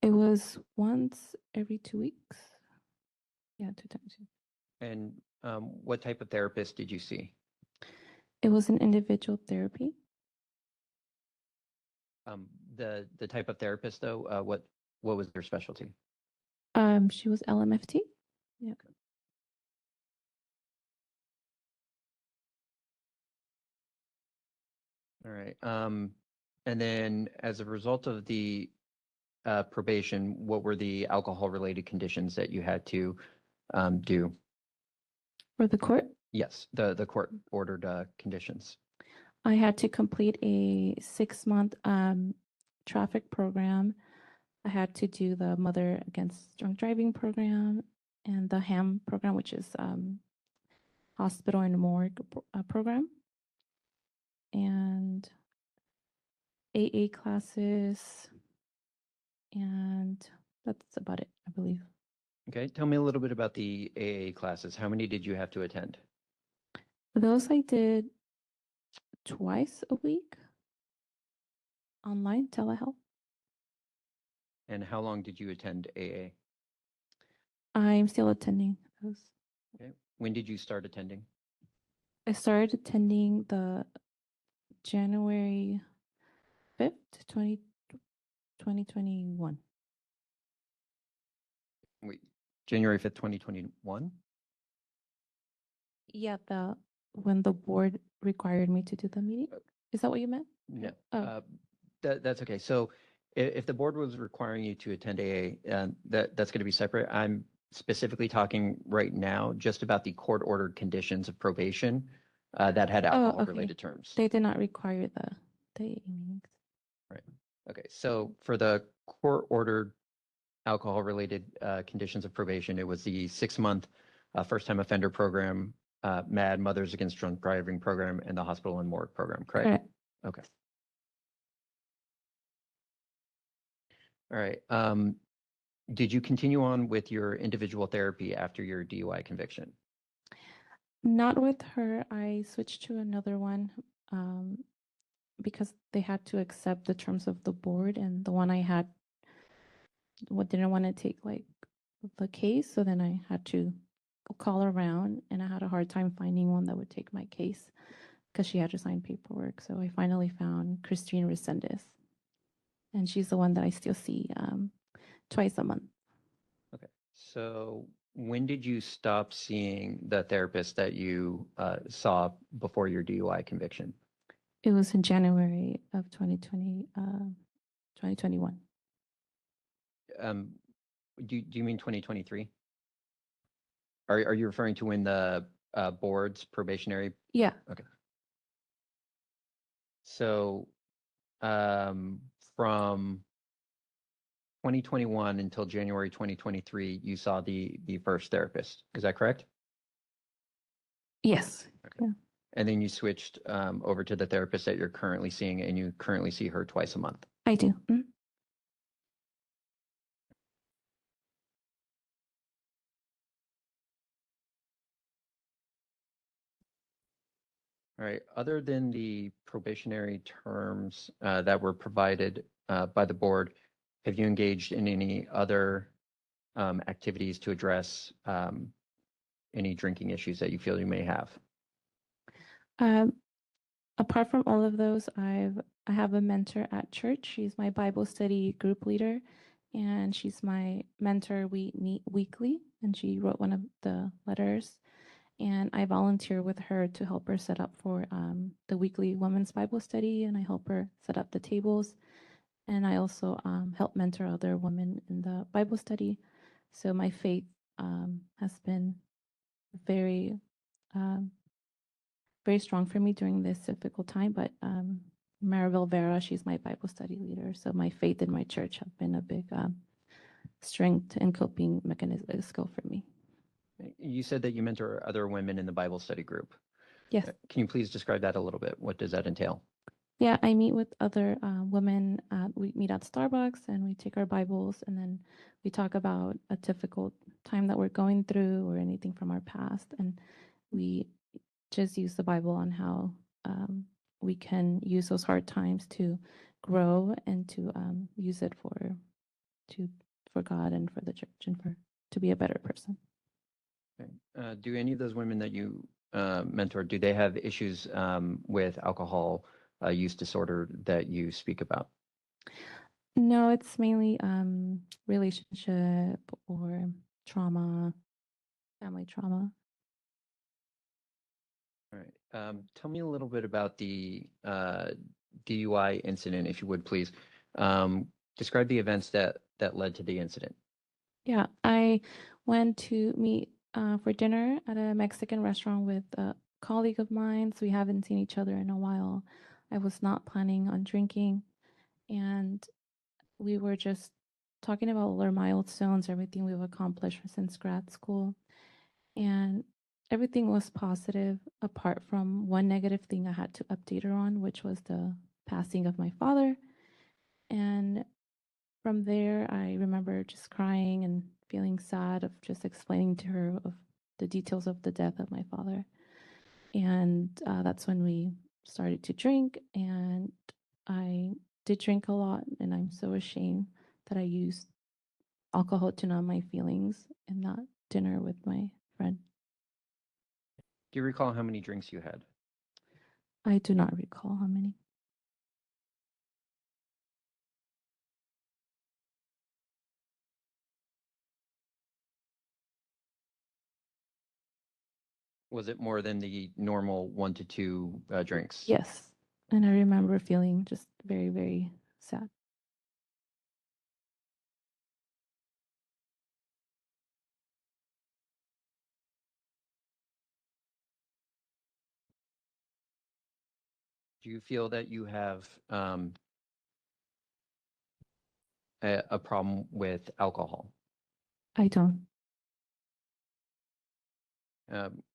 It was once every 2 weeks. Yeah, 2 times. And what type of therapist did you see? It was an individual therapy. The type of therapist, though, what was their specialty? She was LMFT. Yeah. All right. And then as a result of the probation, what were the alcohol-related conditions that you had to do? For the court? Yes, the court ordered conditions. I had to complete a 6-month traffic program. I had to do the Mother Against Drunk Driving program and the HAM program, which is hospital and morgue program, and AA classes, and that's about it, I believe. Okay, tell me a little bit about the AA classes. How many did you have to attend? Those I did twice a week, online, telehealth. And how long did you attend AA? I'm still attending those. Okay, when did you start attending? I started attending the January 5th, 2021. Wait, January 5th, 2021? Yeah, when the board required me to do the meeting. Is that what you meant? No, Oh. that's okay. So if the board was requiring you to attend AA, that's going to be separate. I'm specifically talking right now just about the court-ordered conditions of probation that had Oh, alcohol-related okay. terms. They did not require the AA meetings. Right. Okay. So for the court-ordered alcohol-related conditions of probation, it was the 6-month first-time offender program, MAD, Mothers Against Drunk Driving program, and the hospital and morgue program, correct? Correct. Okay. All right. Did you continue on with your individual therapy after your DUI conviction? Not with her. I switched to another one because they had to accept the terms of the board, and the one I had didn't want to take like the case, so then I had to call around, and I had a hard time finding one that would take my case because she had to sign paperwork. So I finally found Christine Resendez, and she's the one that I still see twice a month. Okay. So when did you stop seeing the therapist that you saw before your DUI conviction? It was in January of 2021. Do you mean 2023? Are you referring to when the board's probationary? Yeah. Okay. So from 2021 until January 2023, you saw the first therapist. Is that correct? Yes. Okay. Yeah. And then you switched over to the therapist that you're currently seeing, and you currently see her twice a month. I do. Mm. All right. Other than the probationary terms that were provided by the board, have you engaged in any other activities to address any drinking issues that you feel you may have? Apart from all of those, I have a mentor at church. She's my Bible study group leader, and she's my mentor. We meet weekly, and she wrote one of the letters. And I volunteer with her to help her set up for the weekly women's Bible study, and I help her set up the tables. And I also help mentor other women in the Bible study. So my faith has been very, very strong for me during this difficult time. But Maribel Vera, she's my Bible study leader. So my faith in my church have been a big strength and coping mechanism skill for me. You said that you mentor other women in the Bible study group. Yes. Can you please describe that a little bit? What does that entail? Yeah, I meet with other women. We meet at Starbucks and we take our Bibles, and then we talk about a difficult time that we're going through or anything from our past. And we just use the Bible on how we can use those hard times to grow and to use it for God and for the church and to be a better person. Okay. Do any of those women that you mentor, do they have issues with alcohol use disorder that you speak about? No, it's mainly relationship or trauma, family trauma. All right. Tell me a little bit about the DUI incident, if you would, please. Describe the events that led to the incident. Yeah, I went to meet for dinner at a Mexican restaurant with a colleague of mine. So we haven't seen each other in a while. I was not planning on drinking, and we were just talking about all our milestones, everything we've accomplished since grad school. And everything was positive apart from one negative thing I had to update her on, which was the passing of my father. And from there, I remember just crying and feeling sad of just explaining to her of the details of the death of my father. And that's when we started to drink, and I did drink a lot, and I'm so ashamed that I used alcohol to numb my feelings in that dinner with my friend. Do you recall how many drinks you had? I do not recall how many. Was it more than the normal 1 to 2 drinks? Yes. And I remember feeling just very, very sad. Do you feel that you have a problem with alcohol? I don't.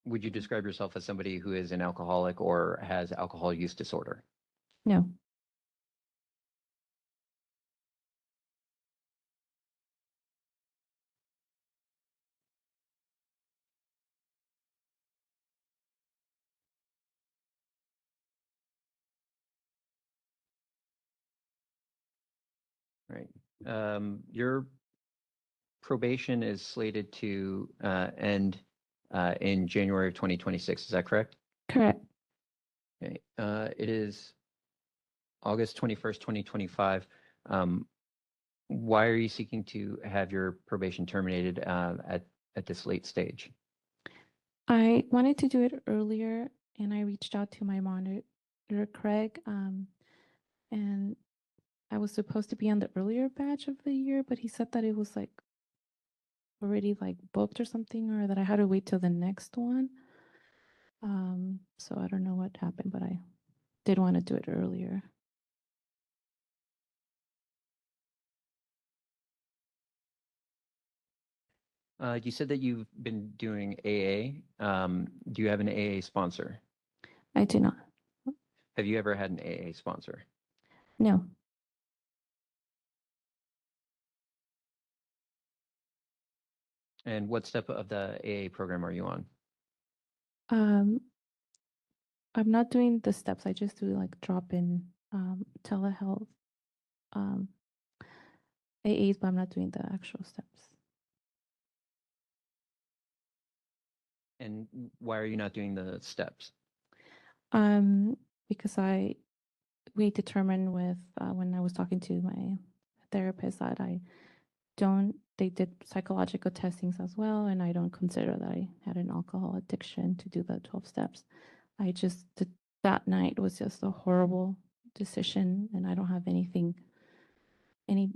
Would you describe yourself as somebody who is an alcoholic or has alcohol use disorder? No. Right. Your probation is slated to end in January of 2026. Is that correct? Correct. Okay. It is August 21st, 2025. Why are you seeking to have your probation terminated at this late stage? I wanted to do it earlier, and I reached out to my monitor, Craig, and I was supposed to be on the earlier batch of the year, but he said that it was like already like booked or something, or that I had to wait till the next one. So I don't know what happened, but I did want to do it earlier. You said that you've been doing AA. Do you have an AA sponsor? I do not. Have you ever had an AA sponsor? No. And what step of the AA program are you on? I'm not doing the steps. I just do like drop-in telehealth AAs, but I'm not doing the actual steps. And why are you not doing the steps? Because we determined with when I was talking to my therapist that they did psychological testings as well, and I don't consider that I had an alcohol addiction to do the 12 steps. That night was just a horrible decision, and I don't have any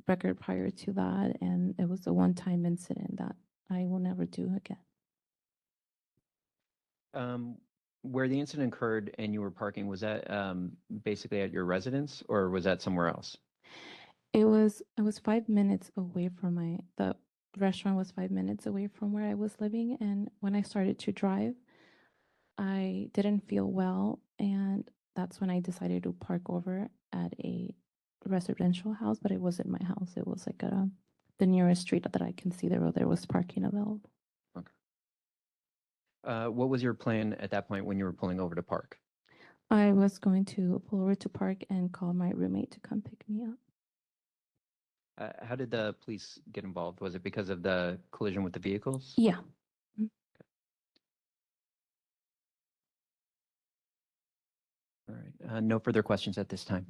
record prior to that, and it was a one-time incident that I will never do again. Where the incident occurred and you were parking, was that basically at your residence or was that somewhere else? I was 5 minutes away from the restaurant was 5 minutes away from where I was living, and when I started to drive, I didn't feel well, and that's when I decided to park over at a residential house, but it wasn't my house. It was like the nearest street that I can see there was parking available. What was your plan at that point when you were pulling over to park? I was going to pull over to park and call my roommate to come pick me up. How did the police get involved? Was it because of the collision with the vehicles? Yeah. All right. No further questions at this time.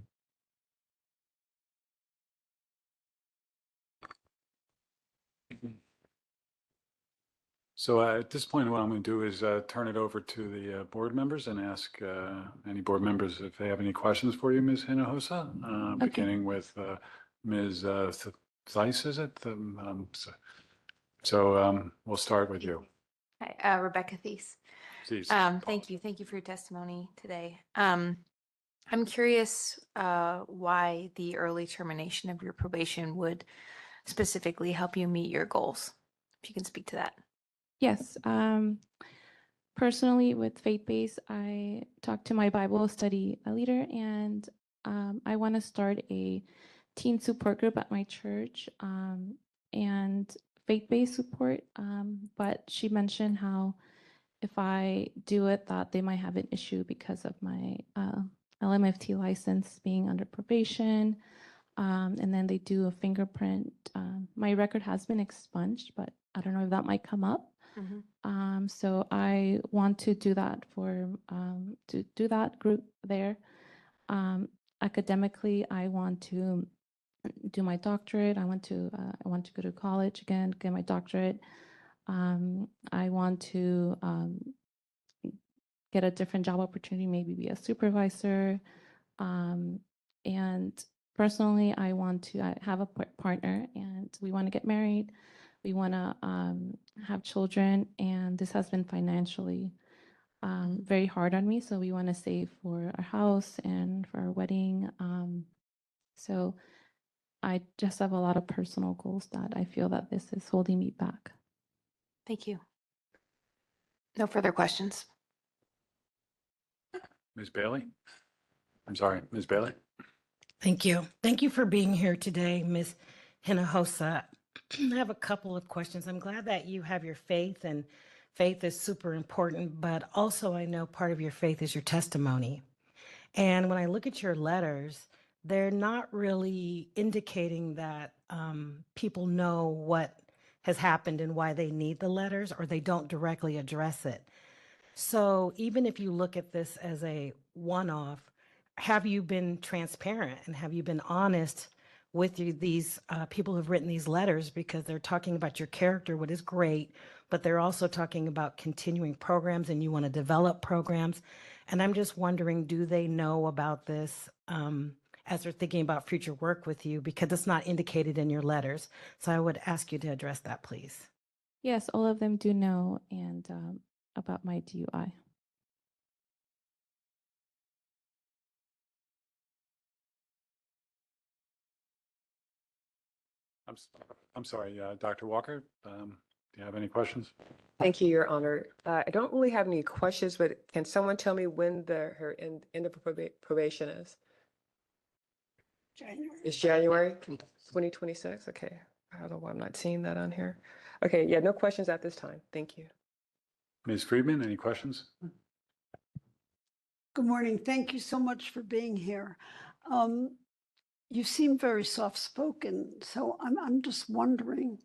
So at this point, what I'm going to do is turn it over to the board members and ask any board members if they have any questions for you, Ms. Hinojosa, beginning with Ms. Zeiss, is it? We'll start with you. Hi, Rebecca Thies. Please. Thank you. Thank you for your testimony today. I'm curious why the early termination of your probation would specifically help you meet your goals. If you can speak to that. Yes. Personally, with Faith Base, I talked to my Bible study leader, and I want to start a teen support group at my church and faith-based support. But she mentioned how if I do it, that they might have an issue because of my LMFT license being under probation. And then they do a fingerprint. My record has been expunged, but I don't know if that might come up. So I want to do that to do that group there. Academically, I want to do my doctorate. I want to go to college again, get my doctorate. I want to get a different job opportunity, maybe be a supervisor. And personally, I want to have a partner, and we want to get married. We want to have children, and this has been financially very hard on me. So we want to save for our house and for our wedding. So I just have a lot of personal goals that I feel that this is holding me back. Thank you. No further questions. Ms. Bailey? I'm sorry, Ms. Bailey? Thank you. Thank you for being here today, Ms. Hinojosa. I have a couple of questions. I'm glad that you have your faith, and faith is super important, but also I know part of your faith is your testimony. And when I look at your letters, they're not really indicating that people know what has happened and why they need the letters, or they don't directly address it. So even if you look at this as a one-off, have you been transparent and have you been honest with these people who've written these letters? Because they're talking about your character, what is great, but they're also talking about continuing programs, and you want to develop programs. And I'm just wondering, do they know about this as they're thinking about future work with you? Because it's not indicated in your letters. So I would ask you to address that, please. Yes, all of them do know, and about my DUI. I'm sorry, Dr. Walker, do you have any questions? Thank you, Your Honor. I don't really have any questions, but can someone tell me when her end of probation is? January. It's January 2026? Okay. I don't know why I'm not seeing that on here. Okay, yeah, no questions at this time. Thank you. Ms. Friedman, any questions? Good morning. Thank you so much for being here. You seem very soft-spoken, so I'm just wondering.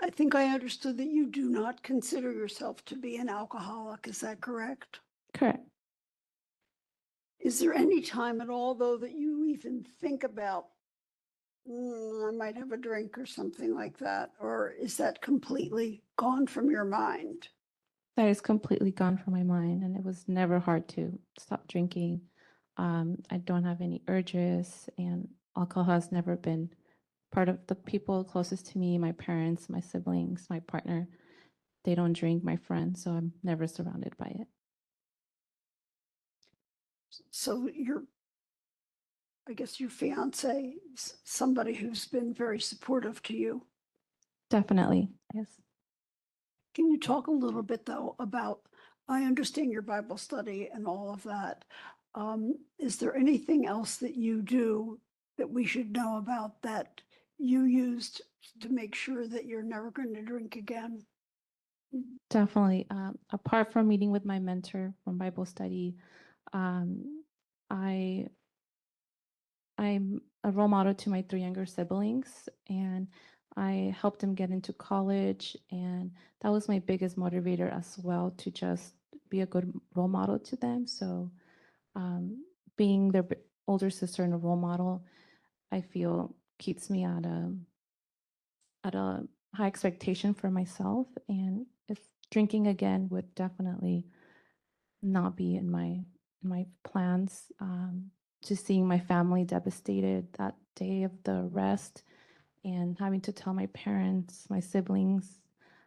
I think I understood that you do not consider yourself to be an alcoholic. Is that correct? Correct. Is there any time at all, though, that you even think about, I might have a drink or something like that? Or is that completely gone from your mind? That is completely gone from my mind, and it was never hard to stop drinking. I don't have any urges, and alcohol has never been part of the people closest to me, my parents, my siblings, my partner. They don't drink, my friends, so I'm never surrounded by it. So I guess your fiance is somebody who's been very supportive to you. Definitely, yes. Can you talk a little bit, though, about, I understand your Bible study and all of that. Is there anything else that you do that we should know about that you used to make sure that you're never going to drink again? Definitely. Apart from meeting with my mentor from Bible study, I'm a role model to my 3 younger siblings, and I helped them get into college, and that was my biggest motivator as well, to just be a good role model to them. So being their older sister and a role model, I feel keeps me at a high expectation for myself. And if drinking again would definitely not be in my plans. Just seeing my family devastated that day of the arrest, and having to tell my parents, my siblings,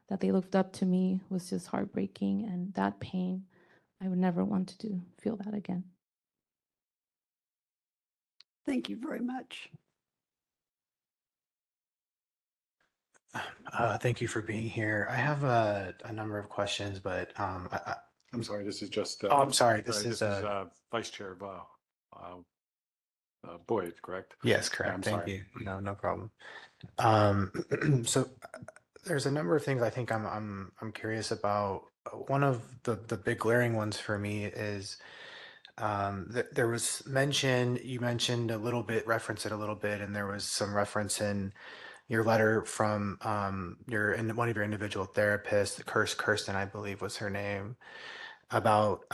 that they looked up to me was just heartbreaking. And that pain, I would never want to feel that again. Thank you very much. Thank you for being here. I have a number of questions, but I'm sorry, this is just. Oh, I'm sorry. This is Vice Chair Boyd, correct? Yes, correct. I'm Thank sorry. you. No problem. So there's a number of things I think I'm curious about. One of the big glaring ones for me is there was you mentioned a little bit, referenced it a little bit, and there was some reference in your letter from one of your individual therapists, Kirsten, I believe was her name, about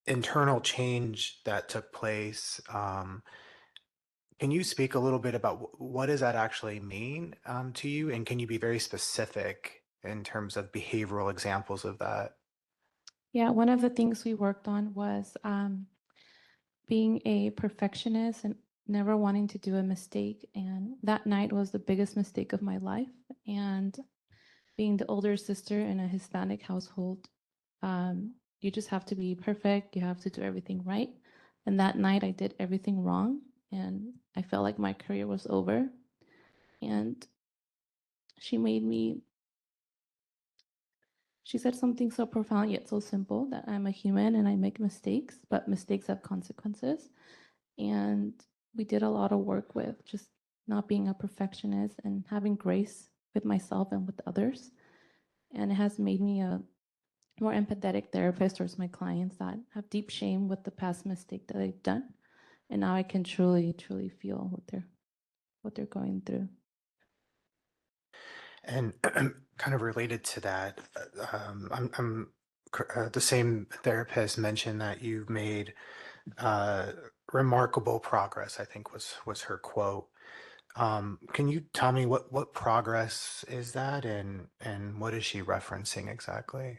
internal change that took place. Can you speak a little bit about what does that actually mean to you? And can you be very specific in terms of behavioral examples of that? Yeah, one of the things we worked on was being a perfectionist and never wanting to do a mistake. And that night was the biggest mistake of my life. And being the older sister in a Hispanic household, you just have to be perfect. You have to do everything right. And that night I did everything wrong. And I felt like my career was over. And she said something so profound yet so simple, that I'm a human and I make mistakes, but mistakes have consequences. And we did a lot of work with just not being a perfectionist and having grace with myself and with others. And it has made me a more empathetic therapist towards my clients that have deep shame with the past mistake that they've done. And now I can truly, truly feel what they're going through. And kind of related to that, the same therapist mentioned that you've made remarkable progress, I think was her quote. Can you tell me what progress is that, and what is she referencing exactly?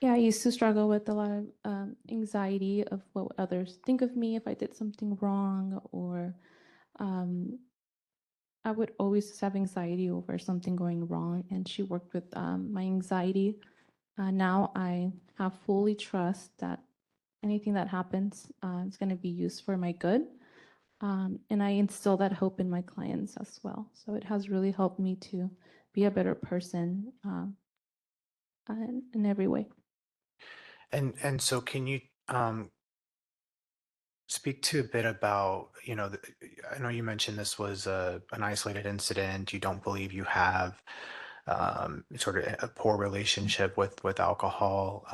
Yeah, I used to struggle with a lot of anxiety of what would others think of me if I did something wrong, or I would always just have anxiety over something going wrong. And she worked with my anxiety. Now I have fully trust that anything that happens is going to be used for my good. And I instill that hope in my clients as well. So it has really helped me to be a better person in every way. And so can you speak to a bit about, I know you mentioned this was an isolated incident. You don't believe you have sort of a poor relationship with alcohol.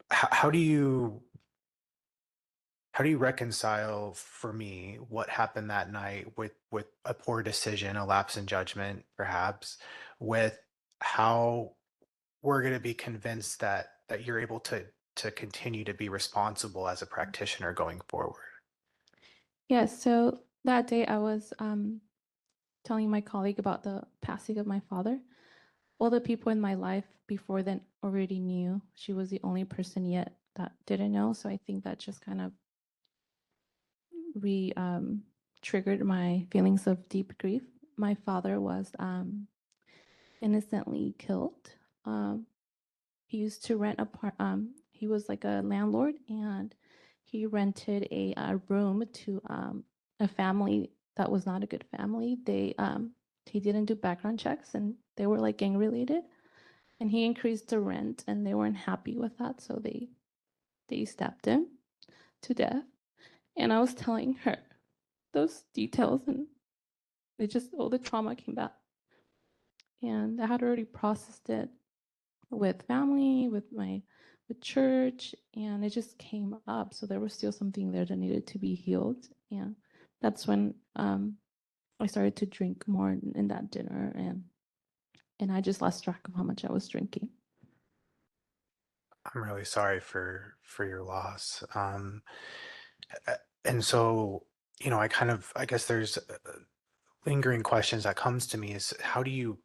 How do you reconcile, for me, what happened that night with a poor decision, a lapse in judgment, perhaps, with how we're going to be convinced that you're able to continue to be responsible as a practitioner going forward? Yes, so that day I was telling my colleague about the passing of my father. All the people in my life before then already knew. She was the only person yet that didn't know. So I think that just kind of triggered my feelings of deep grief. My father was innocently killed. He used to rent he was like a landlord, and he rented a room to a family that was not a good family. He didn't do background checks, and they were like gang related. And he increased the rent, and they weren't happy with that, so they stabbed him to death. And I was telling her those details, and all the trauma came back. And I had already processed it with family, with church, and it just came up. So there was still something there that needed to be healed. And that's when I started to drink more in that dinner, and I just lost track of how much I was drinking. I'm really sorry for your loss. And so, I guess there's lingering questions that comes to me is how do you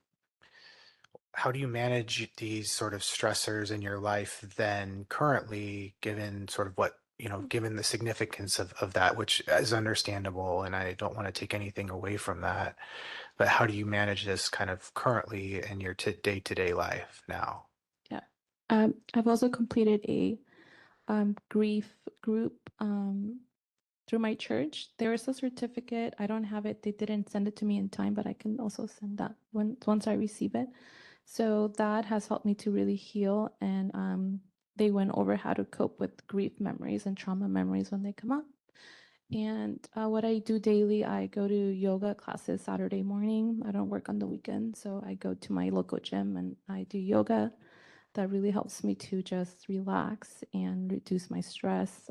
manage these sort of stressors in your life then currently, given sort of what, given the significance of that, which is understandable, and I don't want to take anything away from that, but how do you manage this kind of currently in your day-to-day life now? Yeah. I've also completed a grief group through my church. There is a certificate. I don't have it. They didn't send it to me in time, but I can also send that once I receive it. So that has helped me to really heal. And they went over how to cope with grief memories and trauma memories when they come up. And what I do daily, I go to yoga classes Saturday morning. I don't work on the weekend, so I go to my local gym and I do yoga. That really helps me to just relax and reduce my stress.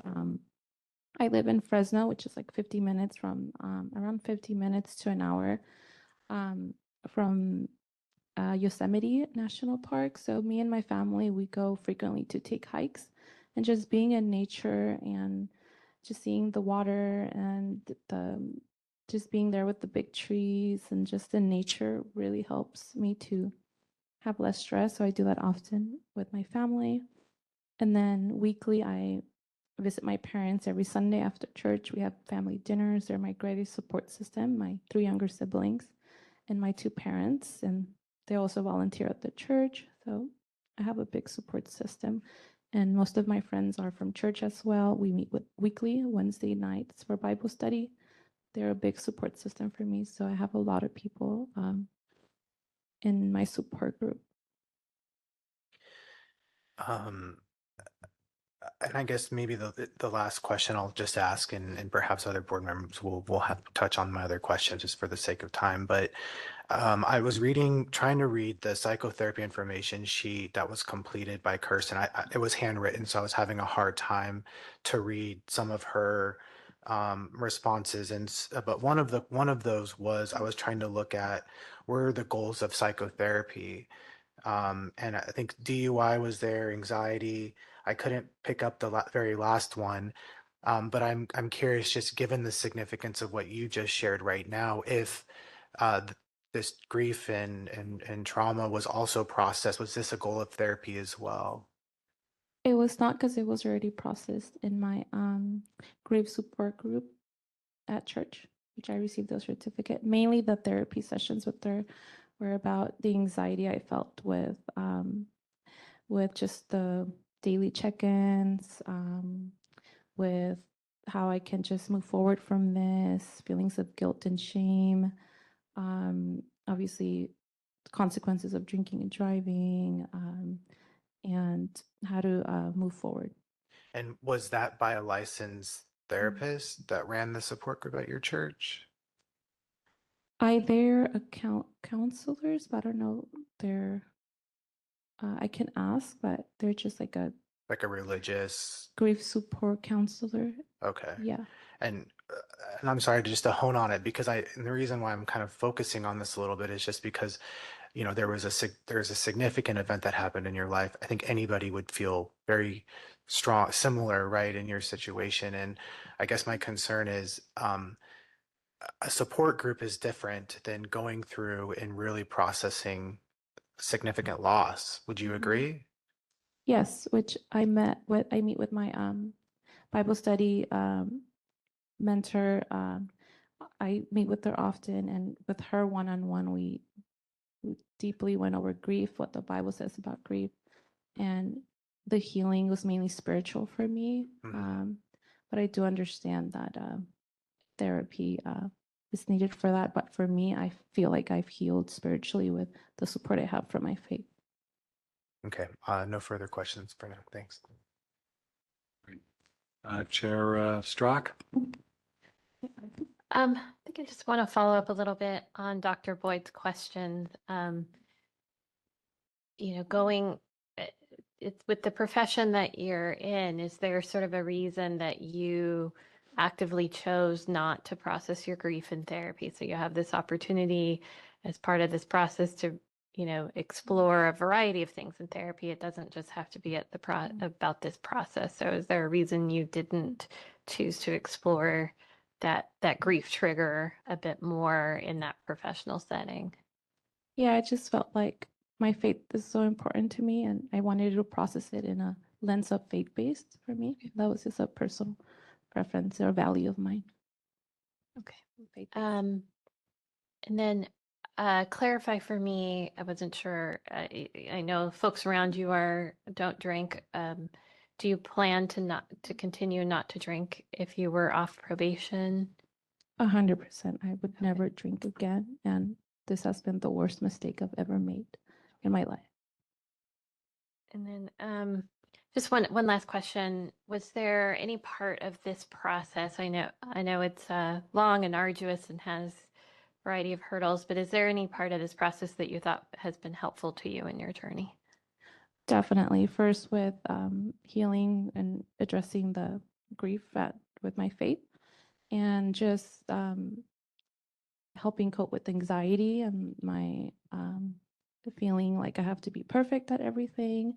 I live in Fresno, which is like 50 minutes from around 50 minutes to an hour from Yosemite National Park. So me and my family, we go frequently to take hikes, and just being in nature and just seeing the water and just being there with the big trees and just in nature really helps me to have less stress. So I do that often with my family. And then weekly, I visit my parents every Sunday after church. We have family dinners. They're my greatest support system, my 3 younger siblings and my 2 parents. And they also volunteer at the church. So I have a big support system. And most of my friends are from church as well. We meet with weekly Wednesday nights for Bible study. They're a big support system for me. So I have a lot of people in my support group. And I guess maybe the last question I'll just ask, and perhaps other board members will have to touch on my other questions just for the sake of time. But I was trying to read the psychotherapy information sheet that was completed by Kirsten. It was handwritten, so I was having a hard time to read some of her responses. But one of those was I was trying to look at where are the goals of psychotherapy. And I think DUI was there, anxiety. I couldn't pick up the very last one, but I'm curious, just given the significance of what you just shared right now, if this grief and trauma was also processed. Was this a goal of therapy as well? It was not, because it was already processed in my grief support group at church, which I received a certificate. Mainly the therapy sessions with her were about the anxiety I felt with just the daily check-ins, with how I can just move forward from this, feelings of guilt and shame, obviously consequences of drinking and driving, and how to move forward. And was that by a licensed therapist that ran the support group at your church? They're counselors, but I don't know. I can ask, but they're just like a religious grief support counselor. Okay. Yeah. And I'm sorry to hone on it, because and the reason why I'm kind of focusing on this a little bit is just because, there's a significant event that happened in your life. I think anybody would feel very similar, right, in your situation. And I guess my concern is, a support group is different than going through and really processing significant loss. Would you agree? Yes, which I meet with my Bible study mentor. I meet with her often, and with her one-on-one, we deeply went over grief, what the Bible says about grief, and the healing was mainly spiritual for me. But I do understand that therapy is needed for that. But for me, I feel like I've healed spiritually with the support I have from my faith. Okay. No further questions for now. Thanks. Chair Strock? I think I just want to follow up a little bit on Dr. Boyd's questions. It's with the profession that you're in, is there sort of a reason that you actively chose not to process your grief in therapy? So you have this opportunity as part of this process to, explore a variety of things in therapy. It doesn't just have to be about this process. So is there a reason you didn't choose to explore that grief trigger a bit more in that professional setting? Yeah, I just felt like my faith is so important to me, and I wanted to process it in a lens of faith-based for me. That was just a personal preference or value of mine. Okay. And then clarify for me, I wasn't sure. I know folks around you don't drink. Do you plan to continue not to drink if you were off probation? 100%. I would never drink again, and this has been the worst mistake I've ever made in my life. And then just one last question. Was there any part of this process? I know it's long and arduous and has a variety of hurdles, but is there any part of this process that you thought has been helpful to you in your journey? Definitely. First with healing and addressing the grief with my faith, and just helping cope with anxiety and my feeling like I have to be perfect at everything.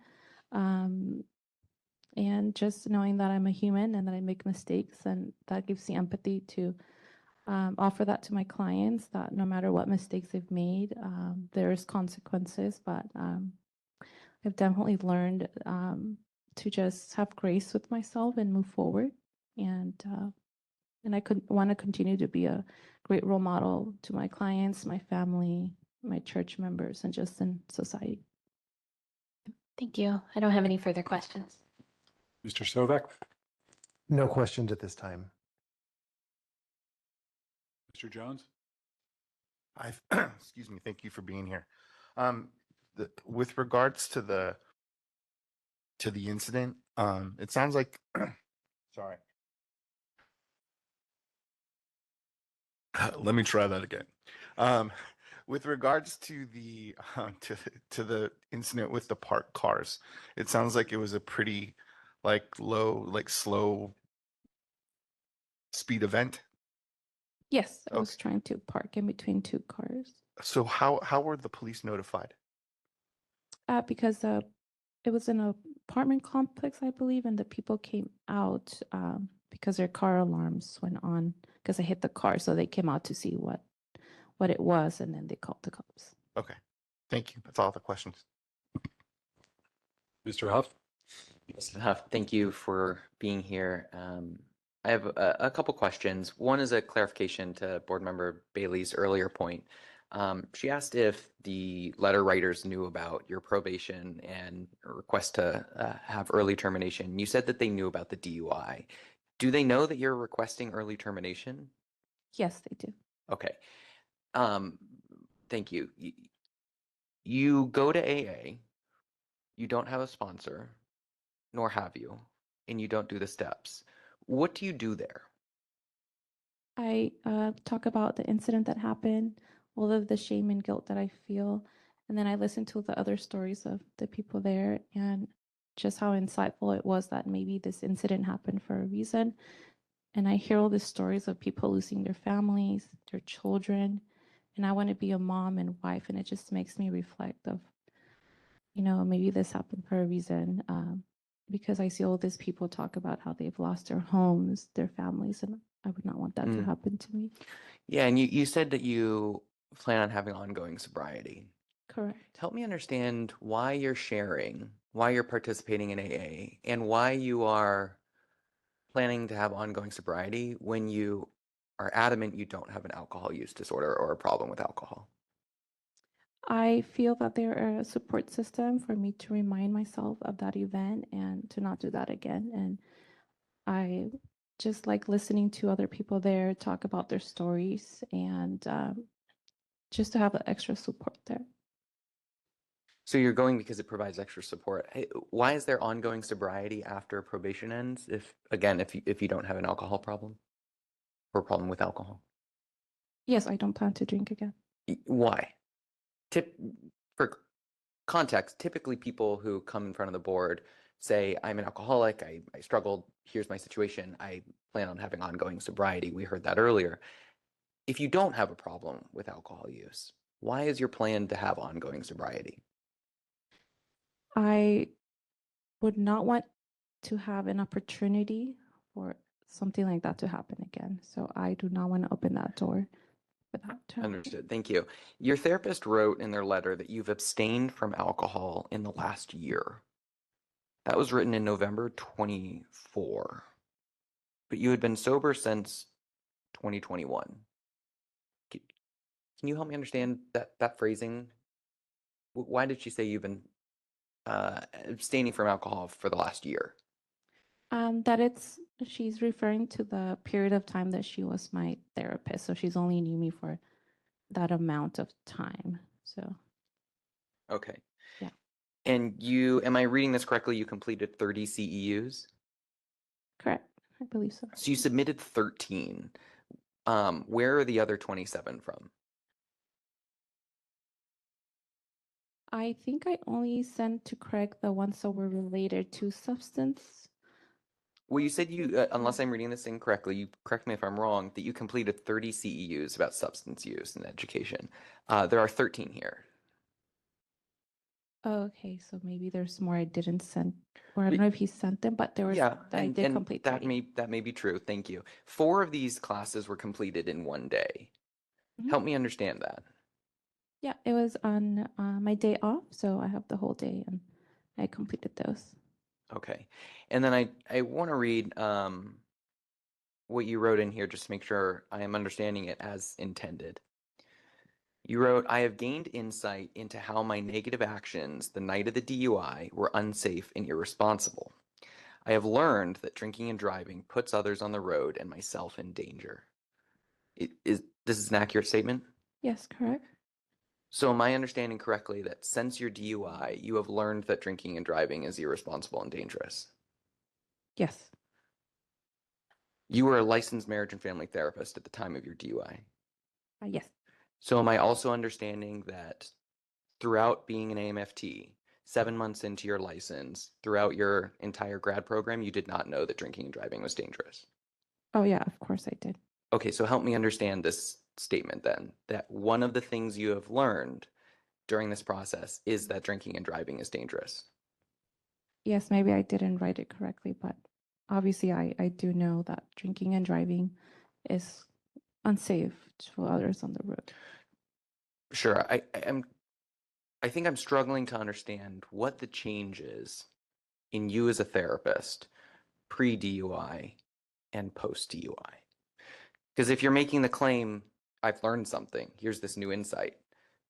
And just knowing that I'm a human and that I make mistakes, and that gives the empathy to offer that to my clients, that no matter what mistakes they've made, there's consequences. But I've definitely learned to just have grace with myself and move forward. And I could want to continue to be a great role model to my clients, my family, my church members, and just in society. Thank you. I don't have any further questions. Mr. Stovek, No questions at this time. Mr. Jones? Excuse me, thank you for being here. With regards to the incident, it sounds like, sorry. Let me try that again. With regards to the to the incident with the parked cars, it sounds like it was a pretty slow speed event. Yes, I was trying to park in between two cars. So how were the police notified? Because it was an apartment complex, I believe, and the people came out because their car alarms went on because I hit the car, so they came out to see what it was, and then they called the cops. Okay, thank you. That's all the questions. Mr. Huff? Mr. Huff, thank you for being here. I have a couple questions. One is a clarification to Board Member Bailey's earlier point. She asked if the letter writers knew about your probation and a request to have early termination. You said that they knew about the DUI. Do they know that you're requesting early termination? Yes, they do. Okay. Thank you. You go to AA, you don't have a sponsor, nor have you, and you don't do the steps. What do you do there? I talk about the incident that happened, all of the shame and guilt that I feel, and then I listen to the other stories of the people there and just how insightful it was that maybe this incident happened for a reason. And I hear all these stories of people losing their families, their children, and I want to be a mom and wife, and it just makes me reflect of, maybe this happened for a reason, because I see all these people talk about how they've lost their homes, their families, and I would not want that to happen to me. Yeah, and you said that you plan on having ongoing sobriety. Correct. Help me understand why you're sharing, why you're participating in AA, and why you are planning to have ongoing sobriety when you are adamant you don't have an alcohol use disorder or a problem with alcohol. I feel that they're a support system for me to remind myself of that event and to not do that again. And I just like listening to other people there talk about their stories and just to have an extra support there. So you're going because it provides extra support. Hey, why is there ongoing sobriety after probation ends? If you don't have an alcohol problem or a problem with alcohol? Yes, I don't plan to drink again. Why? For context, typically people who come in front of the board say, I'm an alcoholic, I struggled, here's my situation, I plan on having ongoing sobriety. We heard that earlier. If you don't have a problem with alcohol use, why is your plan to have ongoing sobriety? I would not want to have an opportunity for something like that to happen again. So I do not want to open that door for that to happen. Understood. Thank you. Your therapist wrote in their letter that you've abstained from alcohol in the last year. That was written in November 24, but you had been sober since 2021. Can you help me understand that phrasing? Why did she say you've been abstaining from alcohol for the last year? She's referring to the period of time that she was my therapist. So she's only knew me for that amount of time. So. Okay. Yeah. And am I reading this correctly? You completed 30 CEUs? Correct. I believe so. So you submitted 13. Where are the other 27 from? I think I only sent to Craig the ones that were related to substance. Well, you said unless I'm reading this incorrectly, you correct me if I'm wrong, that you completed 30 CEUs about substance use in education. There are 13 here. Oh, okay, so maybe there's more I didn't send, or I don't know if he sent them, but there was, Yeah, I did complete that 30. that may be true. Thank you. 4 of these classes were completed in one day. Mhm. Help me understand that. Yeah, it was on my day off, so I have the whole day and I completed those. Okay. And then I want to read what you wrote in here just to make sure I am understanding it as intended. You wrote, I have gained insight into how my negative actions the night of the DUI were unsafe and irresponsible. I have learned that drinking and driving puts others on the road and myself in danger. This is an accurate statement? Yes, correct. So am I understanding correctly that since your DUI, you have learned that drinking and driving is irresponsible and dangerous? Yes. You were a licensed marriage and family therapist at the time of your DUI. Yes. So am I also understanding that throughout being an AMFT, 7 months into your license, throughout your entire grad program, you did not know that drinking and driving was dangerous? Oh, yeah, of course I did. Okay, so help me understand this statement then, that one of the things you have learned during this process is that drinking and driving is dangerous. Yes, maybe I didn't write it correctly, but obviously I do know that drinking and driving is unsafe to others on the road. Sure, I think I'm struggling to understand what the change is in you as a therapist pre-DUI and post-DUI. Because if you're making the claim, I've learned something, here's this new insight,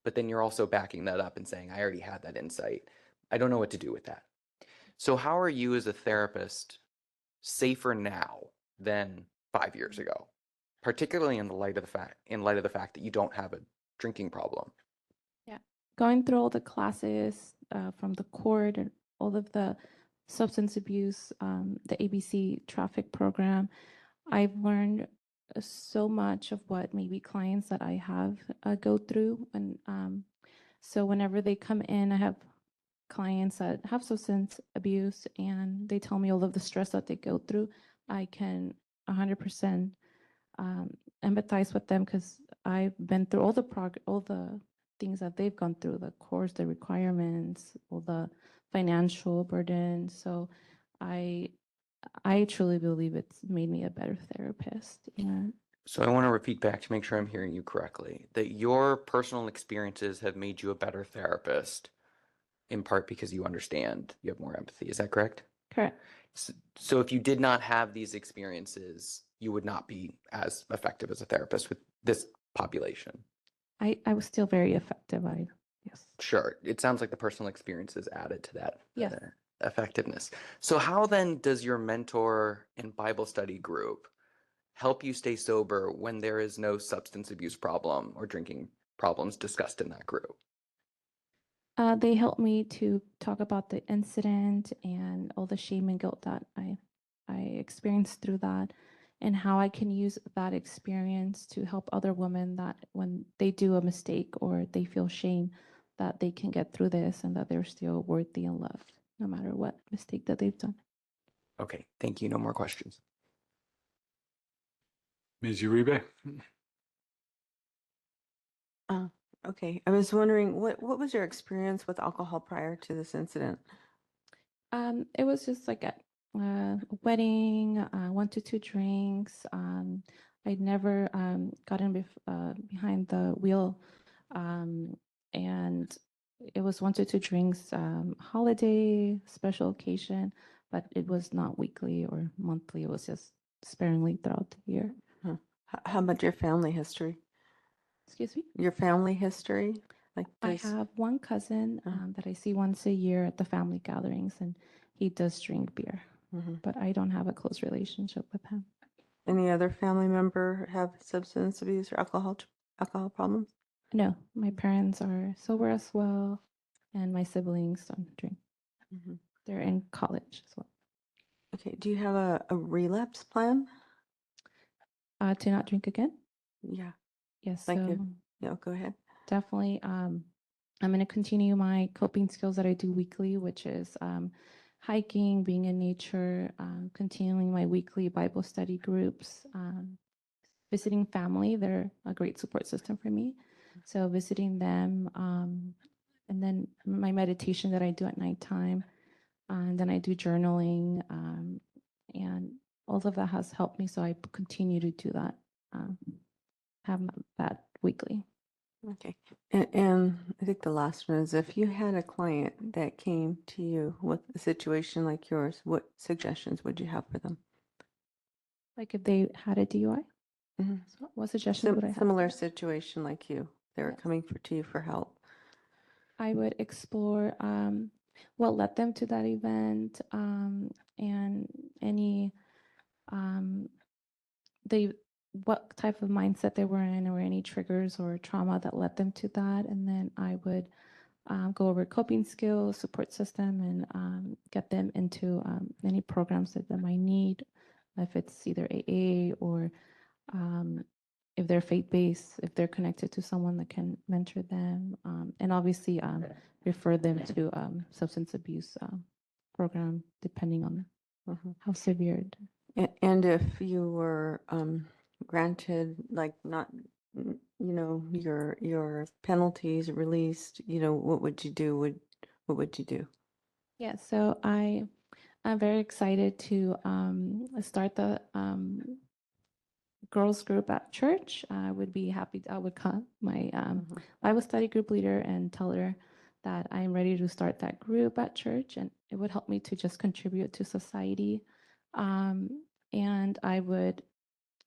but then you're also backing that up and saying, I already had that insight. I don't know what to do with that. So how are you as a therapist safer now than 5 years ago, particularly in the light of the fact that you don't have a drinking problem? Yeah. Going through all the classes from the court and all of the substance abuse, the ABC traffic program, I've learned so much of what maybe clients that I have go through. And so whenever they come in, I have clients that have substance abuse and they tell me all of the stress that they go through. I can 100% empathize with them because I've been through all the things that they've gone through, the course, the requirements, all the financial burden. So I truly believe it's made me a better therapist. And So I want to repeat back to make sure I'm hearing you correctly, that your personal experiences have made you a better therapist, in part because you understand, you have more empathy. Is that correct? correct. So if you did not have these experiences, you would not be as effective as a therapist with this population. I was still very effective. Yes. Sure. It sounds like the personal experiences added to that Yes. effectiveness. So how then does your mentor and Bible study group help you stay sober when there is no substance abuse problem or drinking problems discussed in that group? They helped me to talk about the incident and all the shame and guilt that I experienced through that, and how I can use that experience to help other women that when they do a mistake or they feel shame, that they can get through this and that they're still worthy and loved, no matter what mistake that they've done. Okay, thank you. No more questions. Ms. Uribe? Okay, I was wondering, what was your experience with alcohol prior to this incident? It was just like a wedding, 1 to 2 drinks. I'd never gotten behind the wheel, and it was 1 to 2 drinks, holiday, special occasion, but it was not weekly or monthly. It was just sparingly throughout the year. Huh. How about your family history? Excuse me? Your family history? Like I does, have one cousin that I see once a year at the family gatherings, and he does drink beer, but I don't have a close relationship with him. any other family member have substance abuse or alcohol problems? No, my parents are sober as well, and my siblings don't drink. They're in college as well. Okay, do you have a relapse plan? To not drink again? Yeah. Yes. Thank so you. Yeah, go ahead. Definitely. I'm going to continue my coping skills that I do weekly, which is hiking, being in nature, continuing my weekly Bible study groups, visiting family. They're a great support system for me. So visiting them, and then my meditation that I do at nighttime, and then I do journaling, and all of that has helped me. So I continue to do that, have that weekly. Okay. And I think the last one is if you had a client that came to you with a situation like yours, what suggestions would you have for them? Like if they had a DUI, so what suggestions would I have? Similar situation like you. They were coming to you for help. I would explore what led them to that event, and any what type of mindset they were in, or any triggers or trauma that led them to that. And then I would go over coping skills, support system, and get them into any programs that they might need, if it's either AA or if they're faith-based, if they're connected to someone that can mentor them, and obviously refer them to substance abuse program, depending on how severe. And if you were granted, like not, your penalties released, what would you do? What would you do? Yeah, so I'm very excited to start the girls group at church. I would be happy. I would call my Bible study group leader and tell her that I'm ready to start that group at church, and it would help me to just contribute to society. And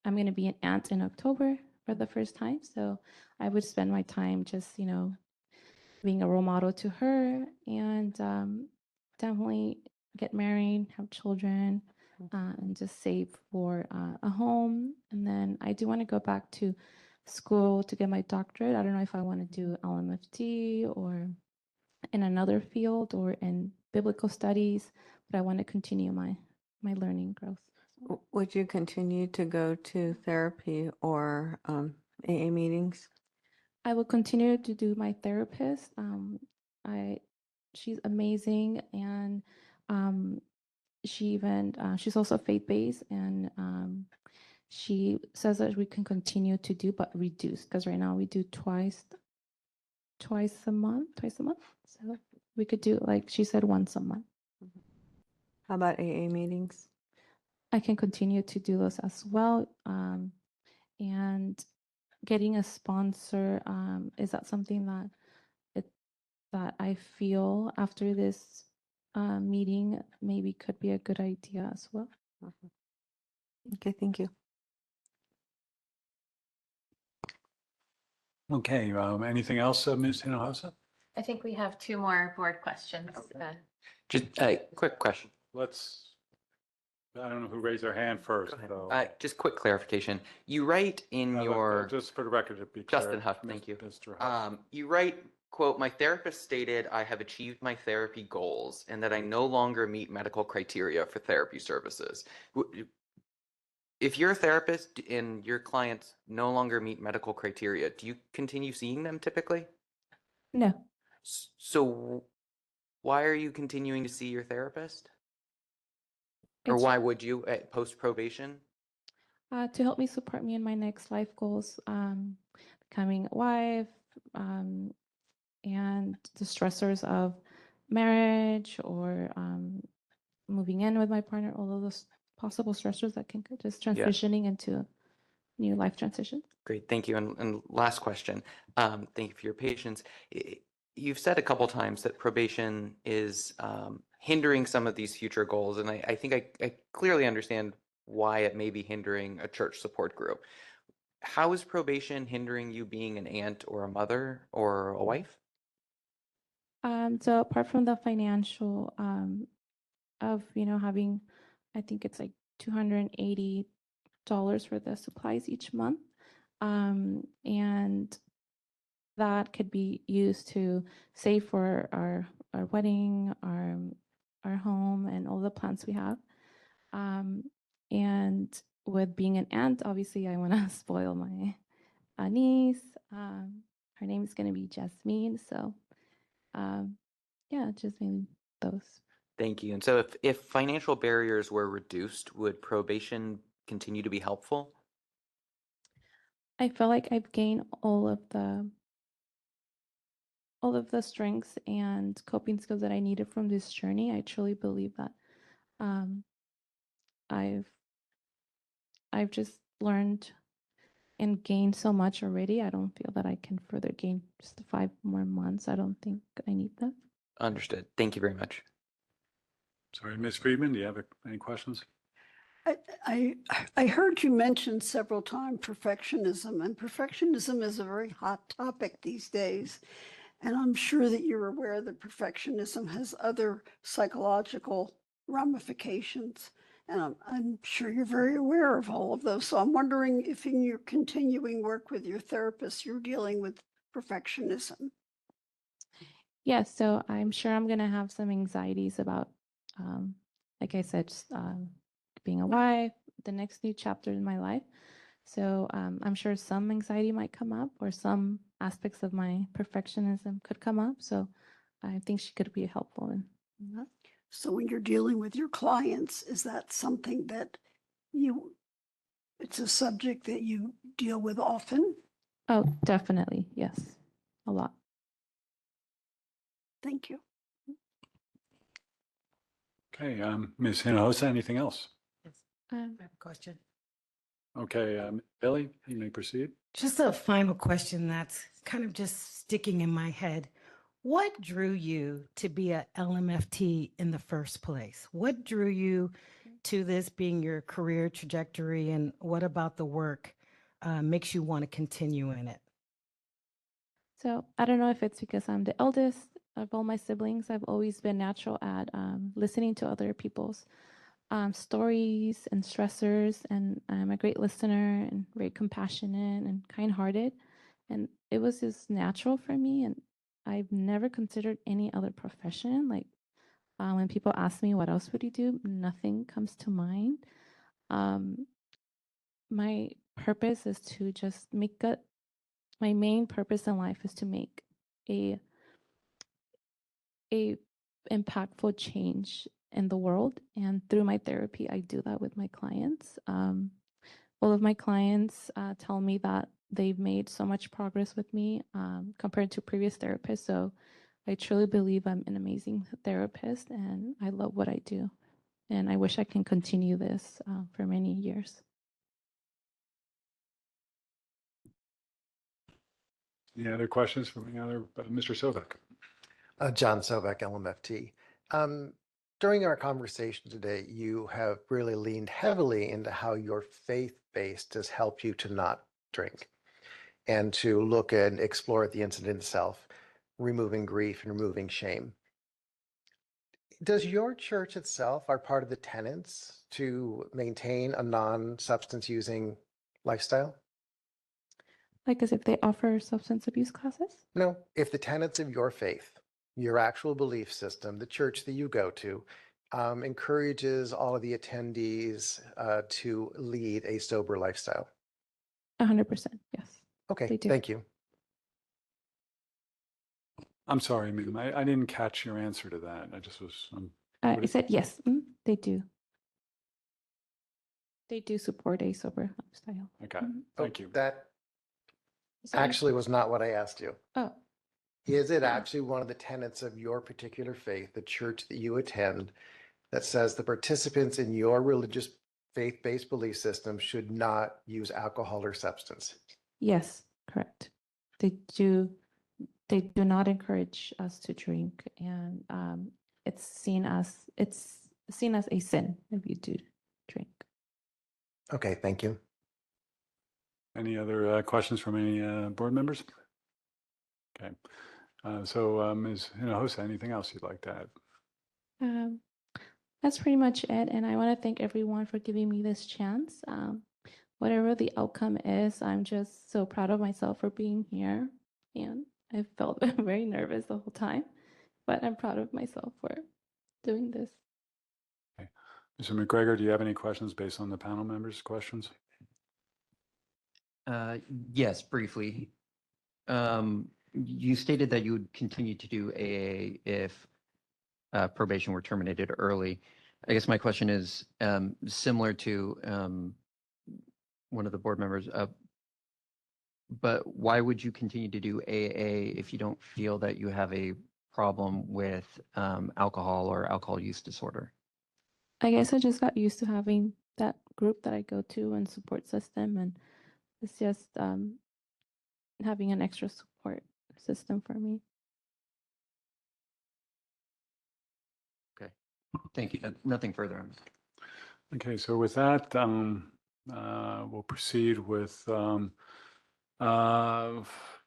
I'm going to be an aunt in October for the first time, so I would spend my time just being a role model to her, and definitely get married, have children, and just save for a home. And then I do want to go back to school to get my doctorate. I don't know if I want to do LMFT or in another field or in biblical studies, but I want to continue my learning growth. Would you continue to go to therapy or AA meetings? I will continue to do my therapist. She's amazing, and she's also faith-based, and she says that we can continue to do, but reduce, because right now we do twice a month. So we could do, like she said, once a month. How about AA meetings? I can continue to do those as well. And getting a sponsor, is that something that I feel after this meeting maybe could be a good idea as well? Okay, thank you. Okay, anything else, Ms. Hinojosa? I think we have two more board questions. Just a quick question. I don't know who raised their hand first. So. Just quick clarification. You write in your just for the record to be Justin clear, Huff, thank you. Mr. Huff. You write, quote, "My therapist stated I have achieved my therapy goals and that I no longer meet medical criteria for therapy services." If you're a therapist and your clients no longer meet medical criteria, do you continue seeing them typically? No. So why are you continuing to see your therapist? Or It's- why would you at post probation? To help me support me in my next life goals, becoming a wife, and the stressors of marriage, or moving in with my partner, all of those possible stressors that can just transitioning into new life transition. Great, thank you. And last question. Thank you for your patience. You've said a couple times that probation is hindering some of these future goals, and I think I clearly understand why it may be hindering a church support group. How is probation hindering you being an aunt or a mother or a wife? So apart from the financial of having, I think it's like $280 for the supplies each month, and that could be used to save for our wedding, our home, and all the plans we have. And with being an aunt, obviously I want to spoil my niece. Her name is going to be Jasmine. So yeah, just maybe those. Thank you. And so if financial barriers were reduced, would probation continue to be helpful? I feel like I've gained all of the strengths and coping skills that I needed from this journey. I truly believe that um, I've just learned and gained so much already. I don't feel that I can further gain just 5 more months. I don't think I need that. Understood. Thank you very much. Sorry, Ms. Friedman, do you have any questions? I heard you mention several times perfectionism, and perfectionism is a very hot topic these days. And I'm sure that you're aware that perfectionism has other psychological ramifications. And I'm sure you're very aware of all of those. So I'm wondering if in your continuing work with your therapist, you're dealing with perfectionism. Yeah, so I'm sure I'm gonna have some anxieties about, like I said, just being a wife, the next new chapter in my life. So I'm sure some anxiety might come up, or some aspects of my perfectionism could come up. So I think she could be helpful in that. So when you're dealing with your clients, is that something that it's a subject that you deal with often? Oh, definitely, yes, a lot. Thank you. Okay, Ms. Hinojosa, anything else? I have a question. Okay, Billy, you may proceed. Just a final question that's kind of just sticking in my head. What drew you to be a LMFT in the first place? What drew you to this being your career trajectory, and what about the work makes you want to continue in it? So I don't know if it's because I'm the eldest of all my siblings. I've always been natural at listening to other people's stories and stressors, and I'm a great listener and very compassionate and kind-hearted. And it was just natural for me, and I've never considered any other profession. Like when people ask me what else would you do, nothing comes to mind. My purpose is to just make a my main purpose in life is to make a impactful change in the world, and through my therapy I do that with my clients. All of my clients tell me that they've made so much progress with me compared to previous therapists. So I truly believe I'm an amazing therapist, and I love what I do, and I wish I can continue this for many years. Any other questions from any other, Mr. Sovek? John Sovek, LMFT. During our conversation today, you have really leaned heavily into how your faith-based has helped you to not drink and to look and explore the incident itself, removing grief and removing shame. Does your church itself, are part of the tenets to maintain a non-substance using lifestyle? Like as if they offer substance abuse classes? No, if the tenets of your faith, your actual belief system, the church that you go to, encourages all of the attendees to lead a sober lifestyle. 100%, yes. Okay, They do. thank you. I'm sorry, ma'am. I didn't catch your answer to that. I just was. I said yes, they do. They do support a sober lifestyle. Okay, thank you. That Sorry. actually was not what I asked you. Oh. Is it actually one of the tenets of your particular faith, the church that you attend, that says the participants in your religious faith-based belief system should not use alcohol or substance? Yes, correct. They do not encourage us to drink, and it's seen as a sin if you do drink. Okay, thank you. Any other questions from any board members? Okay, so Ms. Hinojosa, anything else you'd like to add? That's pretty much it, and I want to thank everyone for giving me this chance. Whatever the outcome is, I'm just so proud of myself for being here, and I felt very nervous the whole time, but I'm proud of myself for doing this. Okay. Mr. McGregor, do you have any questions based on the panel members' questions? Yes, briefly. You stated that you would continue to do AA if probation were terminated early. I guess my question is similar to one of the board members, but why would you continue to do AA if you don't feel that you have a problem with alcohol or alcohol use disorder? I guess I just got used to having that group that I go to and support system, and it's just having an extra support system for me. Okay, thank you. Nothing further on that. Okay, so with that, we'll proceed with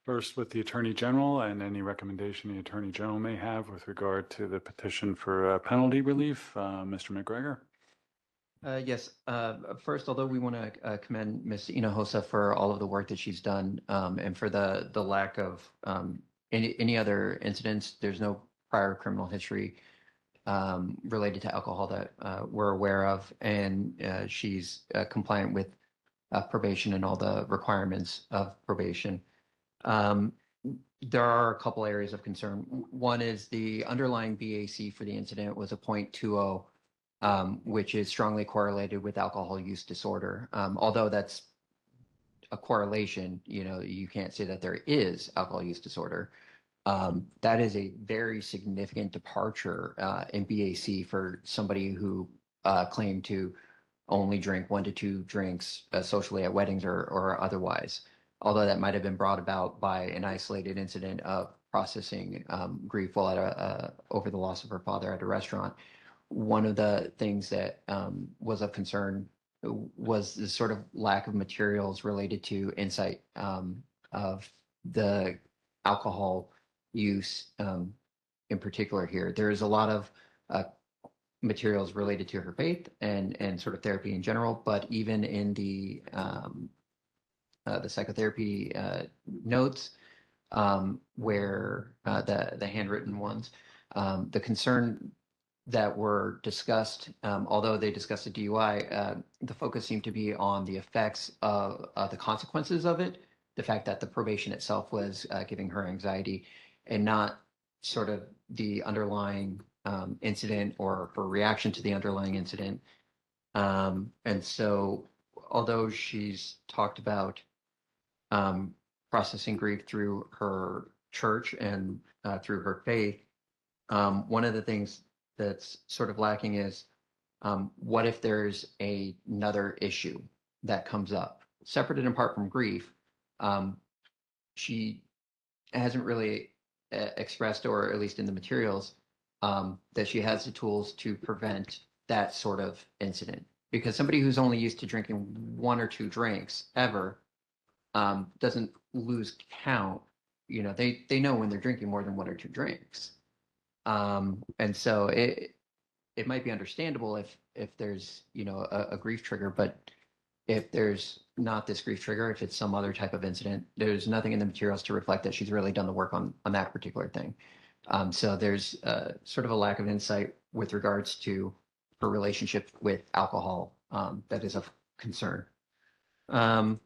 first with the Attorney General and any recommendation the Attorney General may have with regard to the petition for penalty relief. Mr. McGregor. Yes. First, although we want to commend Ms. Hinojosa for all of the work that she's done and for the lack of any other incidents, there's no prior criminal history related to alcohol that we're aware of, and she's compliant with probation and all the requirements of probation. There are a couple areas of concern. One is the underlying BAC for the incident was a 0.20, which is strongly correlated with alcohol use disorder. Although that's a correlation, you can't say that there is alcohol use disorder. That is a very significant departure in BAC for somebody who claimed to only drink 1 to 2 drinks socially at weddings or otherwise. Although that might have been brought about by an isolated incident of processing grief while over the loss of her father at a restaurant. One of the things that was of concern was the sort of lack of materials related to insight of the alcohol use in particular here. There is a lot of materials related to her faith and sort of therapy in general, but even in the psychotherapy notes, where the handwritten ones, the concern that were discussed, although they discussed a DUI, the focus seemed to be on the effects of the consequences of it, the fact that the probation itself was giving her anxiety, and not sort of the underlying incident or her reaction to the underlying incident. And so, although she's talked about processing grief through her church and through her faith, one of the things that's sort of lacking is what if there's another issue that comes up separate and apart from grief? She hasn't really expressed, or at least in the materials, that she has the tools to prevent that sort of incident, because somebody who's only used to drinking 1 or 2 drinks ever doesn't lose count. They know when they're drinking more than 1 or 2 drinks. And so it might be understandable if there's, a grief trigger, but if there's not this grief trigger, if it's some other type of incident, there's nothing in the materials to reflect that she's really done the work on that particular thing. So there's sort of a lack of insight with regards to her relationship with alcohol that is of concern. Other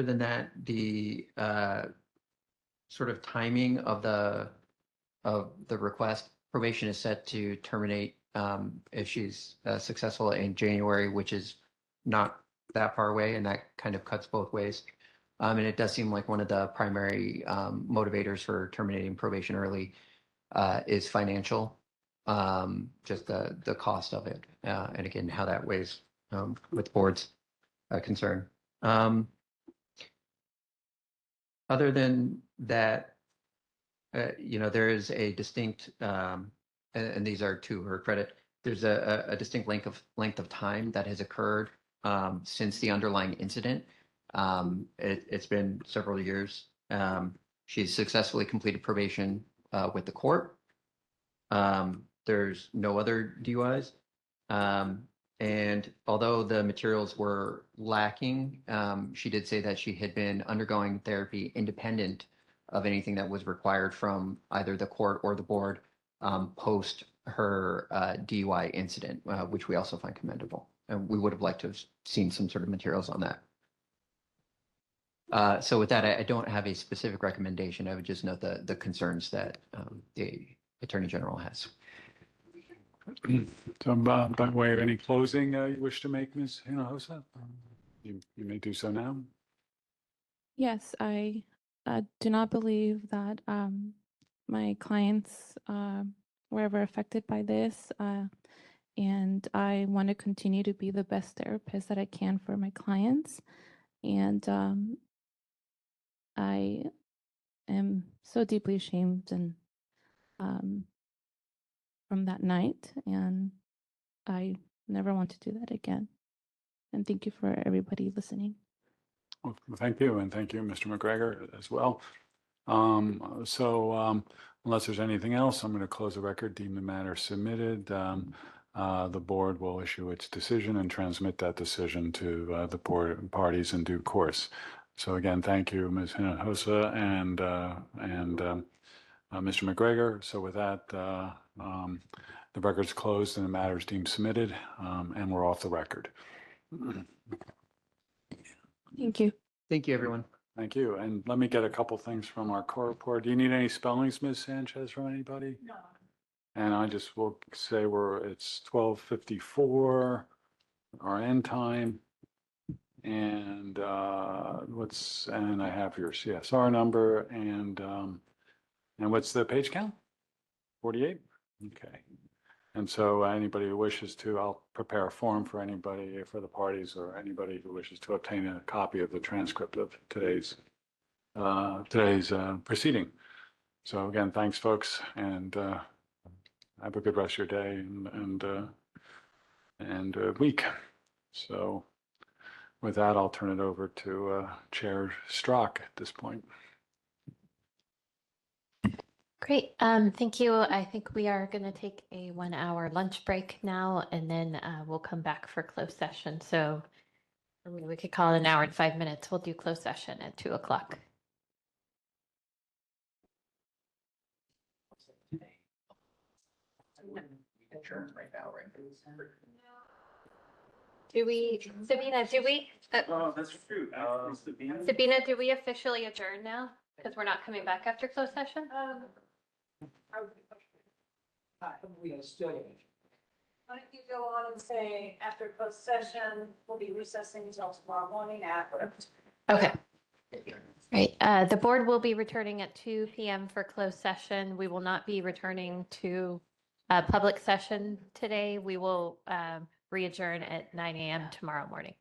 than that, the sort of timing of the request, probation is set to terminate if she's successful in January, which is not that far away, and that kind of cuts both ways. And it does seem like one of the primary motivators for terminating probation early is financial, just the cost of it, and again, how that weighs with the board's concern. Other than that, there is a distinct, and these are to her credit, there's a distinct length of time that has occurred since the underlying incident. It's been several years. She's successfully completed probation with the court. There's no other DUIs. And although the materials were lacking, she did say that she had been undergoing therapy independent of anything that was required from either the court or the board post her DUI incident, which we also find commendable. And we would have liked to have seen some sort of materials on that. So with that, I don't have a specific recommendation. I would just note the concerns that the Attorney General has. So by way of any closing you wish to make, Ms. Hinojosa, you may do so now. Yes, I do not believe that my clients were ever affected by this. And I want to continue to be the best therapist that I can for my clients. And I am so deeply ashamed and from that night, and I never want to do that again. And thank you for everybody listening. Well, thank you, and thank you, Mr. McGregor, as well. Unless there's anything else, I'm going to close the record, deem the matter submitted. The board will issue its decision and transmit that decision to the board parties in due course. So again, thank you, Ms. Hinojosa and Mr. McGregor. So with that, the record's closed and the matter is deemed submitted, and we're off the record. Thank you. Thank you, everyone. Thank you. And let me get a couple things from our core report. Do you need any spellings, Ms. Sanchez, from anybody? No. And I just will say it's 12:54, our end time. And and I have your CSR number and what's the page count? 48? Okay. And so anybody who wishes to, I'll prepare a form for anybody, for the parties or anybody who wishes to obtain a copy of the transcript of today's proceeding. So again, thanks folks, and have a good rest of your day and week. So with that, I'll turn it over to Chair Strzok at this point. Great. Thank you. I think we are going to take a 1-hour lunch break now, and then we'll come back for closed session. So we could call it an hour and 5 minutes. We'll do closed session at 2 o'clock. Do we, Sabina, do we? Oh, that's true. Sabina, do we officially adjourn now? Because we're not coming back after closed session? Why don't you go on and say, after closed session, we'll be recessing until tomorrow morning at. Okay. Right. The board will be returning at 2 p.m. for closed session. We will not be returning to public session today. We will re-adjourn at 9 a.m. tomorrow morning.